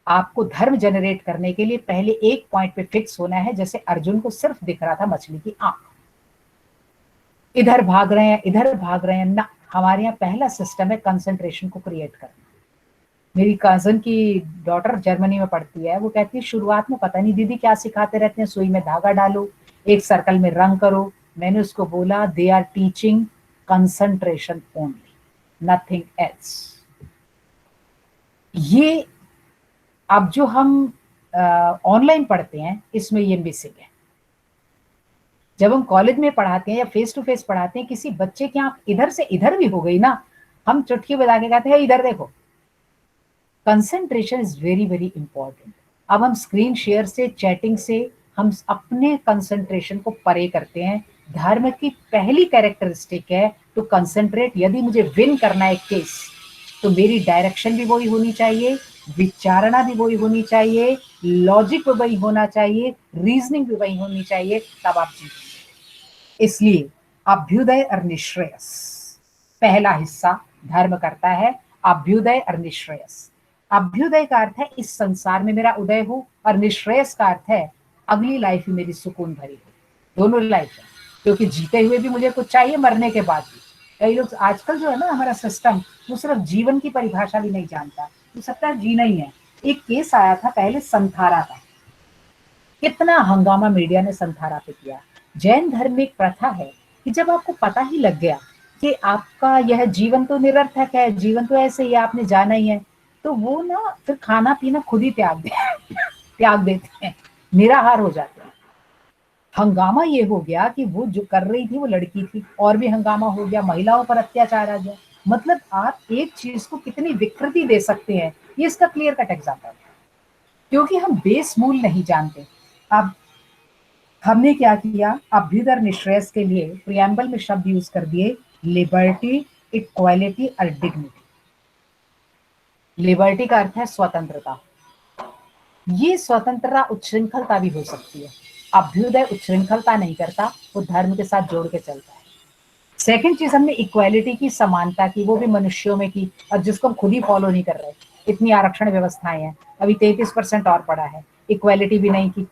आपको धर्म जनरेट करने के लिए पहले एक पॉइंट पे फिक्स होना है। जैसे अर्जुन को सिर्फ दिख रहा था मछली की आंख, इधर भाग रहे हैं इधर भाग रहे हैं ना। हमारे यहाँ पहला सिस्टम है कंसंट्रेशन को क्रिएट करना। मेरी कजन की डॉटर जर्मनी में पढ़ती है, वो कहती है शुरुआत में पता नहीं दीदी क्या सिखाते रहते हैं, सुई में धागा डालो, एक सर्कल में रंग करो। मैंने उसको बोला they are teaching concentration only, nothing else. ये अब जो हम ऑनलाइन पढ़ते हैं इसमें ये मिसिंग है। जब हम कॉलेज में पढ़ाते हैं या फेस टू फेस पढ़ाते हैं, किसी बच्चे की आंख इधर से इधर भी हो गई ना, हम चुटकी बजा के कहते हैं इधर देखो। Concentration is very very important. अब हम स्क्रीन शेयर से, चैटिंग से हम अपने कंसंट्रेशन को परे करते हैं। धर्म की पहली कैरेक्टरिस्टिक है टू कंसंट्रेट। यदि मुझे विन करना है केस, तो मेरी डायरेक्शन भी वही होनी चाहिए, विचारणा भी वही होनी चाहिए, लॉजिक भी वही होना चाहिए, रीजनिंग भी वही होनी चाहिए, तब आप जीतेंगे। इसलिए अभ्युदय और निश्रेयस पहला हिस्सा धर्म करता है, अभ्युदय और निश्रेयस। अभ्युदय का अर्थ है इस संसार में मेरा उदय हो, और निश्रेयस का अर्थ है अगली लाइफ में मेरी सुकून भरी हो। दोनों लाइफ है, क्योंकि जीते हुए भी मुझे कुछ चाहिए, मरने के बाद भी। कई लोग आजकल जो है ना हमारा सिस्टम, वो सिर्फ जीवन की परिभाषा भी नहीं जानता, वो सबका जीना ही है। एक केस आया था पहले संथारा का, कितना हंगामा मीडिया ने संथारा पे किया। जैन धर्म में एक प्रथा है कि जब आपको पता ही लग गया कि आपका यह जीवन तो निरर्थक है, जीवन तो ऐसे ही आपने जाना ही है, तो वो ना फिर खाना पीना खुद ही त्याग देते हैं, निराहार हो जाते हैं। हंगामा ये हो गया कि वो जो कर रही थी वो लड़की थी, और भी हंगामा हो गया, महिलाओं पर अत्याचार आ गया। मतलब आप एक चीज को कितनी विकृति दे सकते हैं, ये इसका क्लियर कट एग्जाम्पल है। क्योंकि हम बेस मूल नहीं जानते। अब हमने क्या किया, अभ्युदय निश्रेयस के लिए प्रियम्बल में शब्द यूज कर दिए, लिबर्टी, इक्वालिटी और डिग्निटी। लिबर्टी का अर्थ है स्वतंत्रता। ये स्वतंत्रता उच्छृंखलता भी हो सकती है। अभ्युदय उच्छृंखलता नहीं करता, वो धर्म के साथ जोड़ के चलता है। सेकंड चीज हमने इक्वालिटी की, समानता की, वो भी मनुष्यों में की, और जिसको हम खुद ही फॉलो नहीं कर रहे। इतनी आरक्षण व्यवस्थाएं हैं, अभी 33% और पड़ा है, इक्वालिटी भी नहीं की।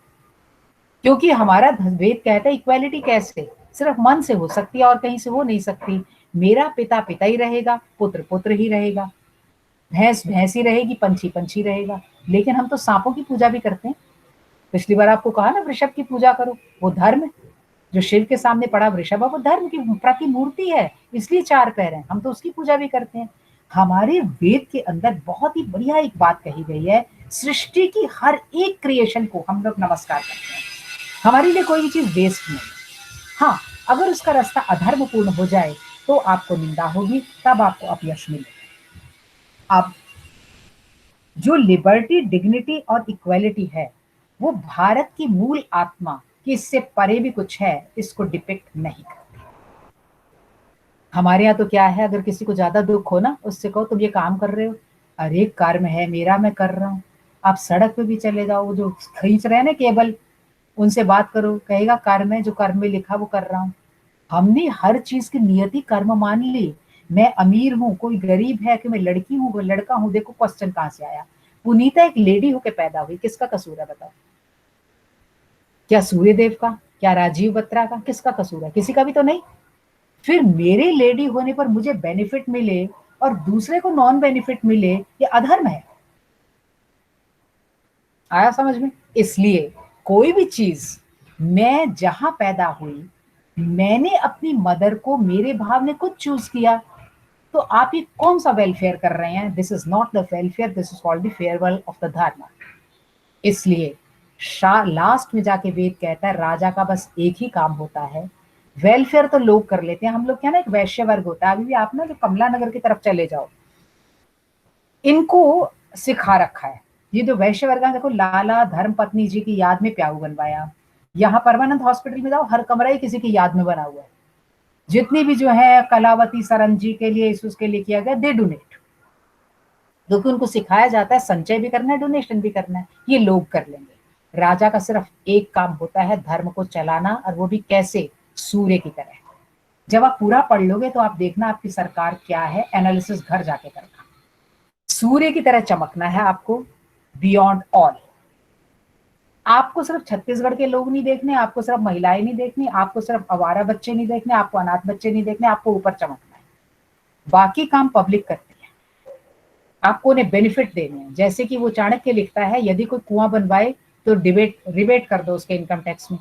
क्योंकि हमारा वेद कहता है इक्वालिटी कैसे, सिर्फ मन से हो सकती है और कहीं से हो नहीं सकती। मेरा पिता पिता ही रहेगा, पुत्र पुत्र ही रहेगा, भैंस भैंस ही रहेगी, पंछी पंछी रहेगा। लेकिन हम तो सांपों की पूजा भी करते हैं। पिछली बार आपको कहा ना वृषभ की पूजा करो, वो धर्म है। जो शिव के सामने पड़ा वृषभ है वो धर्म की प्रतिमूर्ति है, इसलिए 4 पैर हैं, हम तो उसकी पूजा भी करते हैं। हमारे वेद के अंदर बहुत ही बढ़िया एक बात कही गई है, सृष्टि की हर एक क्रिएशन को हम लोग नमस्कार करते हैं। हमारे लिए कोई भी चीज वेस्ट नहीं। हाँ, अगर उसका रास्ता अधर्मपूर्ण हो जाए तो आपको निंदा होगी, तब आपको अपयश मिलेगा। अब जो लिबर्टी, डिग्निटी और इक्वालिटी है, वो भारत की मूल आत्मा कि इससे परे भी कुछ है, इसको डिपिक्ट नहीं करती। हमारे यहाँ तो क्या है, अगर किसी को ज्यादा दुख हो ना, उससे कहो तुम ये काम कर रहे हो, अरे कर्म है मेरा, मैं कर रहा हूँ। आप सड़क पे भी चले जाओ, वो जो खींच रहे हैं ना केबल, उनसे बात करो, कहेगा कर्म है, जो कर्म में लिखा वो कर रहा हूँ। हमने हर चीज की नियति कर्म मान ली। मैं अमीर हूँ, कोई गरीब है, कि मैं लड़की हूँ, कोई लड़का हूँ, देखो क्वेश्चन कहाँ से आया। पुनीता एक लेडी होके पैदा हुई, किसका कसूर है बताओ? क्या सूर्यदेव का, क्या राजीव बत्रा का, किसका कसूर है? किसी का भी तो नहीं। फिर मेरे लेडी होने पर मुझे बेनिफिट मिले और दूसरे को नॉन बेनिफिट मिले, ये अधर्म है। आया समझ में? इसलिए कोई भी चीज, मैं जहां पैदा हुई, मैंने अपनी मदर को, मेरे भाव ने कुछ चूज किया, तो आप ये कौन सा वेलफेयर कर रहे हैं? This is not the welfare, this is called the farewell of the धर्म। इसलिए लास्ट में जाके वेद कहता है राजा का बस एक ही काम होता है, वेलफेयर तो लोग कर लेते हैं, हम लोग क्या ना एक वैश्य वर्ग होता है। अभी भी आप ना जो कमला नगर की तरफ चले जाओ, इनको सिखा रखा है। ये जो वैश्य वर्ग है, देखो लाला धर्म पत्नी जी की याद में प्याऊ बनवाया, यहाँ परमानंद हॉस्पिटल में जाओ हर कमरा ही किसी की याद में बना हुआ है। जितनी भी जो है कलावती सरन जी के लिए इसके लिए किया गया, दे डोनेट, क्योंकि उनको सिखाया जाता है संचय भी करना है, डोनेशन भी करना है, ये लोग कर लेंगे। राजा का सिर्फ एक काम होता है धर्म को चलाना, और वो भी कैसे, सूर्य की तरह। जब आप पूरा पढ़ लोगे तो आप देखना आपकी सरकार क्या है, एनालिसिस घर जाके करना। सूर्य की तरह चमकना है आपको, बियॉन्ड ऑल। आपको सिर्फ छत्तीसगढ़ के लोग नहीं देखने, आपको सिर्फ महिलाएं नहीं देखनी, आपको सिर्फ आवारा बच्चे नहीं देखने, आपको अनाथ बच्चे नहीं देखने, आपको ऊपर चमकना है। बाकी काम पब्लिक करती है, आपको उन्हें बेनिफिट देने हैं। जैसे कि वो चाणक्य लिखता है, यदि कोई कुआं बनवाए तो रिबेट कर दो उसके इनकम टैक्स में,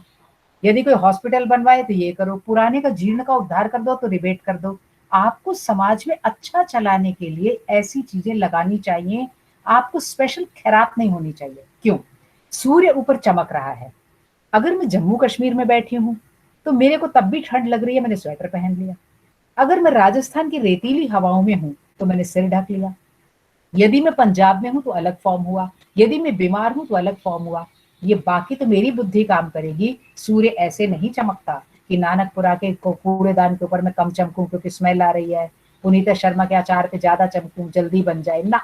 यदि कोई हॉस्पिटल बनवाए तो ये करो, पुराने का जीर्ण का उद्धार कर दो तो रिबेट कर दो। आपको समाज में अच्छा चलाने के लिए ऐसी चीजें लगानी चाहिए, आपको स्पेशल खैरात नहीं होनी चाहिए। क्यों? सूर्य ऊपर चमक रहा है। अगर मैं जम्मू कश्मीर में बैठी हूं तो मेरे को तब भी ठंड लग रही है, मैंने स्वेटर पहन लिया। अगर मैं राजस्थान की रेतीली हवाओं में हूं तो मैंने सिर ढक लिया। यदि मैं पंजाब में हूं तो अलग फॉर्म हुआ, यदि मैं बीमार हूं तो अलग फॉर्म हुआ। ये बाकी तो मेरी बुद्धि काम करेगी। सूर्य ऐसे नहीं चमकता कि नानकपुरा के कूड़ेदान के ऊपर मैं कम चमकूं क्योंकि स्मेल आ रही है, पुनीता शर्मा के अचार पे ज्यादा चमकूं जल्दी बन जाए ना।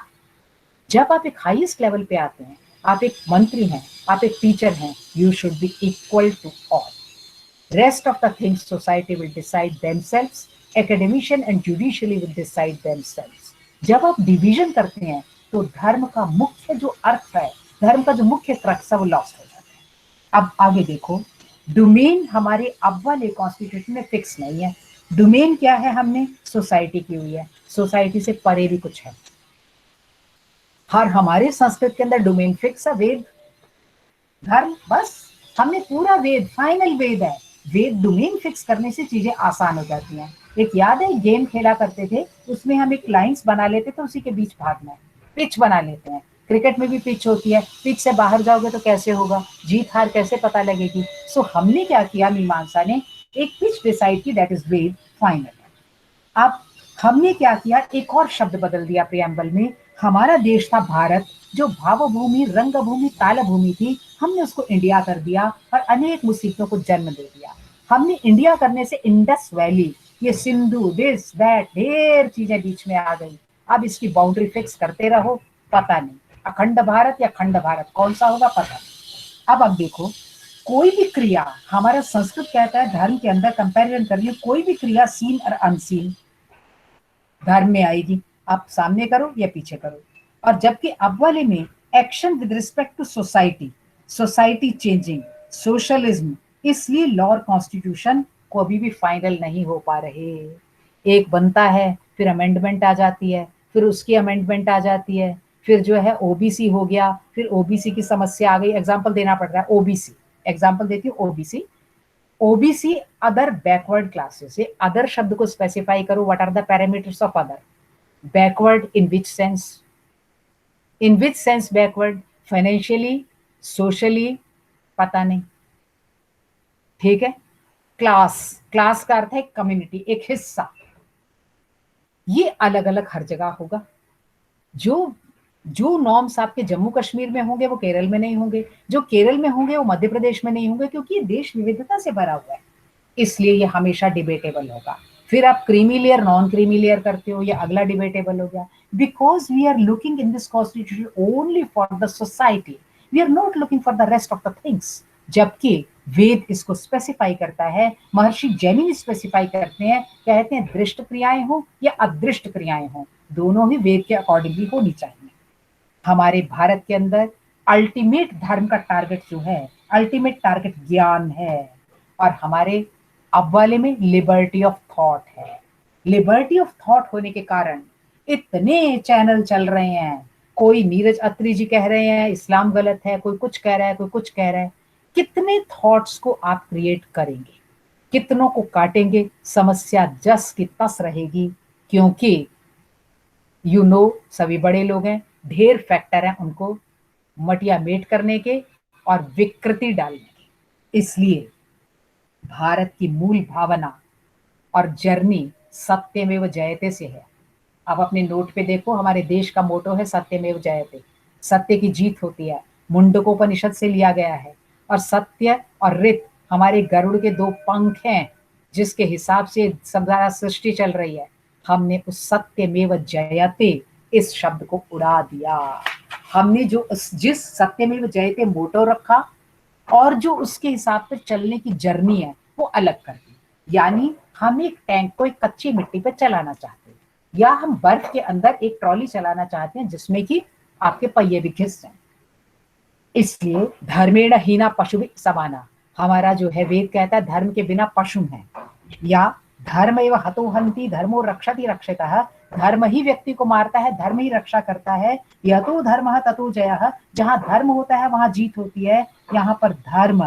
जब आप एक हाईएस्ट लेवल पे आते हैं, आप एक मंत्री हैं, आप एक टीचर हैं, you should be equal to all. Rest of the things society will decide themselves, academician and judiciary will decide themselves। जब आप डिवीजन करते हैं तो धर्म का मुख्य जो अर्थ है, धर्म का जो मुख्य क्रक्स है वो लॉस्ट हो जाता है। अब आगे देखो, डोमेन हमारे अब वाले कॉन्स्टिट्यूशन में फिक्स नहीं है। डोमेन क्या है, हमने सोसाइटी की हुई है, सोसाइटी से परे भी कुछ है। हर हमारे संस्कृत के अंदर डोमेन फिक्स है, वेद धर्म, बस हमने पूरा वेद, फाइनल वेद है। वेद डोमेन फिक्स करने से चीजें आसान हो जाती हैं। एक याद है गेम खेला करते थे, उसमें हम एक लाइंस बना लेते थे, उसी के बीच भागना है, पिच बना लेते हैं। क्रिकेट में भी पिच होती है, पिच से बाहर जाओगे तो कैसे होगा, जीत हार कैसे पता लगेगी। सो हमने क्या किया, मीमांसा ने एक पिच डिसाइड की, दैट इज वेद फाइनल। अब हमने क्या किया, एक और शब्द बदल दिया प्रियम्बल में। हमारा देश था भारत, जो भावभूमि रंगभूमि तालभूमि थी, हमने उसको इंडिया कर दिया और अनेक मुसीबतों को जन्म दे दिया। हमने इंडिया करने से इंडस वैली, ये सिंधु, दिस दैट, ढेर चीजें बीच में आ गई। अब इसकी बाउंड्री फिक्स करते रहो, पता नहीं अखंड भारत या खंड भारत कौन सा होगा, पता नहीं। अब देखो, कोई भी क्रिया, हमारा संस्कृत कहता है धर्म के अंदर कंपैरिजन करिए, कोई भी क्रिया सीन और अनसीन धर्म में आएगी। आप सामने करो या पीछे करो। और जबकि अब वाले में action with respect to society, society changing, socialism, इसलिए लॉ और कॉन्स्टिट्यूशन को अभी भी फाइनल नहीं हो पा रहे। एक बनता है, फिर अमेंडमेंट आ जाती है, फिर उसकी अमेंडमेंट आ जाती है, फिर जो है ओबीसी हो गया, फिर ओबीसी की समस्या आ गई। एग्जाम्पल देना पड़ रहा है, ओबीसी एग्जाम्पल देती हूँ। OBC, OBC other backward classes, ये अदर शब्द को स्पेसिफाई करो, what are the parameters of other, backward in which sense, in which sense backward, financially, socially, पता नहीं, ठीक है। क्लास, क्लास का अर्थ है कम्युनिटी, एक हिस्सा। ये अलग अलग हर जगह होगा। जो जो नॉर्म्स आपके जम्मू कश्मीर में होंगे वो केरल में नहीं होंगे, जो केरल में होंगे वो मध्य प्रदेश में नहीं होंगे, क्योंकि ये देश विविधता से भरा हुआ है, इसलिए ये हमेशा डिबेटेबल होगा। फिर आप creamy layer non creamy layer करते हो, ये अगला डिबेटेबल हो गया। Because we are looking in this constitution only for the society, we are not looking for the rest of the things. जबकि वेद इसको स्पेसिफाई करता है, महर्षि जैमिनी स्पेसिफाई करते हैं, कहते हैं दृष्ट क्रियाएं हो या अदृष्ट क्रियाएं हो, दोनों ही वेद के अकॉर्डिंगली होनी चाहिए। हमारे भारत के अंदर अल्टीमेट धर्म का टारगेट जो है, अल्टीमेट टारगेट ज्ञान है, और हमारे अब वाले में लिबर्टी ऑफ थॉट है। लिबर्टी ऑफ थॉट होने के कारण इतने चैनल चल रहे हैं। कोई नीरज अत्री जी कह रहे हैं इस्लाम गलत है, कोई कुछ कह रहा है, कोई कुछ कह रहा है। कितने थॉट्स को आप क्रिएट करेंगे, कितनों को काटेंगे, समस्या जस की तस रहेगी। क्योंकि सभी बड़े लोग हैं, ढेर फैक्टर हैं उनको मटिया मेट करने के, और विकृति डालने की। इसलिए भारत की मूल भावना और जर्नी सत्यमेव जयते से है। आप अपने नोट पे देखो, हमारे देश का मोटो है सत्यमेव जयते, सत्य की जीत होती है। मुंडकोपनिषद से लिया गया है। और सत्य और रित हमारे गरुड़ के दो पंख हैं, जिसके हिसाब से सारा सृष्टि चल रही है। हमने उस सत्यमेव जयते इस शब्द को उड़ा दिया। हमने जिस सत्यमेव जयते मोटो रखा और जो उसके हिसाब से चलने की जर्नी है वो अलग कर दी। यानी हम एक टैंक को एक कच्ची मिट्टी पे चलाना चाहते हैं, या हम बर्फ के अंदर एक ट्रॉली चलाना चाहते हैं जिसमें कि आपके पहिए भी घिस जाए। इसलिए धर्मेण हीना पशु समाना, हमारा जो है वेद कहता है धर्म के बिना पशु है। या धर्म एवं हतो हंति धर्मो रक्षति रक्षितः, धर्म ही व्यक्ति को मारता है, धर्म ही रक्षा करता है। यतो धर्मः ततो जयः, जहां धर्म होता है वहां जीत होती है। यहाँ पर धर्म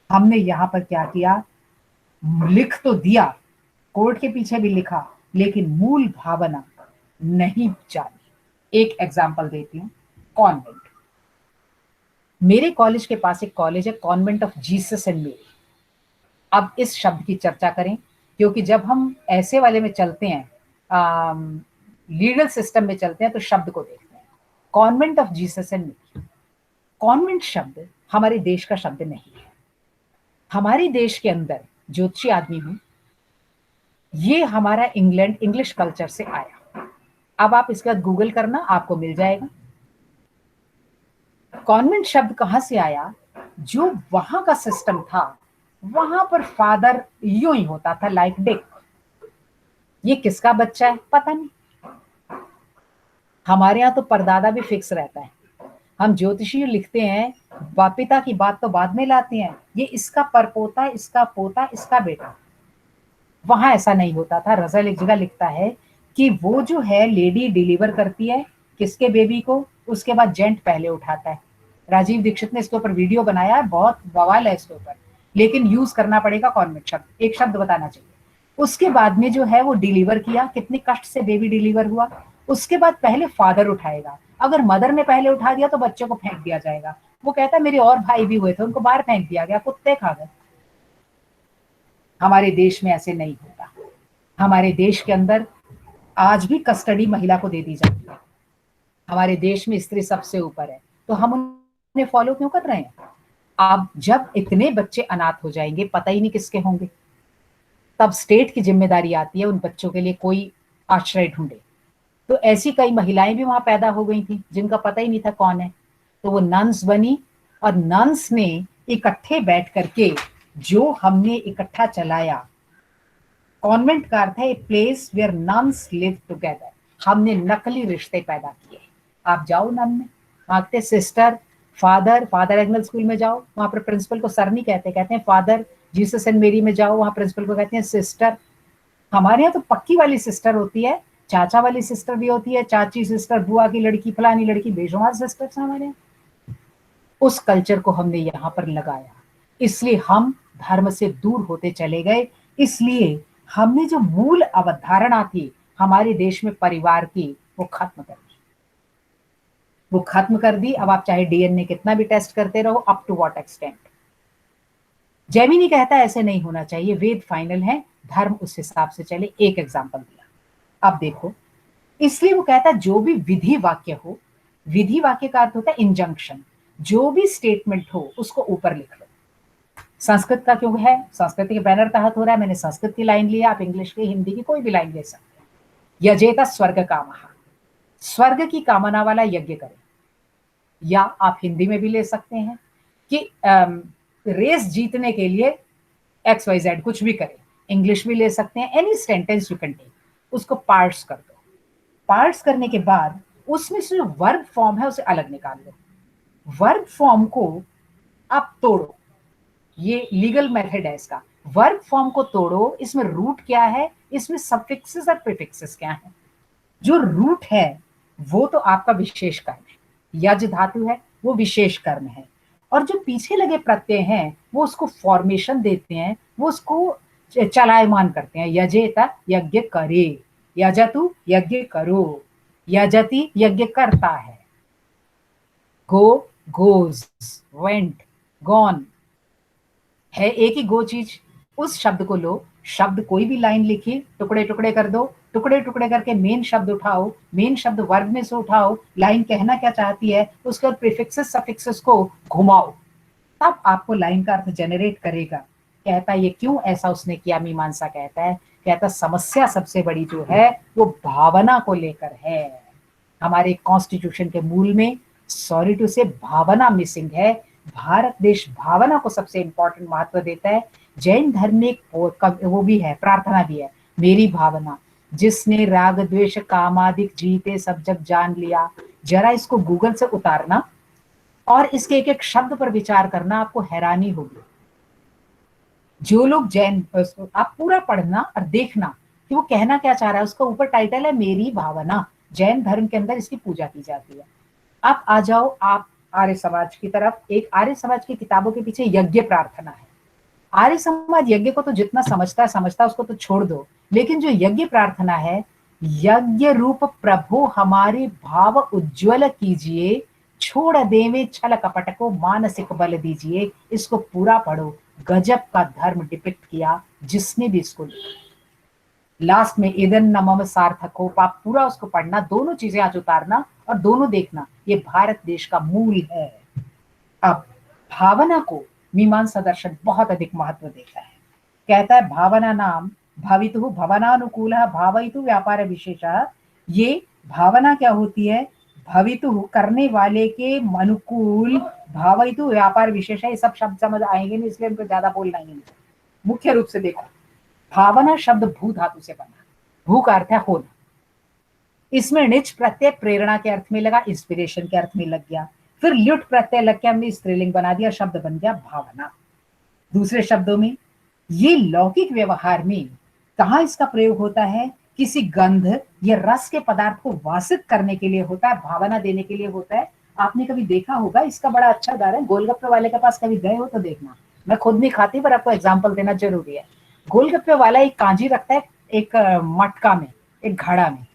हमने यहाँ पर क्या किया, लिख तो दिया, कोर्ट के पीछे भी लिखा, लेकिन मूल भावना नहीं जानी। एक एग्जांपल देती हूँ, कॉन्वेंट। मेरे कॉलेज के पास एक कॉलेज है, कॉन्वेंट ऑफ जीसस एंड मेरी। अब इस शब्द की चर्चा करें, क्योंकि जब हम ऐसे वाले में चलते हैं, लीगल सिस्टम में चलते हैं, तो शब्द को देखते हैं। कॉन्वेंट ऑफ जीसस एंड मेरी, कॉन्वेंट शब्द हमारे देश का शब्द नहीं है। हमारे देश के अंदर ज्योतिषी आदमी हूं, ये हमारा इंग्लैंड इंग्लिश कल्चर से आया। अब आप इसके बाद गूगल करना, आपको मिल जाएगा। कॉन्वेंट शब्द कहां से आया, जो वहां का सिस्टम था, वहां पर फादर यूं ही होता था, लाइक डिक। ये किसका बच्चा है पता नहीं। हमारे यहाँ तो परदादा भी फिक्स रहता है। हम ज्योतिषी लिखते हैं, पिता की बात तो बाद में लाते हैं, ये इसका परपोता, इसका पोता, इसका बेटा। वहां ऐसा नहीं होता था। रजल एक जगह लिखता है कि वो जो है लेडी डिलीवर करती है किसके बेबी को, उसके बाद जेंट पहले उठाता है। राजीव दीक्षित ने इसके ऊपर वीडियो बनाया है, बहुत बवाल है इसके ऊपर, लेकिन यूज करना पड़ेगा कॉन्वेंट शब्द। एक शब्द बताना चाहिए। उसके बाद में जो है वो डिलीवर किया, कितने कष्ट से बेबी डिलीवर हुआ। उसके बाद पहले फादर उठाएगा, अगर मदर ने पहले उठा दिया तो बच्चे को फेंक दिया जाएगा। वो कहता है मेरे और भाई भी हुए थे, उनको बाहर फेंक दिया गया, कुत्ते खा गए। हमारे देश में ऐसे नहीं होता। हमारे देश के अंदर आज भी कस्टडी महिला को दे दी जाती है। हमारे देश में स्त्री सबसे ऊपर है, तो हम उन्हें फॉलो क्यों कर रहे हैं? अब जब इतने बच्चे अनाथ हो जाएंगे, पता ही नहीं किसके होंगे, तब स्टेट की जिम्मेदारी आती है उन बच्चों के लिए कोई आश्रय ढूंढे। तो ऐसी कई महिलाएं भी वहां पैदा हो गई थी जिनका पता ही नहीं था कौन है, तो वो नन्स बनी। और नन्स ने इकट्ठे बैठ करके जो हमने इकट्ठा चलाया, कॉन्वेंट का अर्थ है a place where nuns live together. हमने नकली रिश्ते पैदा किए। आप जाओ नन में, मांगते sister, father, father angle school में जाओ, वहां पर प्रिंसिपल को सर नहीं कहते, कहते हैं फादर। जीसस एंड मेरी में जाओ, वहां प्रिंसिपल को कहते हैं सिस्टर। हमारे यहाँ तो पक्की वाली सिस्टर होती है, चाचा वाली सिस्टर भी होती है, चाची सिस्टर, बुआ की लड़की, फलानी लड़की, बेशुमार सिस्टर्स हमारे यहाँ। उस कल्चर को हमने यहाँ पर लगाया, इसलिए हम धर्म से दूर होते चले गए। इसलिए हमने जो मूल अवधारणा थी हमारे देश में परिवार की, वो खत्म कर दी, वो खत्म कर दी। अब आप चाहे डीएनए कितना भी टेस्ट करते रहो, up to what extent. Jaimini कहता है ऐसे नहीं होना चाहिए, वेद फाइनल है, धर्म उस हिसाब से चले। एक एग्जांपल दिया, अब देखो। इसलिए वो कहता है जो भी विधि वाक्य हो, विधि वाक्य का अर्थ होता है इंजंक्शन, जो भी स्टेटमेंट हो उसको ऊपर लिख लो। संस्कृत का क्यों है, संस्कृत के बैनर तहत हो रहा है, मैंने संस्कृत की लाइन ली है, आप इंग्लिश की, हिंदी की, कोई भी लाइन ले सकते हैं। यजेता स्वर्ग कामः, स्वर्ग की कामना वाला यज्ञ करें। या आप हिंदी में भी ले सकते हैं कि रेस जीतने के लिए XYZ कुछ भी करें। इंग्लिश भी ले सकते हैं, any sentence you can take, उसको पार्ट्स कर दो। पार्ट्स करने के बाद उसमें से जो वर्ब फॉर्म है उसे अलग निकाल लो। वर्ब फॉर्म को आप तोड़ो, ये लीगल मेथड है इसका। वर्ब फॉर्म को तोड़ो, इसमें रूट क्या है, इसमें सफिक्सेस और प्रीफिक्सेस क्या है। जो रूट है वो तो आपका विशेष कर्म है, यज धातु है वो विशेष कर्म है, और जो पीछे लगे प्रत्यय हैं वो उसको फॉर्मेशन देते हैं, वो उसको चलायमान करते हैं। यजेता यज्ञ करे, यजतु यज्ञ करो, यजति यज्ञ करता है, गो गोज, वेंट गॉन है एक ही गो चीज। उस शब्द को लो, शब्द कोई भी लाइन लिखी, टुकड़े टुकड़े कर दो, टुकड़े टुकड़े करके मेन शब्द उठाओ, मेन शब्द वर्ब में से उठाओ, लाइन कहना क्या चाहती है, उसके बाद प्रीफिक्सेस सफिक्सेस को घुमाओ, तब आपको लाइन का अर्थ जनरेट करेगा। कहता ये क्यों ऐसा उसने किया, मीमांसा कहता है, कहता समस्या सबसे बड़ी जो है वो भावना को लेकर है। हमारे कॉन्स्टिट्यूशन के मूल में सॉरी टू से भावना मिसिंग है। भारत देश भावना को सबसे इंपॉर्टेंट महत्व देता है। जैन धर्म में एक वो भी है, प्रार्थना भी है, मेरी भावना, जिसने राग द्वेष कामादिक जीते सब जग जान लिया। जरा इसको गूगल से उतारना और इसके एक एक शब्द पर विचार करना, आपको हैरानी होगी। जो लोग जैन, आप पूरा पढ़ना और देखना कि वो कहना क्या चाह रहा है। उसका ऊपर टाइटल है मेरी भावना। जैन धर्म के अंदर इसकी पूजा की जाती है। अब आ जाओ आप आर्य समाज की तरफ। एक आर्य समाज की किताबों के पीछे यज्ञ प्रार्थना है। आर्य समाज यज्ञ को तो जितना समझता उसको तो छोड़ दो, लेकिन जो यज्ञ प्रार्थना है, यज्ञ रूप प्रभु हमारे भाव उज्ज्वल कीजिए, छोड़ देवे छल कपट को मानसिक बल दीजिए। इसको पूरा पढ़ो, गजब का धर्म डिपिक्ट किया जिसने भी इसको लिखा। लास्ट में इदन नमम सार्थक हो, आप पूरा उसको पढ़ना, दोनों चीजें आज उतारना और दोनों देखना, ये भारत देश का मूल है। अब भावना को मीमांसा दर्शन बहुत अधिक महत्व देता है। कहता है भावना नाम भावितु भवनानुकूल भावयितु व्यापार विशेष। ये भावना क्या होती है, भवितु करने वाले के अनुकूल, भावयितु व्यापार विशेष है। ये सब शब्द समझ आएंगे नहीं, इसलिए इनको ज्यादा बोलना ही नहीं। मुख्य रूप से देखो, भावना शब्द भू धातु से बना, भू का अर्थ है होना, इसमें निच प्रत्यय प्रेरणा के अर्थ में लगा, इंस्पिरेशन के अर्थ में लग गया, फिर ल्युट प्रत्यय लग के हमने स्त्रीलिंग बना दिया, शब्द बन गया भावना। दूसरे शब्दों में ये लौकिक व्यवहार में कहाँ इसका प्रयोग होता है, किसी गंध या रस के पदार्थ को वासित करने के लिए होता है, भावना देने के लिए होता है। आपने कभी देखा होगा, इसका बड़ा अच्छा उदाहरण है, गोलगप्पे वाले के पास कभी गए हो तो देखना, मैं खुद नहीं खाती पर आपको एग्जाम्पल देना जरूरी है। गोलगप्पे वाला एक कांजी रखता है एक मटका में, एक घड़ा में,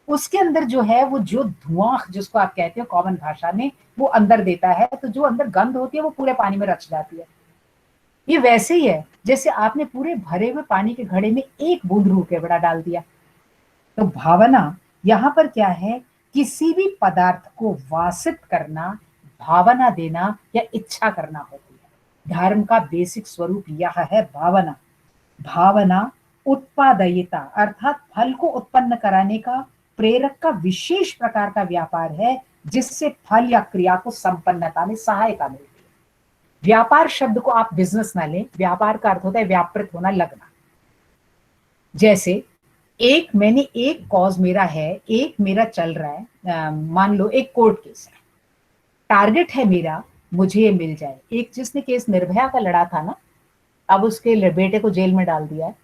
उसके अंदर जो है वो जो धुआं जिसको आप कहते हो कॉमन भाषा में, वो अंदर देता है, तो जो अंदर गंध होती है वो पूरे पानी में रच जाती है। ये वैसे ही है जैसे आपने पूरे भरे हुए पानी के घड़े में एक बूंद रूह केवड़ा डाल दिया। तो भावना यहाँ पर क्या है, किसी भी पदार्थ को वासित करना, भावना देना या इच्छा करना होती है। धर्म का बेसिक स्वरूप यह है भावना। भावना उत्पादयिता अर्थात फल को उत्पन्न कराने का, प्रेरक का विशेष प्रकार का व्यापार है, जिससे फल या क्रिया को संपन्नता में सहायता मिलती है। व्यापार शब्द को आप बिजनेस ना लें, व्यापार का अर्थ होता है व्यापृत होना, लगना। जैसे मैंने एक कॉज मेरा है, एक मेरा चल रहा है, मान लो एक कोर्ट केस है, टारगेट है मेरा मुझे ये मिल जाए। एक जिसने केस निर्भया का लड़ा था ना, अब उसके बेटे को जेल में डाल दिया है।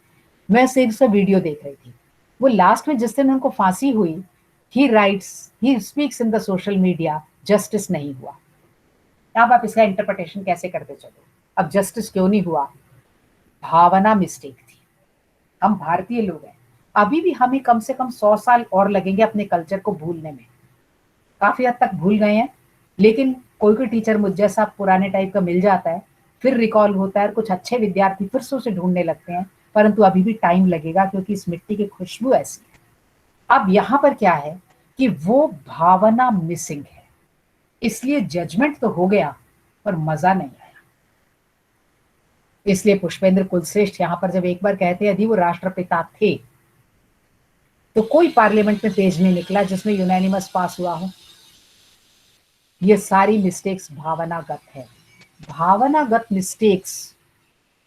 मैं सिर्फ से वीडियो देख रही थी, वो लास्ट में जिस दिन उनको फांसी हुई, he speaks in the social media, justice नहीं हुआ। अब आप इसका इंटरप्रिटेशन कैसे करते चलो, अब जस्टिस क्यों नहीं हुआ, भावना मिस्टेक थी। हम भारतीय लोग हैं, अभी भी हमें कम से कम 100 साल और लगेंगे अपने कल्चर को भूलने में। काफी हद तक भूल गए हैं, लेकिन कोई टीचर मुझ जैसा पुराने टाइप का मिल जाता है, फिर रिकॉल होता है, कुछ अच्छे विद्यार्थी फिर से उसे ढूंढने लगते हैं, परंतु अभी भी टाइम लगेगा, क्योंकि इस मिट्टी की खुशबू ऐसी है। अब यहाँ पर क्या है कि वो भावना मिसिंग है, इसलिए जजमेंट तो हो गया पर मजा नहीं आया। इसलिए पुष्पेंद्र कुलश्रेष्ठ यहाँ पर जब एक बार कहते हैं यदि वो राष्ट्रपिता थे तो कोई पार्लियामेंट में पेज नहीं निकला जिसमें यूनानिमस पास हुआ हो। ये सारी मिस्टेक्स भावनागत है। भावनागत मिस्टेक्स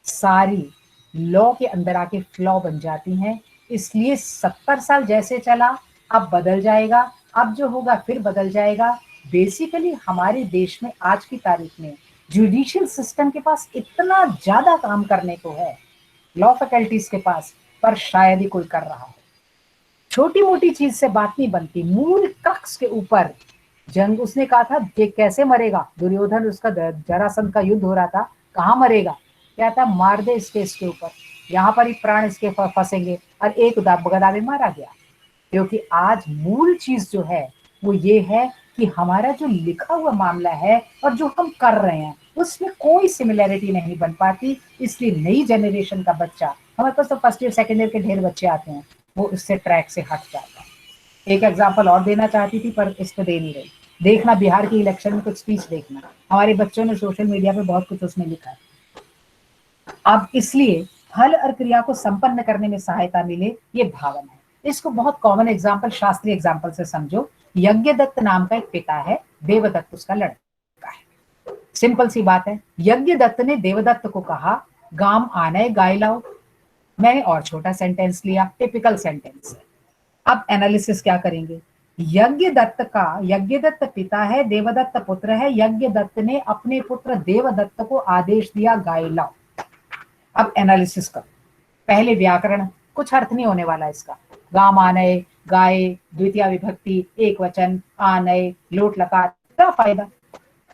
सारी लॉ के अंदर आके फ्लॉ बन जाती हैं। इसलिए 70 साल जैसे चला, अब बदल जाएगा, अब जो होगा फिर बदल जाएगा। बेसिकली हमारे देश में आज की तारीख में जुडिशियल सिस्टम के पास इतना ज्यादा काम करने को है, लॉ फैकल्टीज के पास, पर शायद ही कोई कर रहा हो। छोटी मोटी चीज से बात नहीं बनती, मूल कक्ष के ऊपर जंग। उसने कहा था कि कैसे मरेगा दुर्योधन, उसका जरासंध का युद्ध हो रहा था, कहाँ मरेगा, क्या था, मार दे इसके ऊपर, यहाँ पर ही प्राण इसके फंसेंगे, और एक गदा में मारा गया। क्योंकि आज मूल चीज जो है वो ये है कि हमारा जो लिखा हुआ मामला है और जो हम कर रहे हैं उसमें कोई सिमिलैरिटी नहीं बन पाती। इसलिए नई जनरेशन का बच्चा, हमारे पास तो फर्स्ट ईयर सेकेंड ईयर के ढेर बच्चे आते हैं, वो इससे ट्रैक से हट जाता है। एक एग्जाम्पल और देना चाहती थी पर इस पे दे नहीं रही। देखना बिहार के इलेक्शन में कुछ स्पीच देखना, हमारे बच्चों ने सोशल मीडिया पे बहुत कुछ उसमें लिखा है। अब इसलिए फल और क्रिया को संपन्न करने में सहायता मिले, ये भावना है। इसको बहुत कॉमन एग्जाम्पल, शास्त्रीय एग्जाम्पल से समझो। यज्ञदत्त नाम का एक पिता है, देवदत्त उसका लड़का है। सिंपल सी बात है, यज्ञदत्त ने देवदत्त को कहा गाम आने गाय लाओ। मैंने और छोटा सेंटेंस लिया, टिपिकल सेंटेंस है। अब एनालिसिस क्या करेंगे? यज्ञदत्त पिता है, देवदत्त पुत्र है। यज्ञदत्त ने अपने पुत्र देवदत्त को आदेश दिया गाय लाओ। अब एनालिसिस करो। पहले व्याकरण, कुछ अर्थ नहीं होने वाला इसका। गाम आनय, गाय, द्वितीय विभक्ति, एक वचन, आनय, लोट लकार, क्या फायदा?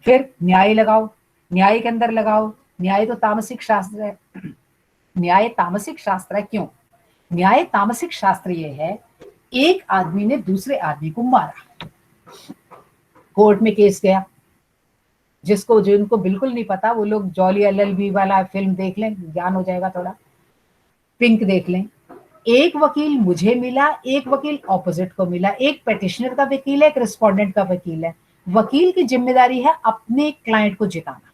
फिर न्याय लगाओ, न्याय के अंदर लगाओ। न्याय तो तामसिक शास्त्र है। न्याय तामसिक शास्त्र है, क्यों? न्याय तामसिक शास्त्र ये है, एक आदमी ने दूसरे आदमी को मारा, कोर्ट में केस गया। जिनको बिल्कुल नहीं पता वो लोग जॉली LLB वाला फिल्म देख लें, ज्ञान हो जाएगा थोड़ा। पिंक देख लें। एक वकील मुझे मिला, एक वकील ऑपोजिट को मिला। एक पेटिशनर का वकील है, एक रिस्पोंडेंट का वकील है। वकील की जिम्मेदारी है अपने क्लाइंट को जिताना,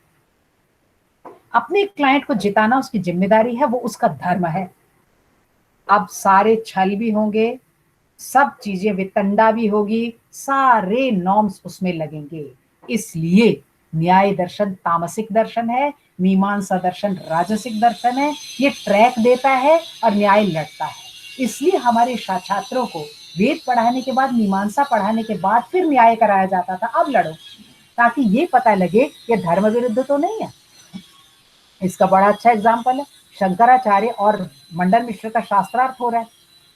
अपने क्लाइंट को जिताना उसकी जिम्मेदारी है, वो उसका धर्म है। अब सारे छल भी होंगे, सब चीजें वितंडा भी होगी, सारे नॉर्म्स उसमें लगेंगे। इसलिए न्याय दर्शन तामसिक दर्शन है, मीमांसा दर्शन राजसिक दर्शन है। ये ट्रैक देता है और न्याय लड़ता है। इसलिए हमारे छात्रों को वेद पढ़ाने के बाद, मीमांसा पढ़ाने के बाद फिर न्याय कराया जाता था। अब लड़ो, ताकि ये पता लगे कि धर्म विरुद्ध तो नहीं है। इसका बड़ा अच्छा एग्जाम्पल है, शंकराचार्य और मंडन मिश्र का शास्त्रार्थ हो रहा है,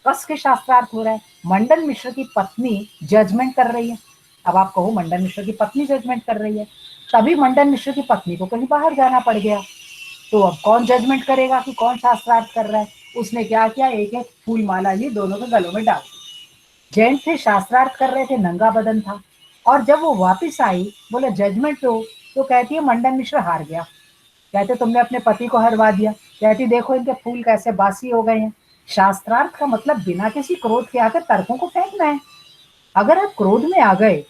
कस के शास्त्रार्थ हो रहा है। मंडन मिश्र की पत्नी जजमेंट कर रही है। अब आप कहो मंडन मिश्र की पत्नी जजमेंट कर रही है, तभी मंडन मिश्र की पत्नी को कहीं बाहर जाना पड़ गया। तो अब कौन जजमेंट करेगा कि कौन शास्त्रार्थ कर रहा है? उसने क्या किया, एक एक फूल माला ली, दोनों के गलों में डाल दी। जैन थे, शास्त्रार्थ कर रहे थे, नंगा बदन था। और जब वो वापिस आई, बोले जजमेंट दो, तो कहती है मंडन मिश्र हार गया। कहते तुमने अपने पति को हरवा दिया। कहती देखो इनके फूल कैसे बासी हो गए हैं। शास्त्रार्थ का मतलब बिना किसी क्रोध के आकर तर्कों को फेंकना है। अगर आप क्रोध में आ गए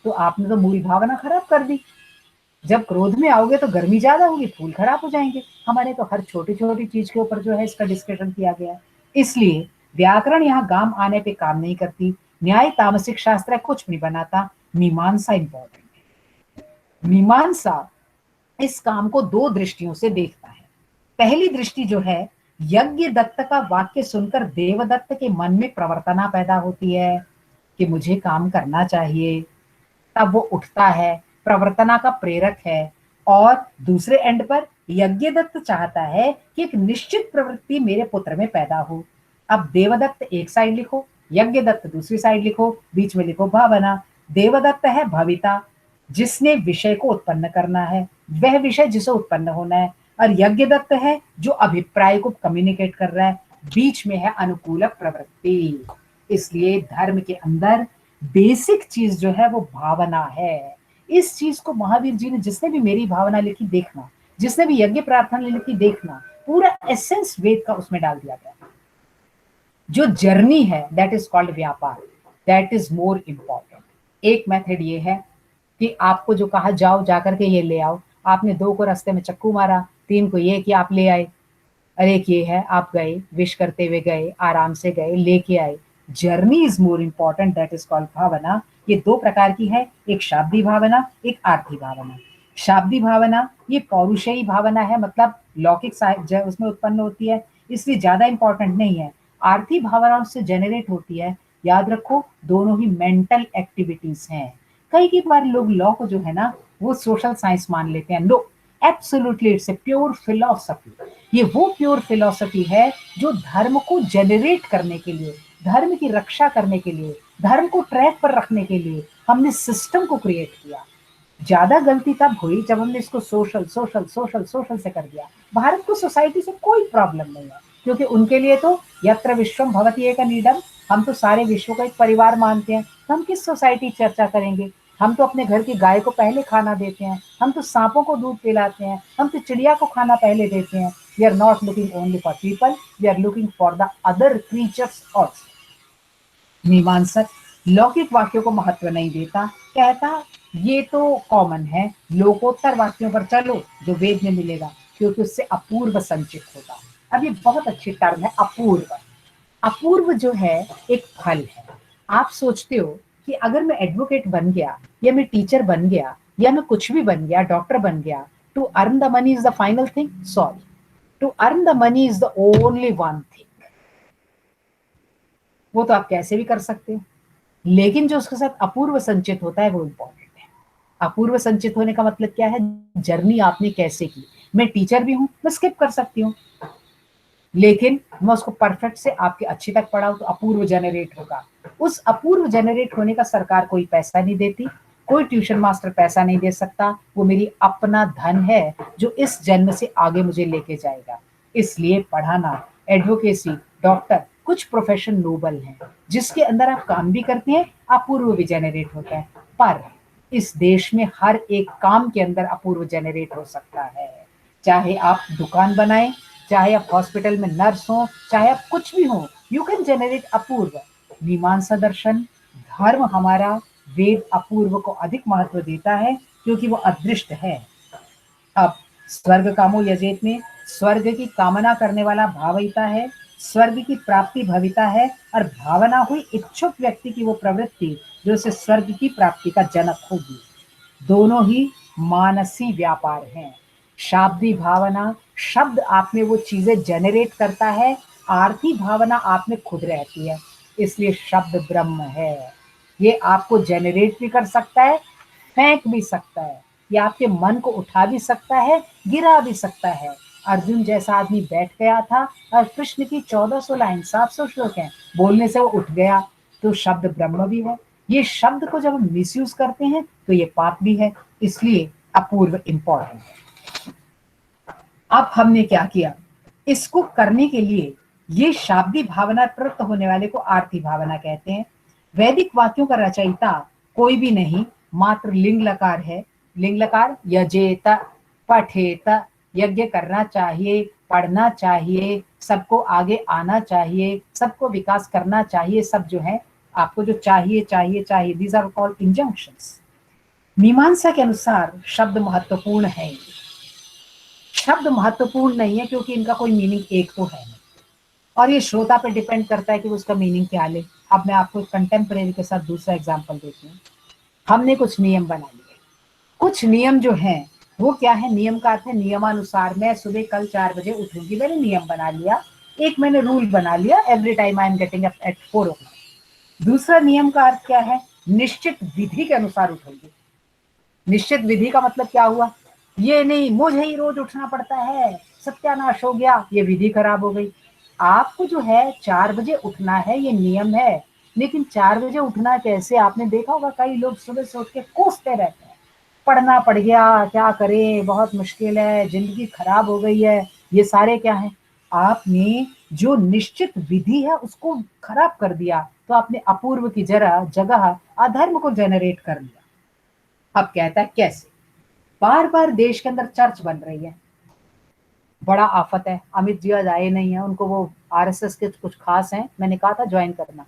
तो आपने तो मूल भावना खराब कर दी। जब क्रोध में आओगे तो गर्मी ज्यादा होगी, फूल खराब हो जाएंगे। हमारे तो हर छोटी छोटी चीज के ऊपर जो है इसका डिस्कशन किया गया है। इसलिए व्याकरण यहाँ गाम आने पे काम नहीं करती। न्याय तामसिक शास्त्र है, कुछ नहीं बनाता। मीमांसा इंपॉर्टेंट है। मीमांसा इस काम को दो दृष्टियों से देखता है। पहली दृष्टि जो है, यज्ञ दत्त का वाक्य सुनकर देवदत्त के मन में प्रवर्तना पैदा होती है कि मुझे काम करना चाहिए। तब वो उठता है, प्रवर्तना का प्रेरक है। और दूसरे एंड पर यज्ञदत्त चाहता है कि एक निश्चित प्रवृत्ति मेरे पुत्र में पैदा हो। अब देवदत्त एक साइड लिखो, यज्ञदत्त दूसरी साइड लिखो, बीच में लिखो भावना। देवदत्त है भविता, जिसने विषय को उत्पन्न करना है, वह विषय जिसे उत्पन्न होना है। और यज्ञदत्त है जो अभिप्राय को कम्युनिकेट कर रहा है, बीच में है अनुकूल प्रवृत्ति। इसलिए धर्म के अंदर बेसिक चीज जो है वो भावना है। इस चीज को महावीर जी ने, जिसने भी मेरी भावना लिखी देखना, जिसने भी यज्ञ प्रार्थना लिखी देखना, पूरा एसेंस वेद का उसमें डाल दिया गया। जो जर्नी है दैट इज कॉल्ड व्यापार, दैट इज मोर इम्पॉर्टेंट। एक मेथड ये है कि आपको जो कहा जाओ जाकर के ये ले आओ, आपने 2 को रास्ते में चक्कू मारा, 3 को ये किया आप ले आए। और एक ये है आप गए, विश करते हुए गए, आराम से गए, लेके आए। Journey is more important, that is called भावना। ये 2 प्रकार की है, एक शाब्दी भावना, एक आर्थी भावना। शाब्दी भावना ये पौरुषेयी भावना है, मतलब लौकिक साहित्य उसमें उत्पन्न होती है, इसलिए ज्यादा इंपॉर्टेंट नहीं है। आर्थी भावना उससे जेनरेट होती है। याद रखो दोनों ही मेंटल एक्टिविटीज हैं। कई बार लोग लॉ को जो है ना वो सोशल साइंस मान लेते हैं। No, absolutely it's a pure philosophy. ये वो प्योर फिलॉसफी है जो धर्म को जनरेट करने के लिए, धर्म की रक्षा करने के लिए, धर्म को ट्रैक पर रखने के लिए हमने सिस्टम को क्रिएट किया। ज्यादा गलती तब हुई जब हमने इसको सोशल सोशल सोशल सोशल से कर दिया। भारत को सोसाइटी से कोई प्रॉब्लम नहीं है, क्योंकि उनके लिए तो यत्र विश्वम भवति एक नीडम, हम तो सारे विश्व को एक परिवार मानते हैं। तो हम किस सोसाइटी चर्चा करेंगे? हम तो अपने घर की गाय को पहले खाना देते हैं, हम तो सांपों को दूध पिलाते हैं, हम तो चिड़िया को खाना पहले देते हैं। We are not looking only for people, we are looking for the other creatures also. मीमांसक लौकिक वाक्यों को महत्व नहीं देता, कहता ये तो कॉमन है, लोकोत्तर वाक्यों पर चलो जो वेद में मिलेगा, क्योंकि उससे अपूर्व संचित होगा। अब ये बहुत अच्छी टर्म है, अपूर्व। अपूर्व जो है एक फल है। आप सोचते हो कि अगर मैं एडवोकेट बन गया, या मैं टीचर बन गया, या मैं कुछ भी बन गया, डॉक्टर बन गया, to earn the money is the final thing? Sorry, to earn the money is the only one thing. वो तो आप कैसे भी कर सकते हो, लेकिन जो उसके साथ अपूर्व संचित होता है वो इम्पोर्टेंट है। अपूर्व संचित होने का मतलब क्या है? जर्नी आपने कैसे की। मैं टीचर भी हूं, मैं स्किप कर सकती हूँ, लेकिन मैं उसको परफेक्ट से आपके अच्छी तक पढ़ाऊं तो अपूर्व जनरेट होगा। उस अपूर्व जनरेट होने का सरकार कोई पैसा नहीं देती, कोई ट्यूशन मास्टर पैसा नहीं दे सकता। वो मेरी अपना धन है जो इस जन्म से आगे मुझे लेके जाएगा। इसलिए पढ़ाना, एडवोकेसी, डॉक्टर, कुछ प्रोफेशन नोबल हैं जिसके अंदर आप काम भी करते हैं, अपूर्व भी जनरेट होता है। पर इस देश में हर एक काम के अंदर अपूर्व जनरेट हो सकता है। चाहे आप दुकान बनाएं, चाहे आप हॉस्पिटल में नर्स हो, चाहे आप कुछ भी हो, यू कैन जनरेट अपूर्व। मीमांसा दर्शन, धर्म हमारा, वेद अपूर्व को अधिक महत्व देता है क्योंकि वो अदृष्ट है। अब स्वर्ग कामो यजेत में स्वर्ग की कामना करने वाला भावयिता है, स्वर्ग की प्राप्ति भविता है, और भावना हुई इच्छुक व्यक्ति की वो प्रवृत्ति जो उसे स्वर्ग की प्राप्ति का जनक होगी। दोनों ही मानसी व्यापार हैं। शाब्दी भावना, शब्द आप में वो चीजें जनरेट करता है, आरती भावना आप में खुद रहती है। इसलिए शब्द ब्रह्म है। ये आपको जनरेट भी कर सकता है, फेंक भी सकता है, ये आपके मन को उठा भी सकता है, गिरा भी सकता है। अर्जुन जैसा आदमी बैठ गया था और कृष्ण की 1400 लाइन, 700 श्लोक हैं, बोलने से वो उठ गया। तो शब्द ब्रह्म भी है। ये शब्द को जब हम मिसयूज करते हैं तो ये पाप भी है। इसलिए अपूर्व इंपॉर्टेंट है। अब हमने क्या किया, इसको करने के लिए ये शाब्दी भावना प्रयुक्त होने वाले को आरती भावना कहते हैं। वैदिक वाक्यों का रचयिता कोई भी नहीं, मात्र लिंग लकार है। लिंग लकार यजेत, पठेत, यज्ञ करना चाहिए, पढ़ना चाहिए, सबको आगे आना चाहिए, सबको विकास करना चाहिए, सब जो है आपको जो चाहिए चाहिए चाहिए, दीज आर कॉल्ड इंजंक्शंस। मीमांसा के अनुसार शब्द महत्वपूर्ण है। शब्द महत्वपूर्ण नहीं है क्योंकि इनका कोई मीनिंग एक तो है नहीं, और ये श्रोता पे डिपेंड करता है कि उसका मीनिंग क्या ले। अब मैं आपको कंटेम्परेरी के साथ दूसरा एग्जांपल देती हूँ। हमने कुछ नियम बना लिए। कुछ नियम जो हैं वो क्या है? नियम का अर्थ है नियमानुसार। मैं सुबह कल 4 बजे उठूंगी, मैंने नियम बना लिया, एक मैंने रूल बना लिया, every time I am getting up at 4 o'clock। दूसरा नियम का अर्थ क्या है? निश्चित विधि के अनुसार उठूंगी। निश्चित विधि का मतलब क्या हुआ? ये नहीं मुझे ही रोज उठना पड़ता है, सत्यानाश हो गया, ये विधि खराब हो गई। आपको जो है 4 बजे उठना है, ये नियम है, लेकिन 4 बजे उठना कैसे? आपने देखा होगा कई लोग सुबह से उठ के कोसते रहते हैं, पढ़ना पड़ गया, क्या करें, बहुत मुश्किल है, जिंदगी खराब हो गई है। ये सारे क्या है? आपने जो निश्चित विधि है उसको खराब कर दिया, तो आपने अपूर्व की जगह अधर्म को जनरेट कर लिया। अब कहता है कैसे? बार बार देश के अंदर चर्च बन रही है, बड़ा आफत है। अमित जी आज आए नहीं है, उनको वो आरएसएस के कुछ खास हैं, मैंने कहा था ज्वाइन करना।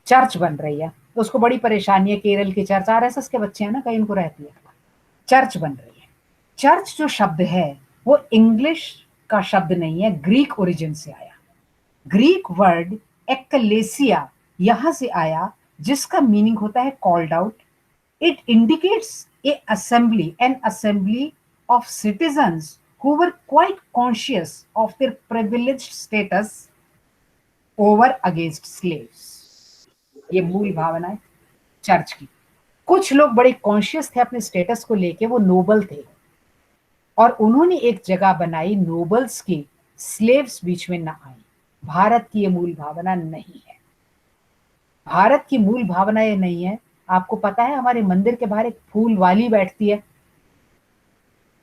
चर्च बन रही है तो उसको बड़ी परेशानी है। केरल की चर्च, आरएसएस के बच्चे हैं ना, कहीं उनको रहती है। चर्च बन रही है। चर्च जो शब्द है वो इंग्लिश का शब्द नहीं है, ग्रीक ओरिजिन से आया। ग्रीक वर्ड एक्लेसिया यहां से आया, जिसका मीनिंग होता है called out. It indicates an assembly of citizens who were quite conscious of their privileged status over against slaves। ये मूल भावना है चर्च की। कुछ लोग बड़े कॉन्शियस थे अपने स्टेटस को लेके, वो नोबल थे, और उन्होंने एक जगह बनाई नोबल्स की, स्लेव्स बीच में ना आए। भारत की ये मूल भावना नहीं है। भारत की मूल भावना ये नहीं है। आपको पता है हमारे मंदिर के बाहर एक फूल वाली बैठती है,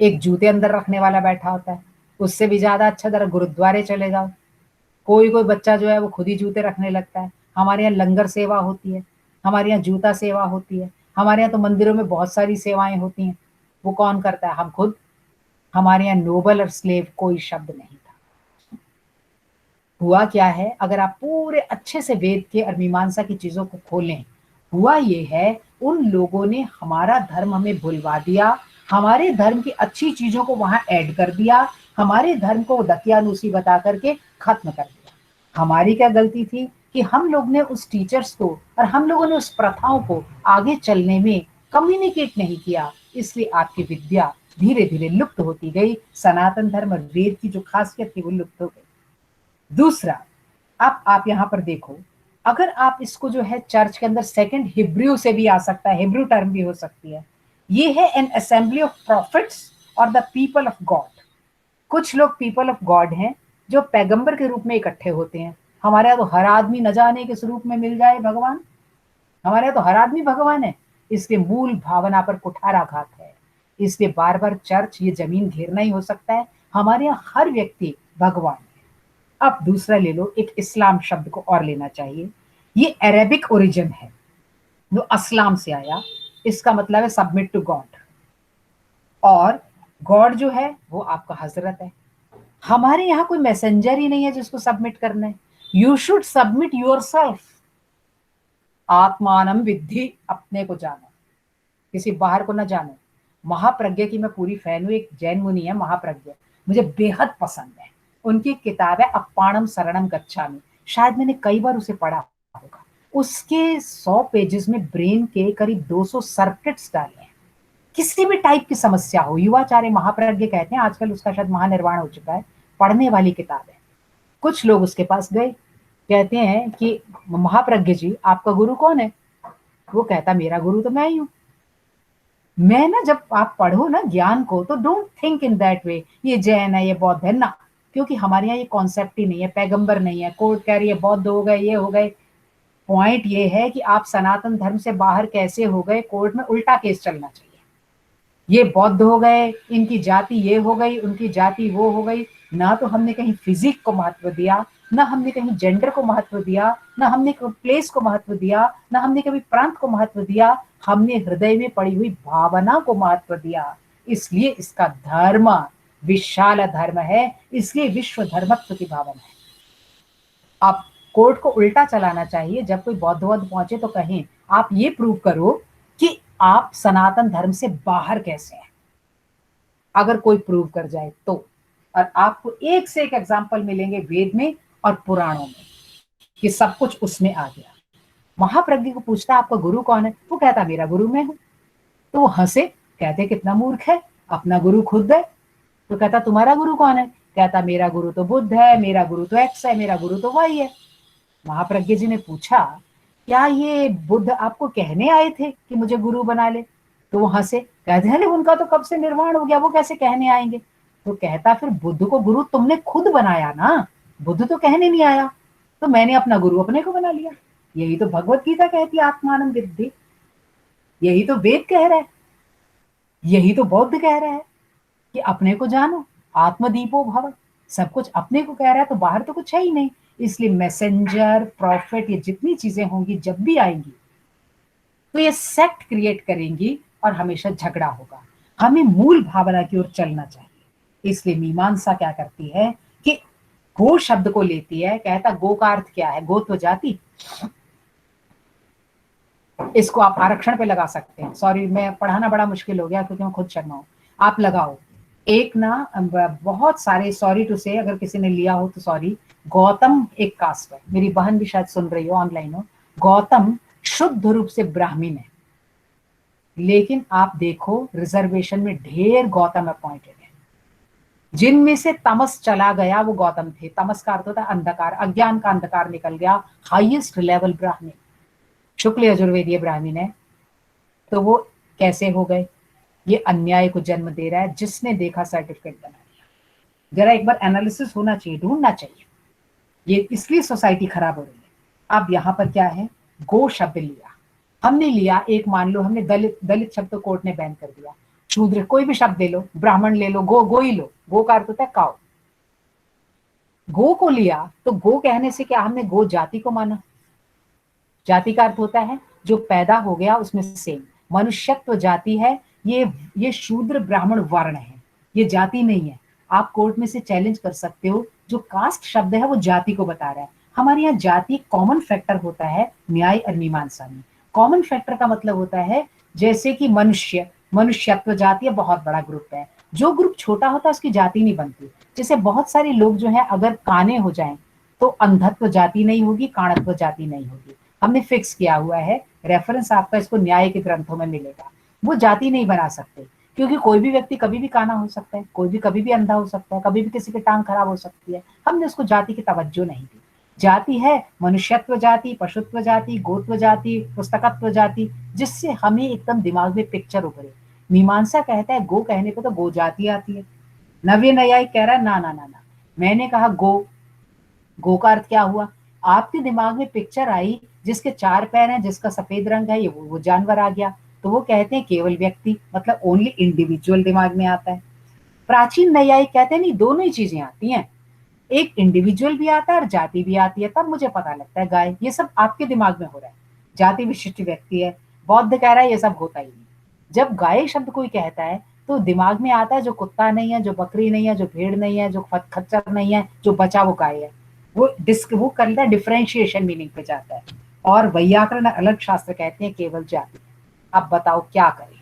एक जूते अंदर रखने वाला बैठा होता है। उससे भी ज्यादा अच्छा जरा गुरुद्वारे चले जाओ, कोई कोई बच्चा जो है वो खुद ही जूते रखने लगता है। हमारे यहाँ लंगर सेवा होती है, हमारे यहाँ जूता सेवा होती है, हमारे यहाँ तो मंदिरों में बहुत सारी सेवाएं होती हैं, वो कौन करता है? हम खुद। हमारे यहाँ नोबल और स्लेव कोई शब्द नहीं था। हुआ क्या है, अगर आप पूरे अच्छे से वेद के और मीमांसा की चीजों को खोलें, हुआ ये है उन लोगों ने हमारा धर्म हमें भुलवा दिया, हमारे धर्म की अच्छी चीजों को वहां ऐड कर दिया, हमारे धर्म को दकियानूसी बता करके खत्म कर दिया। हमारी क्या गलती थी कि हम लोग ने उस टीचर्स को और हम लोगों ने उस प्रथाओं को आगे चलने में कम्युनिकेट नहीं किया, इसलिए आपकी विद्या धीरे धीरे लुप्त होती गई। सनातन धर्म और वेद की जो खासियत थी वो लुप्त हो गई। दूसरा, अब आप यहां पर देखो, अगर आप इसको जो है चर्च के अंदर सेकंड हिब्रू से भी आ सकता है, हिब्रू टर्म भी हो सकती है, ये है एन असेंबली ऑफ प्रॉफिट्स और द पीपल ऑफ गॉड। कुछ लोग पीपल ऑफ गॉड हैं जो पैगंबर के रूप में इकट्ठे होते हैं। हमारे यहाँ तो हर आदमी न जाने किस रूप में मिल जाए भगवान, हमारे यहाँ तो हर आदमी भगवान है। इसलिए मूल भावना पर कुठाराघात है, इसलिए बार बार चर्च ये जमीन घेरना ही हो सकता है। हमारे यहाँ हर व्यक्ति भगवान है। अब दूसरा ले लो, एक इस्लाम शब्द को और लेना चाहिए। ये अरेबिक ओरिजिन है जो अस्लाम से आया, इसका मतलब है सबमिट टू गॉड, और गॉड जो है वो आपका हजरत है। हमारे यहाँ कोई मैसेंजर ही नहीं है जिसको सबमिट करना है। You should submit yourself. आत्मानम विद्धि, अपने को जानो, किसी बाहर को ना जानो। महाप्रज्ञ की मैं पूरी फैन हूँ, एक जैन मुनि है महाप्रज्ञ, मुझे बेहद पसंद है। उनकी किताब है अप्पाणम शरणम गच्छामि, शायद मैंने कई बार उसे पढ़ा होगा। उसके 100 पेजेस में ब्रेन के करीब 200 सर्किट्स डाले हैं। किसी भी टाइप की समस्या हो, युवाचार्य महाप्रज्ञ कहते हैं, आजकल उसका शायद महानिर्वाण हो चुका है, पढ़ने वाली किताब है। कुछ लोग उसके पास गए, कहते हैं कि महाप्रज्ञ जी आपका गुरु कौन है? वो कहता मेरा गुरु तो मैं ही हूं। मैं ना, जब आप पढ़ो ना ज्ञान को, तो don't think in that way, ये जैन है ये बौद्ध है ना, क्योंकि हमारे यहाँ ये कॉन्सेप्ट ही नहीं है। पैगंबर नहीं है, कोर्ट कह रही है बौद्ध हो गए ये हो गए। पॉइंट ये है कि आप सनातन धर्म से बाहर कैसे हो गए, कोर्ट में उल्टा केस चलना चाहिए। ये बौद्ध हो गए, इनकी जाति ये हो गई, उनकी जाति वो हो गई। ना तो हमने कहीं फिजिक को महत्व दिया, ना हमने कहीं जेंडर को महत्व दिया, ना हमने प्लेस को महत्व दिया, ना हमने कभी प्रांत को महत्व दिया। हमने हृदय में पड़ी हुई भावना को महत्व दिया। इसलिए इसका धर्म विशाल धर्म है, इसलिए विश्व धर्मत्व की भावना है। आप कोर्ट को उल्टा चलाना चाहिए। जब कोई बौद्धवाद पहुंचे तो कहें आप ये प्रूव करो कि आप सनातन धर्म से बाहर कैसे हैं। अगर कोई प्रूव कर जाए तो, और आपको एक से एक एग्जाम्पल मिलेंगे वेद में और पुराणों में कि सब कुछ उसमें आ गया। महाप्रज्ञ को पूछता आपका गुरु कौन है? वो कहता मेरा गुरु मैं हूं। तो वो हंसे, कहते कितना मूर्ख है, अपना गुरु खुद है। तो कहता तुम्हारा गुरु कौन है? कहता मेरा गुरु तो बुद्ध है, मेरा गुरु तो एक्स है, मेरा गुरु तो वाई है। महाप्रज्ञ जी ने पूछा क्या ये बुद्ध आपको कहने आए थे कि मुझे गुरु बना ले? तो वो हंसे, कहते हैं उनका तो कब से निर्वाण हो गया, वो कैसे कहने आएंगे? तो कहता फिर बुद्ध को गुरु तुमने खुद बनाया ना, बुद्ध तो कहने नहीं आया, तो मैंने अपना गुरु अपने को बना लिया। यही तो भगवत गीता कहती है आत्मानम विद्धि, यही तो वेद कह रहा है, यही तो बौद्ध कह रहा है कि अपने को जानो, आत्मदीपो भव। सब कुछ अपने को कह रहा है, तो बाहर तो कुछ है ही नहीं। इसलिए मैसेंजर, प्रॉफिट, ये जितनी चीजें होंगी जब भी आएंगी तो ये सेक्ट क्रिएट करेंगी और हमेशा झगड़ा होगा। हमें मूल भावना की ओर चलना चाहिए। इसलिए मीमांसा क्या करती है कि गो शब्द को लेती है, कहता गो का अर्थ क्या है? गो तो जाति। इसको आप आरक्षण पे लगा सकते हैं। सॉरी, मैं पढ़ाना बड़ा मुश्किल हो गया क्योंकि मैं खुद शर्मा हूं। आप लगाओ एक ना, बहुत सारे, सॉरी टू से, अगर किसी ने लिया हो तो सॉरी, गौतम एक कास्ट है, मेरी बहन भी शायद सुन रही हो, ऑनलाइन हो। गौतम शुद्ध रूप से ब्राह्मण है, लेकिन आप देखो रिजर्वेशन में ढेर गौतम अपॉइंटेड है। जिनमें से तमस चला गया वो गौतम थे। तमस का अर्थ होता है अंधकार, अज्ञान का अंधकार निकल गया। हाईएस्ट लेवल ब्राह्मण, शुक्ल यजुर्वेदीय ब्राह्मण है। तो वो कैसे हो गए? ये अन्याय को जन्म दे रहा है। जिसने देखा सर्टिफिकेट बना लिया। जरा एक बार एनालिसिस होना चाहिए, ढूंढना चाहिए। ये इसलिए सोसाइटी खराब हो रही है। अब यहाँ पर क्या है, गो शब्द लिया हमने, लिया एक, मान लो हमने दलित शब्द कोर्ट ने बैन कर दिया। शूद्र, कोई भी शब्द ले लो, ब्राह्मण ले लो, गो ही लो। गो का अर्थ होता है काउ। गो को लिया तो गो कहने से क्या हमने गो जाति को माना? जाति का अर्थ होता है जो पैदा हो गया उसमें सेम। मनुष्यत्व जाति है, ये शूद्र ब्राह्मण वर्ण है, ये जाति नहीं है। आप कोर्ट में से चैलेंज कर सकते हो, जो कास्ट शब्द है वो जाति को बता रहा है। हमारे यहाँ जाति कॉमन फैक्टर होता है न्याय और मीमांसा में। कॉमन फैक्टर का मतलब होता है जैसे कि मनुष्य, मनुष्यत्व जाति है, बहुत बड़ा ग्रुप है। जो ग्रुप छोटा होता है उसकी जाति नहीं बनती। जैसे बहुत सारे लोग जो है अगर काने हो जाएं तो अंधत्व जाति नहीं होगी, काणत्व जाति नहीं होगी। हमने फिक्स किया हुआ है, रेफरेंस आपका इसको न्याय के ग्रंथों में मिलेगा। वो जाति नहीं बना सकते, क्योंकि कोई भी व्यक्ति कभी भी काना हो सकता है, कोई भी कभी भी अंधा हो सकता है, कभी भी किसी की टांग खराब हो सकती है। हमने उसको जाति की तवज्जो नहीं दी। जाति है मनुष्यत्व जाति, पशुत्व जाति, गोत्व जाति, पुस्तकत्व जाति, जिससे हमें एकदम दिमाग में पिक्चर उभरे। मीमांसा कहता है गो कहने पे तो गो जाति आती है। नव्य न्यायिक कह रहा है ना ना ना ना, मैंने कहा गो, गो का अर्थ क्या हुआ? आपके दिमाग में पिक्चर आई जिसके 4 पैर हैं, जिसका सफेद रंग है, ये वो जानवर आ गया। तो वो कहते हैं केवल व्यक्ति, मतलब ओनली इंडिविजुअल दिमाग में आता है। प्राचीन न्यायिक कहते हैं नहीं, दोनों ही चीजें आती हैं, एक इंडिविजुअल भी आता है और जाति भी आती है। तब मुझे पता लगता है गाय, ये सब आपके दिमाग में हो रहा है। जाति विशिष्ट व्यक्ति है, बौद्ध कह रहा है ये सब होता ही नहीं। जब गाय शब्द कोई कहता है तो दिमाग में आता है जो कुत्ता नहीं है, जो बकरी नहीं है, जो भेड़ नहीं है, जो खच्चर नहीं है, जो बचा वो गाय है। वो करता है डिफरेंशिएशन, मीनिंग पे जाता है। और वैयाकरण अलग शास्त्र कहते हैं केवल जाति। अब बताओ क्या करें,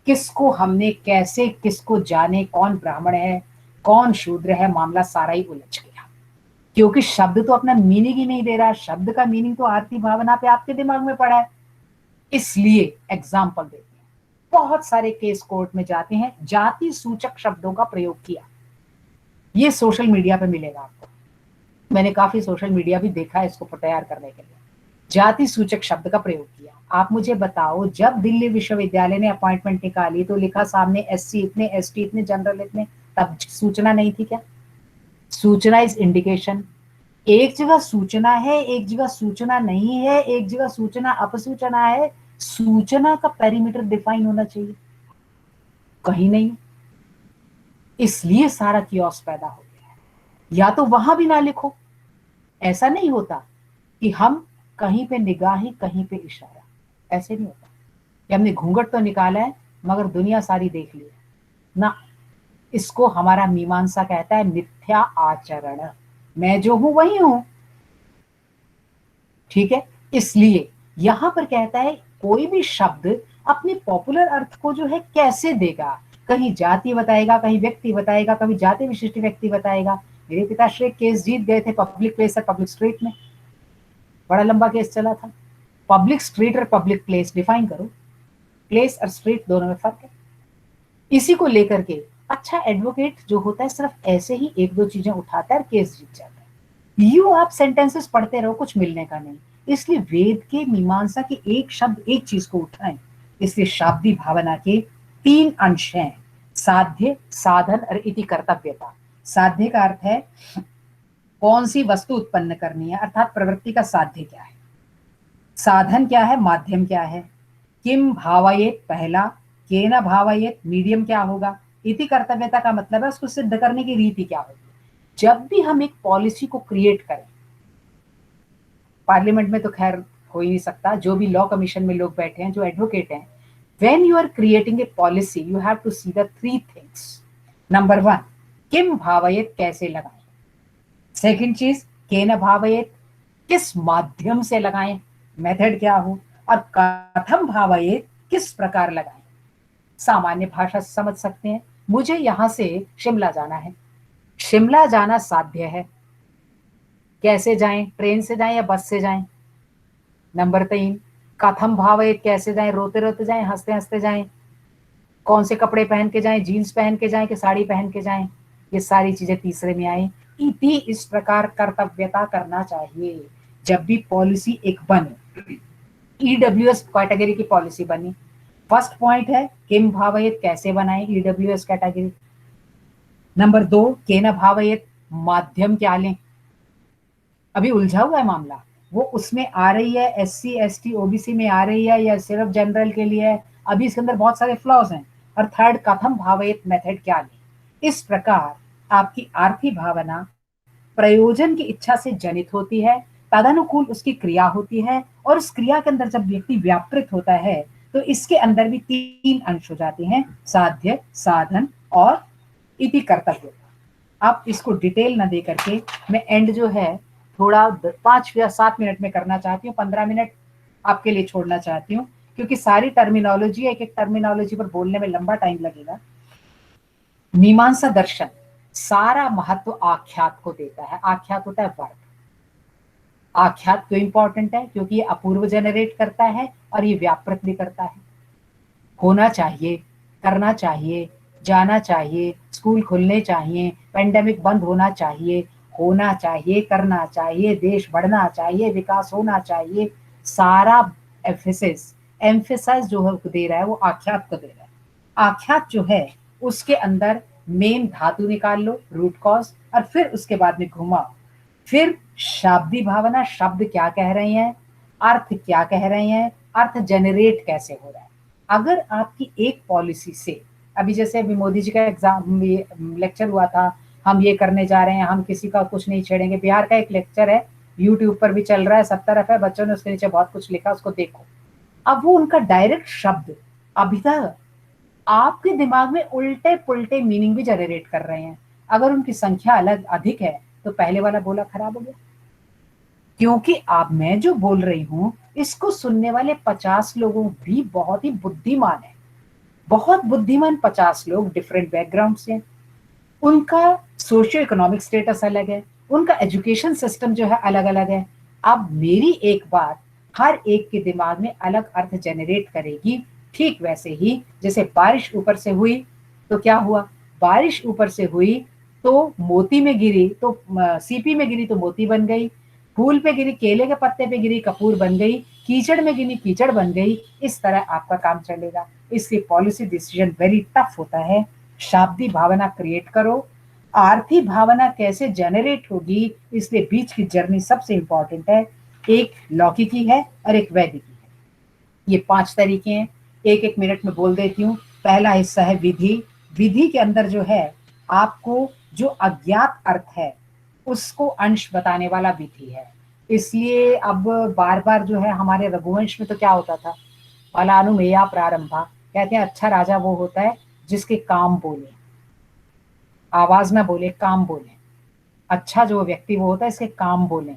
किसको हमने कैसे किसको जाने, कौन ब्राह्मण है कौन शूद्र है? मामला सारा ही उलझ गया, क्योंकि शब्द तो अपना मीनिंग ही नहीं दे रहा। शब्द का मीनिंग तो आरती भावना पे आपके दिमाग में पड़ा है। इसलिए एग्जाम्पल देते हैं, बहुत सारे केस कोर्ट में जाते हैं, जाति सूचक शब्दों का प्रयोग किया। ये सोशल मीडिया पे मिलेगा आपको, मैंने काफी सोशल मीडिया भी देखा है इसको तैयार करने के लिए। जाति सूचक शब्द का प्रयोग किया। आप मुझे बताओ, जब दिल्ली विश्वविद्यालय ने अपॉइंटमेंट निकाली तो लिखा सामने एससी इतने, एसटी इतने, जनरल इतने, तब सूचना नहीं थी क्या? सूचना इज इंडिकेशन। एक जगह सूचना है, एक जगह सूचना नहीं है, एक जगह सूचना अपसूचना है। सूचना का पेरीमीटर डिफाइन होना चाहिए, कहीं नहीं। इसलिए सारा कियोस्क पैदा हो गया है। या तो वहां भी ना लिखो, ऐसा नहीं होता कि हम कहीं पे निगाहें कहीं पे इशारा, ऐसे नहीं होता कि हमने घूंघट तो निकाला है मगर दुनिया सारी देख ली है ना। इसको हमारा मीमांसा कहता है मिथ्या आचरण। मैं जो हूं वही हूं, ठीक है। इसलिए यहां पर कहता है कोई भी शब्द अपने पॉपुलर अर्थ को जो है कैसे देगा, कहीं जाति बताएगा, कहीं व्यक्ति बताएगा, कभी जाति विशिष्ट व्यक्ति बताएगा। मेरे पिताश्री केस जीत गए थे पब्लिक प्लेस और पब्लिक स्ट्रीट में, बड़ा लंबा केस चला था। पब्लिक स्ट्रीट और पब्लिक प्लेस डिफाइन करो, प्लेस और स्ट्रीट दोनों में फर्क है। इसी को लेकर के अच्छा एडवोकेट जो होता है सिर्फ ऐसे ही 1-2 चीजें उठाता है और केस जीत जाता है। यूं आप सेंटेंसेस पढ़ते रहो, कुछ मिलने का नहीं। इसलिए वेद के मीमांसा के एक शब्द एक चीज को उठाएं। इसलिए शाब्दी भावना के 3 अंश हैं, साध्य, साधन और इति कर्तव्यता। साध्य का अर्थ है कौन सी वस्तु उत्पन्न करनी है, अर्थात प्रवृत्ति का साध्य क्या है। साधन क्या है, माध्यम क्या है। किम भावयेत पहला, केन भावयेत मीडियम क्या होगा। इति कर्तव्यता का मतलब है उसको सिद्ध करने की रीति क्या होगी। जब भी हम एक पॉलिसी को क्रिएट करें, पार्लियामेंट में तो खैर हो ही नहीं सकता, जो भी लॉ कमीशन में लोग बैठे हैं, जो एडवोकेट हैं, when you are creating a policy you have to see the 3 things. Number 1, किम भावयेत, कैसे लगाएं। सेकंड चीज, केन भावयेत, किस माध्यम से लगाएं, मेथड क्या हो। और कथम भावयेत, किस प्रकार लगाएं। सामान्य भाषा समझ सकते हैं, मुझे यहां से शिमला जाना है, शिमला जाना साध्य है, कैसे जाएं, ट्रेन से जाएं या बस से जाएं। नंबर 3, कथम भावयेत, कैसे जाएं, रोते रोते जाएं, हंसते हंसते जाएं, कौन से कपड़े पहन के जाएं, जीन्स पहन के जाएं कि साड़ी पहन के जाएं। ये सारी चीजें तीसरे में आए। इति, इस प्रकार कर्तव्यता करना चाहिए। जब भी पॉलिसी एक बने, ईडब्ल्यूएस कैटेगरी की पॉलिसी बनी, फर्स्ट पॉइंट है किम भावयेत, कैसे बनाए ईडब्ल्यूएस कैटेगरी। नंबर 2, केन भावयेत, माध्यम क्या लें। अभी उलझा हुआ है मामला, वो उसमें आ रही है, एससी एसटी ओबीसी में आ रही है या सिर्फ जनरल के लिए है, अभी इसके अंदर बहुत सारे फ्लॉज हैं। और थर्ड, कथम भावयेत, मेथड क्या लें। इस प्रकार आपकी आर्थिक भावना प्रयोजन की इच्छा से जनित होती है, तदनुकूल उसकी क्रिया होती है, और उस क्रिया के अंदर जब व्यक्ति व्यापृत होता है तो इसके अंदर भी 3 अंश हो जाते हैं, साध्य, साधन और इति कर्तव्य। आप इसको डिटेल ना दे करके मैं एंड जो है थोड़ा 5 या 7 मिनट में करना चाहती हूँ, 15 मिनट आपके लिए छोड़ना चाहती हूँ, क्योंकि सारी टर्मिनोलॉजी, एक एक टर्मिनोलॉजी पर बोलने में लंबा टाइम लगेगा। मीमांसा दर्शन सारा महत्व आख्यात को देता है। आख्यात होता है वर्ग। आख्यात क्यों इंपॉर्टेंट है? क्योंकि ये अपूर्व जनरेट करता है और ये व्यापृत भी करता है। होना चाहिए, करना चाहिए, जाना चाहिए, स्कूल खुलने चाहिए, पेंडेमिक बंद होना चाहिए, होना चाहिए, करना चाहिए, देश बढ़ना चाहिए, विकास होना चाहिए, सारा एम्फेसिस एम्फेसाइज जो है दे रहा है वो आख्यात को दे रहा है। आख्यात जो है उसके अंदर मेन धातु निकाल लो, रूट कॉज, और फिर उसके बाद में घुमाओ। फिर शाब्दी भावना, शब्द क्या कह रहे हैं, अर्थ क्या कह रहे हैं, अर्थ जनरेट कैसे हो रहा है। अगर आपकी एक पॉलिसी से, अभी जैसे अभी मोदी जी का एग्जाम लेक्चर हुआ था, हम ये करने जा रहे हैं, हम किसी का कुछ नहीं छेड़ेंगे, बिहार का एक लेक्चर है, यूट्यूब पर भी चल रहा है, सब तरफ है, बच्चों ने उसके नीचे बहुत कुछ लिखा, उसको देखो। अब वो उनका डायरेक्ट शब्द अभी तक आपके दिमाग में उल्टे पुल्टे मीनिंग भी जनरेट कर रहे हैं। अगर उनकी संख्या अलग अधिक है तो पहले वाला बोला खराब हो गया, क्योंकि आप मैं जो बोल रही हूं इसको सुनने वाले 50 लोगों भी बहुत ही बुद्धिमान है, बहुत बुद्धिमान 50 लोग डिफरेंट बैकग्राउंड से, उनका सोशियो इकोनॉमिक स्टेटस अलग है, उनका एजुकेशन सिस्टम जो है अलग अलग है। अब मेरी एक बात हर एक के दिमाग में अलग अर्थ जनरेट करेगी। ठीक वैसे ही जैसे बारिश ऊपर से हुई तो क्या हुआ, बारिश ऊपर से हुई तो मोती में गिरी तो सीपी में गिरी तो मोती बन गई, फूल पे गिरी, केले के पत्ते पे गिरी, कपूर बन गई, कीचड़ में गिरी, कीचड़ बन गई। इस तरह आपका काम चलेगा। इसलिए पॉलिसी डिसीजन वेरी टफ होता है। शाब्दी भावना क्रिएट करो, आर्थी भावना कैसे जनरेट होगी, इसलिए बीच की जर्नी सबसे इंपॉर्टेंट है। एक लौकिकी है और एक वैदिकी है। ये 5 तरीके हैं, एक एक मिनट में बोल देती हूँ। पहला हिस्सा है विधि। विधि के अंदर जो है आपको जो अज्ञात अर्थ है उसको अंश बताने वाला विधि है। इसलिए अब बार बार जो है हमारे रघुवंश में तो क्या होता था, फलानुमेया प्रारंभा, कहते हैं अच्छा राजा वो होता है जिसके काम बोले, आवाज ना बोले, काम बोले। अच्छा जो व्यक्ति वो होता है इसके काम बोले।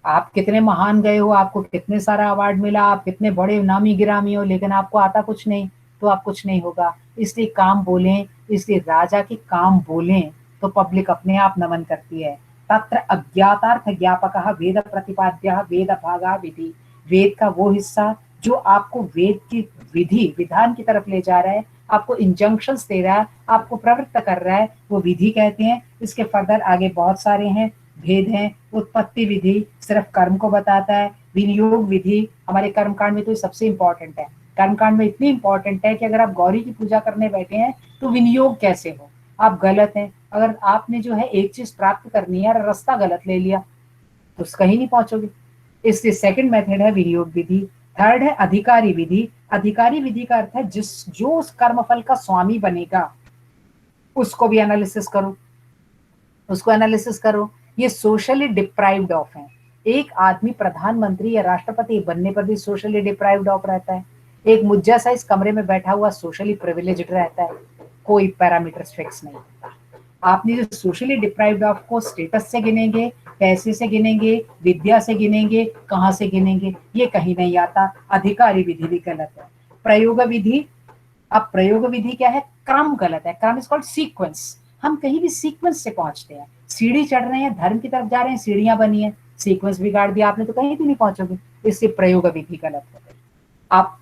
आप कितने महान गए हो, आपको कितने सारा अवार्ड मिला, आप कितने बड़े नामी गिरामी हो, लेकिन आपको आता कुछ नहीं तो आप कुछ नहीं होगा। इसलिए काम बोलें, इसलिए राजा के काम बोलें तो पब्लिक अपने आप नमन करती है। तत्र अज्ञातार्थ ज्ञापकः वेद प्रतिपाद्यः वेद भागा विधि। वेद का वो हिस्सा जो आपको वेद की विधि विधान की तरफ ले जा रहा है, आपको इंजंक्शंस दे रहा है, आपको प्रवृत्त कर रहा है, वो विधि कहते हैं। इसके फर्दर आगे बहुत सारे हैं, भेद हैं। उत्पत्ति विधि सिर्फ कर्म को बताता है, विनियोग विधि हमारे कर्मकांड में तो सबसे इंपॉर्टेंट है। कर्मकांड में इतनी इंपॉर्टेंट है कि अगर आप गौरी की पूजा करने बैठे हैं तो विनियोग कैसे हो, आप गलत हैं। अगर आपने जो है एक चीज प्राप्त करनी है और रास्ता गलत ले लिया तो कहीं नहीं पहुंचोगे। इसलिए सेकंड मेथड है विनियोग विधि। थर्ड है अधिकारी विधि। अधिकारी विधि का अर्थ है जो उस कर्मफल का स्वामी बनेगा उसको भी एनालिसिस करो, उसको एनालिसिस करो। ये सोशली डिप्राइव्ड ऑफ है। एक आदमी प्रधानमंत्री या राष्ट्रपति बनने पर भी सोशली डिप्राइव्ड ऑफ रहता है। एक मुज्जा सा इस कमरे में बैठा हुआ सोशली प्रिविलेज्ड रहता है। कोई पैरामीटर फिक्स नहीं होता। आपने जो सोशली डिप्राइव्ड ऑफ को स्टेटस से गिनेंगे, पैसे से गिनेंगे, विद्या से गिनेंगे, कहाँ से गिनेंगे, ये कहीं नहीं आता। अधिकारी विधि भी गलत है। प्रयोग विधि, अब प्रयोग विधि क्या है, क्रम गलत है। क्रम इज कॉल्ड सीक्वेंस। हम कहीं भी सीक्वेंस से पहुंचते हैं। सीढ़ी चढ़ रहे हैं, धर्म की तरफ जा रहे हैं, सीढ़ियां बनी है, सीक्वेंस बिगाड़ दिया आपने तो कहीं भी नहीं पहुंचोगे। इससे प्रयोग विधि गलत हो गई। आप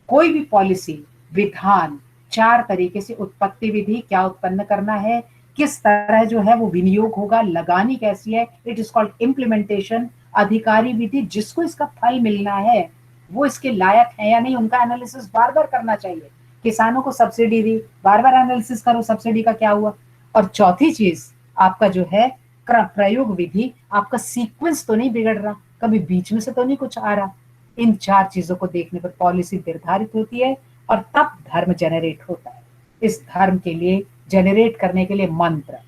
कोई भी पॉलिसी विधान 4 तरीके से, उत्पत्ति विधि क्या उत्पन्न करना है, किस तरह जो है वो विनियोग होगा, लगानी कैसी है, इट इज कॉल्ड इम्प्लीमेंटेशन। अधिकारी विधि, जिसको इसका फल मिलना है वो इसके लायक है या नहीं, उनका एनालिसिस बार बार करना चाहिए। किसानों को सब्सिडी दी, बार बार एनालिसिस करो सब्सिडी का क्या हुआ। और चौथी चीज आपका जो है प्रयोग विधि, आपका सीक्वेंस तो नहीं बिगड़ रहा, कभी बीच में से तो नहीं कुछ आ रहा। इन 4 चीजों को देखने पर पॉलिसी निर्धारित होती है और तब धर्म जनरेट होता है। इस धर्म के लिए जनरेट करने के लिए मंत्र,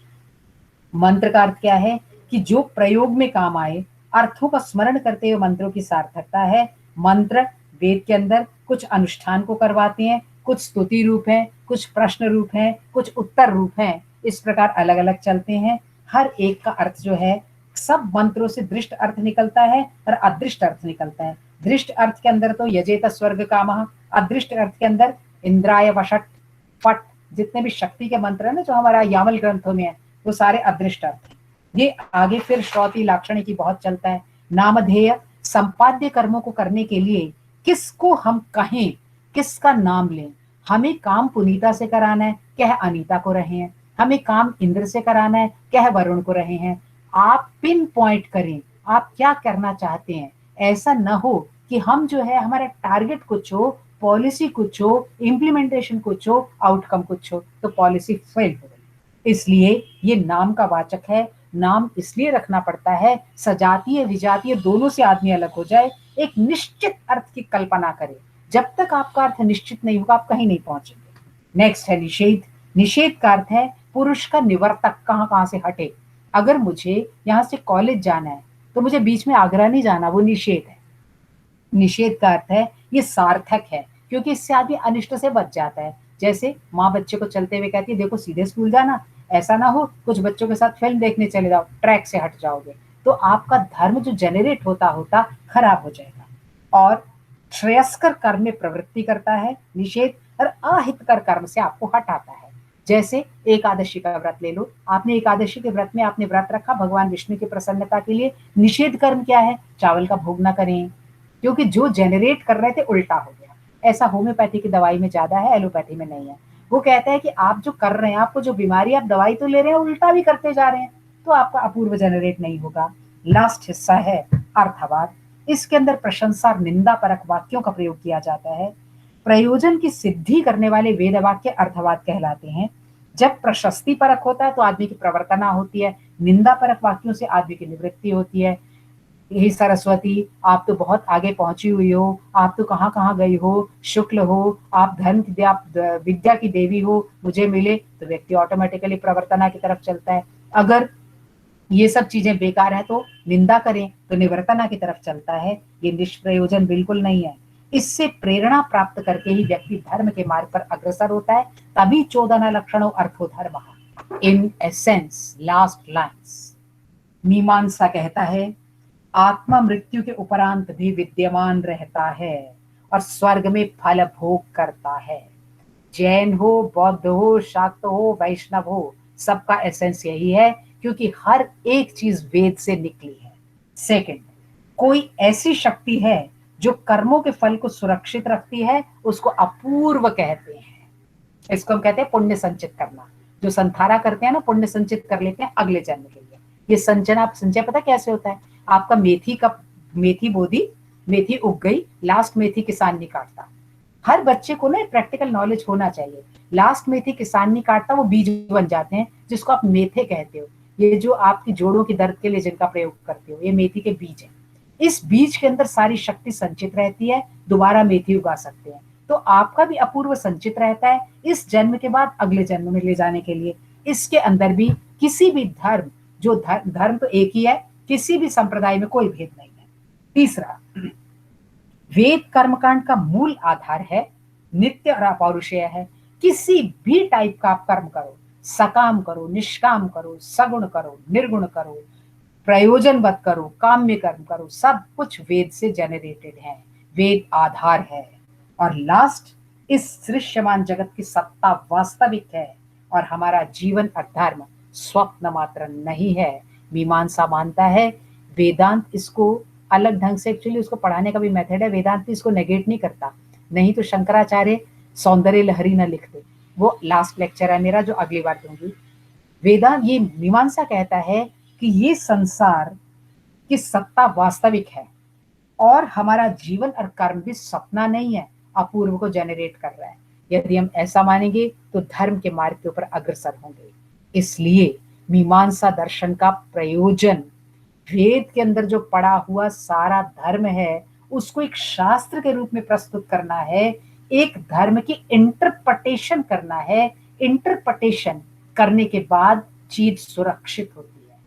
मंत्र का अर्थ क्या है कि जो प्रयोग में काम आए, अर्थों का स्मरण करते हुए मंत्रों की सार्थकता है। मंत्र वेद के अंदर कुछ अनुष्ठान को करवाते हैं, कुछ स्तुति रूप हैं, कुछ प्रश्न रूप हैं, कुछ उत्तर रूप हैं। इस प्रकार अलग अलग चलते हैं। हर एक का अर्थ जो है, सब मंत्रों से दृष्ट अर्थ निकलता है और अदृष्ट अर्थ निकलता है। दृष्ट अर्थ के अंदर तो यजेत स्वर्ग कामः, अदृष्ट अर्थ के अंदर इंद्राय वषट फट, जितने भी शक्ति के मंत्र है ना जो हमारा यामल ग्रंथों में है, वो सारे अदृष्ट अर्थ हैं। ये आगे फिर श्रौति लाक्षणिकी बहुत चलता है। नामधेय, संपाद्य कर्मों को करने के लिए किसको हम कहें, किसका नाम लें। हमें काम पुनीता से कराना है, कह अनीता को रहे हैं। हमें काम इंद्र से कराना है, कह वरुण को रहे हैं। आप पिन पॉइंट करें, आप क्या करना चाहते हैं। ऐसा न हो कि हम जो है हमारा टारगेट कुछ हो, पॉलिसी कुछ हो, इम्प्लीमेंटेशन कुछ हो, आउटकम कुछ हो, तो पॉलिसी फेल हो गई। इसलिए ये नाम का वाचक है। नाम इसलिए रखना पड़ता है, सजातीय विजातीय दोनों से आदमी अलग हो जाए, एक निश्चित अर्थ की कल्पना करे। जब तक आपका अर्थ निश्चित नहीं होगा, आप कहीं नहीं पहुंचेंगे। नेक्स्ट है निषेध। निषेध का अर्थ है पुरुष का निवर्तक, कहां कहां से हटे। अगर मुझे यहाँ से कॉलेज जाना है तो मुझे बीच में आगरा नहीं जाना, वो निषेध है। निषेध का अर्थ है ये सार्थक है, क्योंकि इससे आदमी अनिष्ट से बच जाता है। जैसे माँ बच्चे को चलते हुए कहती है देखो सीधे स्कूल जाना, ऐसा ना हो कुछ बच्चों के साथ फिल्म देखने चले जाओ, ट्रैक से हट जाओगे, तो आपका धर्म जो जेनरेट होता होता खराब हो जाएगा। और श्रेयस्कर कर्म में प्रवृत्ति करता है निषेध, और अहितकर कर्म से आपको हटाता है। जैसे एकादशी का व्रत ले लो, आपने एकादशी के व्रत में आपने व्रत रखा भगवान विष्णु की प्रसन्नता के लिए। निषेध कर्म क्या है, चावल का भोग ना करें, क्योंकि जो जेनरेट कर रहे थे उल्टा हो गया। ऐसा होम्योपैथी की दवाई में ज्यादा है, एलोपैथी में नहीं है। वो कहता है कि आप जो कर रहे हैं, आपको जो बीमारी, आप दवाई तो ले रहे हैं, उल्टा भी करते जा रहे हैं, तो आपका अपूर्व जेनरेट नहीं होगा। लास्ट हिस्सा है अर्थवाद। इसके अंदर प्रशंसा और निंदा परक वाक्यों का प्रयोग किया जाता है। प्रयोजन की सिद्धि करने वाले वेद वाक्य अर्थवाद कहलाते हैं। जब प्रशस्ति परक होता है तो आदमी की प्रवर्तना होती है, निंदा परक वाक्यों से आदमी की निवृत्ति होती है। हे सरस्वती, आप तो बहुत आगे पहुंची हुई हो, आप तो कहाँ कहाँ गई हो, शुक्ल हो, आप धर्म की आप विद्या की देवी हो, मुझे मिले, तो व्यक्ति ऑटोमेटिकली प्रवर्तना की तरफ चलता है। अगर ये सब चीजें बेकार है तो निंदा करें तो निवर्तना की तरफ चलता है। ये निष्प्रयोजन बिल्कुल नहीं है। इससे प्रेरणा प्राप्त करके ही व्यक्ति धर्म के मार्ग पर अग्रसर होता है। तभी 14 लक्षणों अर्थो धर्म। इन एसेंस लास्ट लाइन्स, मीमांसा कहता है आत्मा मृत्यु के उपरांत भी विद्यमान रहता है और स्वर्ग में फल भोग करता है। जैन हो, बौद्ध हो, शाक्त हो, वैष्णव हो, सबका एसेंस यही है, क्योंकि हर एक चीज वेद से निकली है। सेकंड, कोई ऐसी शक्ति है जो कर्मों के फल को सुरक्षित रखती है, उसको अपूर्व कहते हैं। इसको हम कहते हैं पुण्य संचित करना। जो संथारा करते हैं ना, पुण्य संचित कर लेते हैं अगले जन्म के लिए। ये संचय पता कैसे होता है, आपका मेथी बोदी, मेथी उग गई, लास्ट मेथी किसान नहीं काटता। हर बच्चे को ना प्रैक्टिकल नॉलेज होना चाहिए। लास्ट मेथी किसान नहीं काटता, वो बीज बन जाते हैं जिसको आप मेथे कहते हो। ये जो आपकी जोड़ों की दर्द के लिए जिनका प्रयोग करते हो, ये मेथी के बीज है। इस बीज के अंदर सारी शक्ति संचित रहती है, दोबारा मेथी उगा सकते हैं। तो आपका भी अपूर्व संचित रहता है इस जन्म के बाद अगले जन्म में ले जाने के लिए। इसके अंदर भी किसी भी धर्म, जो धर्म तो एक ही है, किसी भी संप्रदाय में कोई भेद नहीं है। तीसरा, वेद कर्मकांड का मूल आधार है, नित्य और अपौरुषेय है। किसी भी टाइप का आप कर्म करो, सकाम करो, निष्काम करो, सगुण करो, निर्गुण करो, प्रयोजनवत करो, काम्य कर्म करो, सब कुछ वेद से जेनरेटेड है। वेद आधार है। और लास्ट, इस दृश्यमान जगत की सत्ता वास्तविक है और हमारा जीवन और धर्म स्वप्न मात्र नहीं है। मीमांसा मानता है, वेदांत इसको अलग ढंग से, एक्चुअली उसको पढ़ाने का भी मेथड है। वेदांत इसको नेगेट नहीं करता, नहीं तो शंकराचार्य सौंदर्य लहरी न लिखते। वो लास्ट लेक्चर है मेरा जो अगली बार दूंगी। वेदांत, ये मीमांसा कहता है कि ये संसार की सत्ता वास्तविक है और हमारा जीवन और कर्म भी सपना नहीं है, अपूर्व को जेनरेट कर रहा है। यदि हम ऐसा मानेंगे तो धर्म के मार्ग के ऊपर अग्रसर होंगे। इसलिए मीमांसा दर्शन का प्रयोजन वेद के अंदर जो पड़ा हुआ सारा धर्म है उसको एक शास्त्र के रूप में प्रस्तुत करना है, एक धर्म की इंटरप्रिटेशन करना है। इंटरप्रिटेशन करने के बाद चीज सुरक्षित होती है।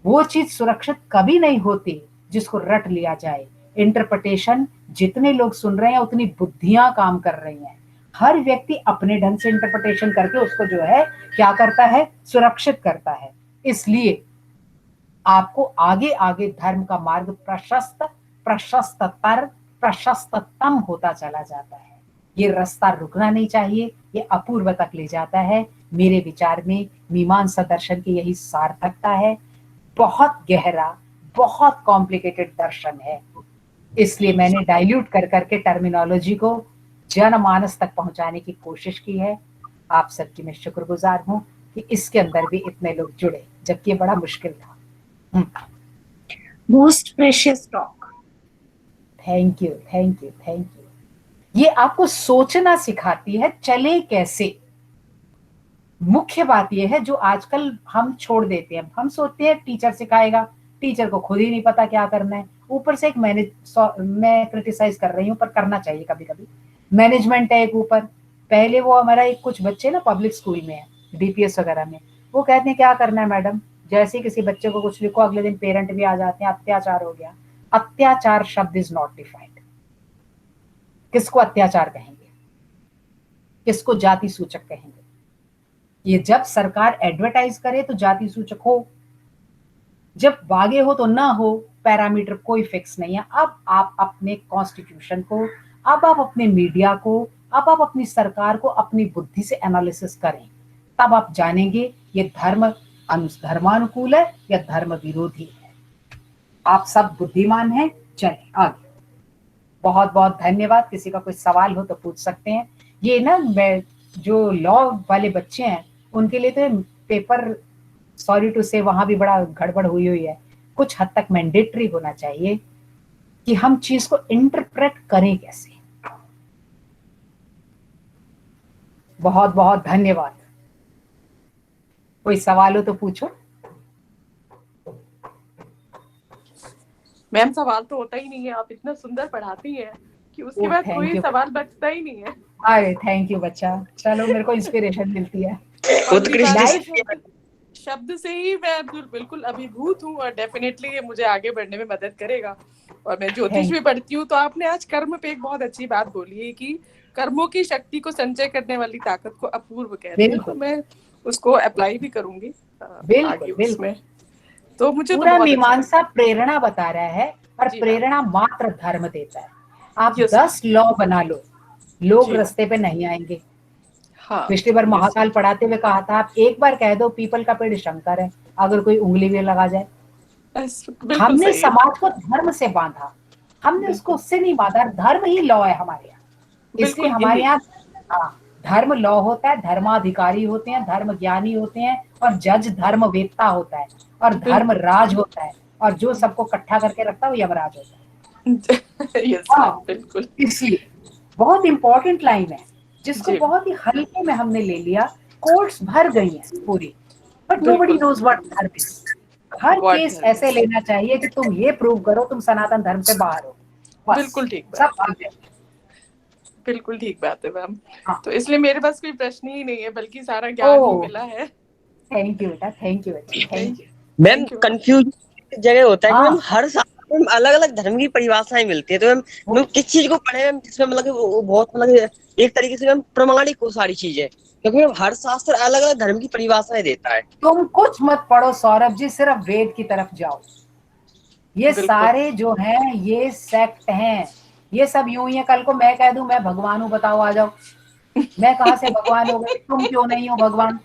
वो चीज सुरक्षित कभी नहीं होती जिसको रट लिया जाए। इंटरप्रिटेशन जितने लोग सुन रहे हैं उतनी बुद्धियां काम कर रही हैं। हर व्यक्ति अपने ढंग से इंटरप्रिटेशन करके उसको जो है क्या करता है, सुरक्षित करता है। इसलिए आपको आगे आगे धर्म का मार्ग प्रशस्ततर प्रशस्ततम होता चला जाता है। ये रास्ता रुकना नहीं चाहिए, ये अपूर्व तक ले जाता है। मेरे विचार में मीमांसा दर्शन की यही सार्थकता है। बहुत गहरा, बहुत कॉम्प्लिकेटेड दर्शन है, इसलिए मैंने डाइल्यूट कर करके टर्मिनोलॉजी को जनमानस तक पहुंचाने की कोशिश की है। आप सबकी मैं शुक्रगुजार हूं कि इसके अंदर भी इतने लोग जुड़े, जबकि ये बड़ा मुश्किल था। Most precious talk. Thank you, thank you, thank you. ये आपको सोचना सिखाती है, चले कैसे। मुख्य बात यह है जो आजकल हम छोड़ देते हैं। हम सोचते हैं टीचर सिखाएगा, टीचर को खुद ही नहीं पता क्या करना है। ऊपर से एक मैं क्रिटिसाइज कर रही हूँ, पर करना चाहिए कभी कभी। मैनेजमेंट है एक ऊपर। पहले वो हमारा एक कुछ बच्चे ना पब्लिक स्कूल में है, डीपीएस वगैरह में, वो कहते हैं क्या करना है मैडम, जैसे ही किसी बच्चे को कुछ लिखो अगले दिन पेरेंट भी आ जाते हैं, अत्याचार हो गया। अत्याचार शब्द इज नॉट डिफाइंड। किसको अत्याचार कहेंगे, किसको जाति सूचक कहेंगे? ये जब सरकार एडवर्टाइज करे तो जाति सूचक हो, जब बागे हो तो ना हो। पैरामीटर कोई फिक्स नहीं है। अब आप अपने कॉन्स्टिट्यूशन को, अब आप अपने मीडिया को, अब आप अपनी सरकार को अपनी बुद्धि से एनालिसिस करें, तब आप जानेंगे ये धर्मानुकूल है या धर्म विरोधी है। आप सब बुद्धिमान हैं। चलें आगे। बहुत बहुत धन्यवाद। किसी का कोई सवाल हो तो पूछ सकते हैं। ये ना मैं जो लॉ वाले बच्चे हैं उनके लिए तो पेपर, सॉरी टू से, वहां भी बड़ा गड़बड़ हुई है। कुछ हद तक मैंडेटरी होना चाहिए कि हम चीज को इंटरप्रेट करें कैसे। बहुत बहुत धन्यवाद। कोई सवाल हो तो पूछो। मैम सवाल तो होता ही नहीं है, आप इतना सुंदर पढ़ाती हैं कि उसके बाद कोई सवाल बचता ही नहीं है। अरे थैंक यू बच्चा, चलो मेरे को इंस्पिरेशन मिलती है। शब्द से ही मैं बिल्कुल अभिभूत हूँ और डेफिनेटली ये मुझे आगे बढ़ने में मदद करेगा। और मैं ज्योतिष भी पढ़ती हूँ, तो आपने आज कर्म पे एक बहुत अच्छी बात बोली है कि कर्मों की शक्ति को संचय करने वाली ताकत को अपूर्व कहते हैं। तो मैं उसको अप्लाई भी करूंगी आगे उसमें। तो मुझे पूरा मीमांसा प्रेरणा बता रहा है, और प्रेरणा मात्र धर्म देता है। आप 10 लॉ बना लो, लोग रास्ते पे नहीं आएंगे। हाँ, पिछली बार महाकाल पढ़ाते हुए कहा था, आप एक बार कह दो पीपल का पेड़ शंकर है, अगर कोई उंगली भी लगा जाए। हमने समाज को धर्म से बांधा, हमने उसको उससे नहीं बांधा। धर्म ही लॉ है हमारे यहाँ, इसलिए हमारे यहाँ धर्म लॉ होता है, धर्माधिकारी होते हैं, धर्म ज्ञानी होते हैं, और जज धर्म वेत्ता होता है, और धर्म राज होता है, और जो सबको इकट्ठा करके रखता है वो यमराज होता है। बिल्कुल। इसलिए बहुत इंपॉर्टेंट लाइन है जिसको बहुत ही हल्के में हमने ले लिया। कोर्ट्स भर गई हैं पूरी, बट नोबडी नोज व्हाट धर्म इज। हर केस ऐसे लेना चाहिए कि तुम ये प्रूव करो तुम सनातन धर्म से बाहर हो। बिल्कुल ठीक, सब आगे। बिल्कुल ठीक बात है मैम। तो इसलिए मेरे पास कोई प्रश्न ही नहीं है, बल्कि सारा ज्ञान ही मिला है। थैंक यू बेटा, thank you, thank you ma'am. Confuse जगह होता है कि मैम हर साल अलग अलग धर्म की परिभाषाएं मिलती है, तो मैम किस चीज को पढ़े मैम जिसमें मतलब वो बहुत मतलब एक तरीके से मैम प्रमाणिक हो सारी चीजें, क्योंकि हर शास्त्र अलग अलग धर्म की परिभाषाएं देता है। तुम कुछ मत पढ़ो सौरभ जी, सिर्फ वेद की तरफ जाओ। ये सारे जो हैं ये सेक्ट हैं, ये सब यूं ही है। कल को मैं कह दूं मैं भगवान हूँ, बताओ आ जाओ। मैं कहाँ से भगवान हो गई, तुम क्यों नहीं हो भगवान?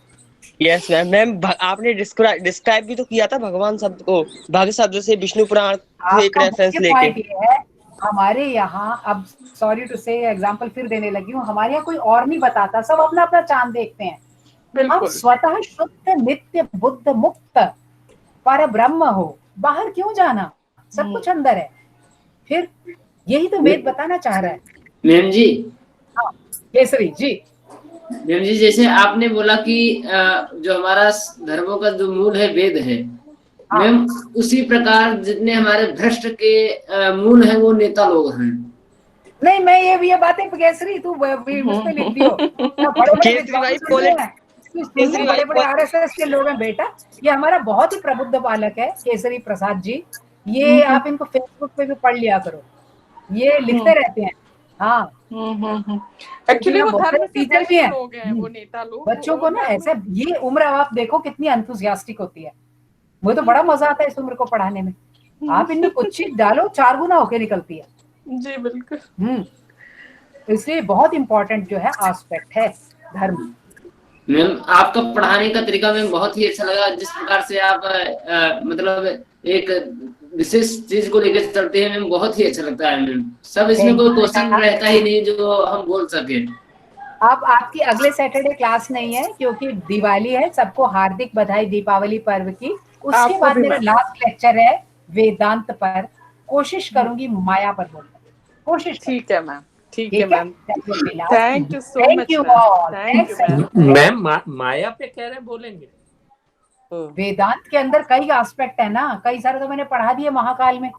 Yes ma'am. मैम आपने डिस्क्राइब भी तो किया था भगवान शब्द को, भग शब्द से विष्णु पुराण से एक रेफरेंस लेके। हमारे यहाँ, अब सॉरी टू से एग्जांपल फिर देने लगी हूँ, हमारे यहाँ कोई और नहीं बताता, सब अपना अपना चांद देखते हैं। अब स्वतः शुद्ध नित्य बुद्ध मुक्त पर ब्रह्म हो, बाहर क्यों जाना, सब कुछ अंदर है। फिर यही तो वेद बताना चाह रहा है। मैम जी, हाँ केसरी जी। मैम जी, जैसे आपने बोला कि जो हमारा धर्मों का जो मूल है वेद है, मैम उसी प्रकार जितने हमारे भ्रष्ट के मूल हैं वो नेता लोग हैं। नहीं, मैं ये बातें केसरी तू उस पे लिख दियो। बड़े बड़े आरएसएस के लोग हैं बेटा। ये हमारा बहुत ही प्रबुद्ध बालक है केसरी प्रसाद जी, ये आप इनको फेसबुक पे भी पढ़ लिया करो। ये लिखते रहते हैं। हाँ एक्चुअली वो बहुत धर्म सारे से टीचर भी भ्रष्ट हैं। लोग हैं वो नेता लोग। बच्चों को ना ऐसे, ये उम्र अब आप देखो कितनी एंथुसियास्टिक होती है। मुझे तो बड़ा मजा आता है इस उम्र को पढ़ाने में। आप इनमें कुछ चीज डालो 4 गुना होके निकलती है। जी बिल्कुल। इसलिए बहुत इंपॉर्टेंट जो है एस्पेक्ट है धर्म। मैम आपका पढ़ाने का तरीका मैम बहुत ही अच्छा लगा, जिस प्रकार से आप मतलब एक विशेष चीज को लेकर चलते हैं मैम, बहुत ही अच्छा लगता है मैम। सब इसमें कोई क्वेश्चन रहता ही नहीं जो हम बोल सके। अब आपकी अगले सैटरडे क्लास नहीं है क्योंकि दिवाली है। सबको हार्दिक बधाई दीपावली पर्व की। उसके बाद मेरा लास्ट लेक्चर है वेदांत पर। कोशिश करूंगी माया पर बोलने, कोशिश। ठीक है मैम, ठीक है ma'am. Thank you so much. Thank you all. Ma'am माया पे कह रहे हैं बोलेंगे। वेदांत के अंदर कई एस्पेक्ट है ना, कई सारे तो मैंने पढ़ा दिए महाकाल में।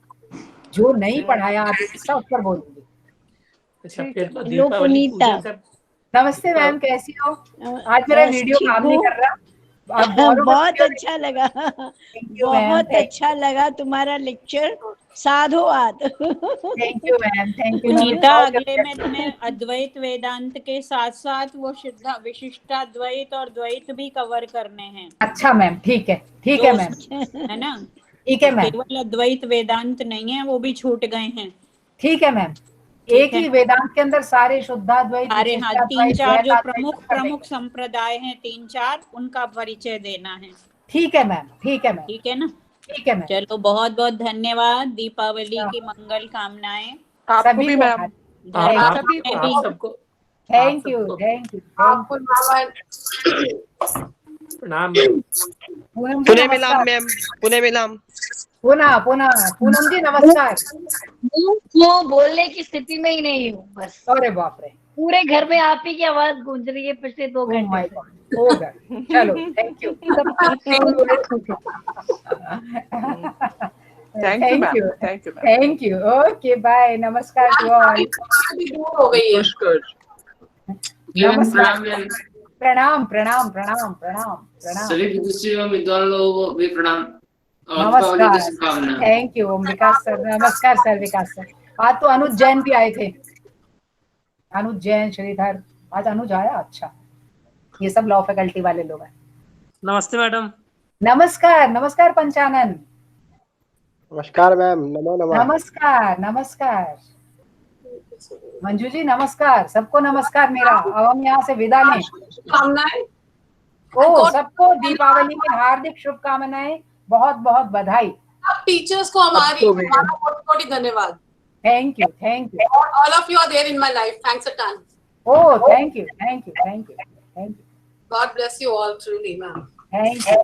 जो नहीं पढ़ाया आप सब पर बोलूंगी। अच्छा फिर तो दीपावली पूजन का। नमस्ते मैम, कैसी हो? आज मेरा वीडियो काम नहीं कर रहा। बहुत अच्छा लगा, बहुत अच्छा लगा तुम्हारा लेक्चर। साधुवाद। Thank you ma'am, thank you. Neeta, अगले में तुम्हें अद्वैत वेदांत के साथ साथ वो शुद्ध विशिष्टाद्वैत और द्वैत भी कवर करने हैं। अच्छा मैम, ठीक है, ठीक है मैम, है ना? ठीक है मैम। केवल अद्वैत वेदांत नहीं है, वो भी छूट गए हैं। ठीक है मैम। एक ही वेदांत के अंदर सारे शुद्धाद्वैत, अरे हाँ, 3-4 जो प्रमुख संप्रदाय हैं 3-4, उनका परिचय देना है। ठीक है मैम, ठीक है मैम, ठीक है ना? ठीक है मैम। चलो बहुत बहुत धन्यवाद। दीपावली की मंगल कामनाएं आपको भी मैम। सबको थैंक यू, थैंक यू। आपको प्रणाम। पुणे मिलाम मैम, पुणे मिलाम। पूनम जी नमस्कार। वो बोलने की स्थिति में ही नहीं हूँ बस। अरे बाप रे, पूरे घर में आप ही की आवाज गूंज रही है पिछले 2 घंटे से। होगा। चलो thank you. Thank you. Okay bye, नमस्कार टू ऑल। दूर हो गई है। नमस्कार, प्रणाम प्रणाम प्रणाम प्रणाम प्रणाम। सभी विदुषी एवं विद्वान लोगों को भी प्रणाम। नमस्कार, थैंक यू विकास सर। नमस्कार सर, विकास सर। आज तो अनुज जैन भी आए थे। अनुज जैन, श्रीधर, आज अनुज आया। अच्छा, ये सब लॉ फैकल्टी वाले लोग हैं। नमस्ते मैडम। नमस्कार, नमस्कार पंचानन। नमस्कार मैम, नमो नमः। नमस्कार, नमस्कार मंजू जी, नमस्कार। सबको नमस्कार मेरा। अब हम यहाँ से विदा लें। शुभकामनाएं। ओ सबको दीपावली की हार्दिक शुभकामनाएं, बहुत बहुत बधाई। आप टीचर्स को हमारा कोटि धन्यवाद। Thank you, thank you. All of you are there in my life. Thanks a ton. Oh, thank you, thank you, thank you, thank you. God bless you all truly, ma'am. Thank you.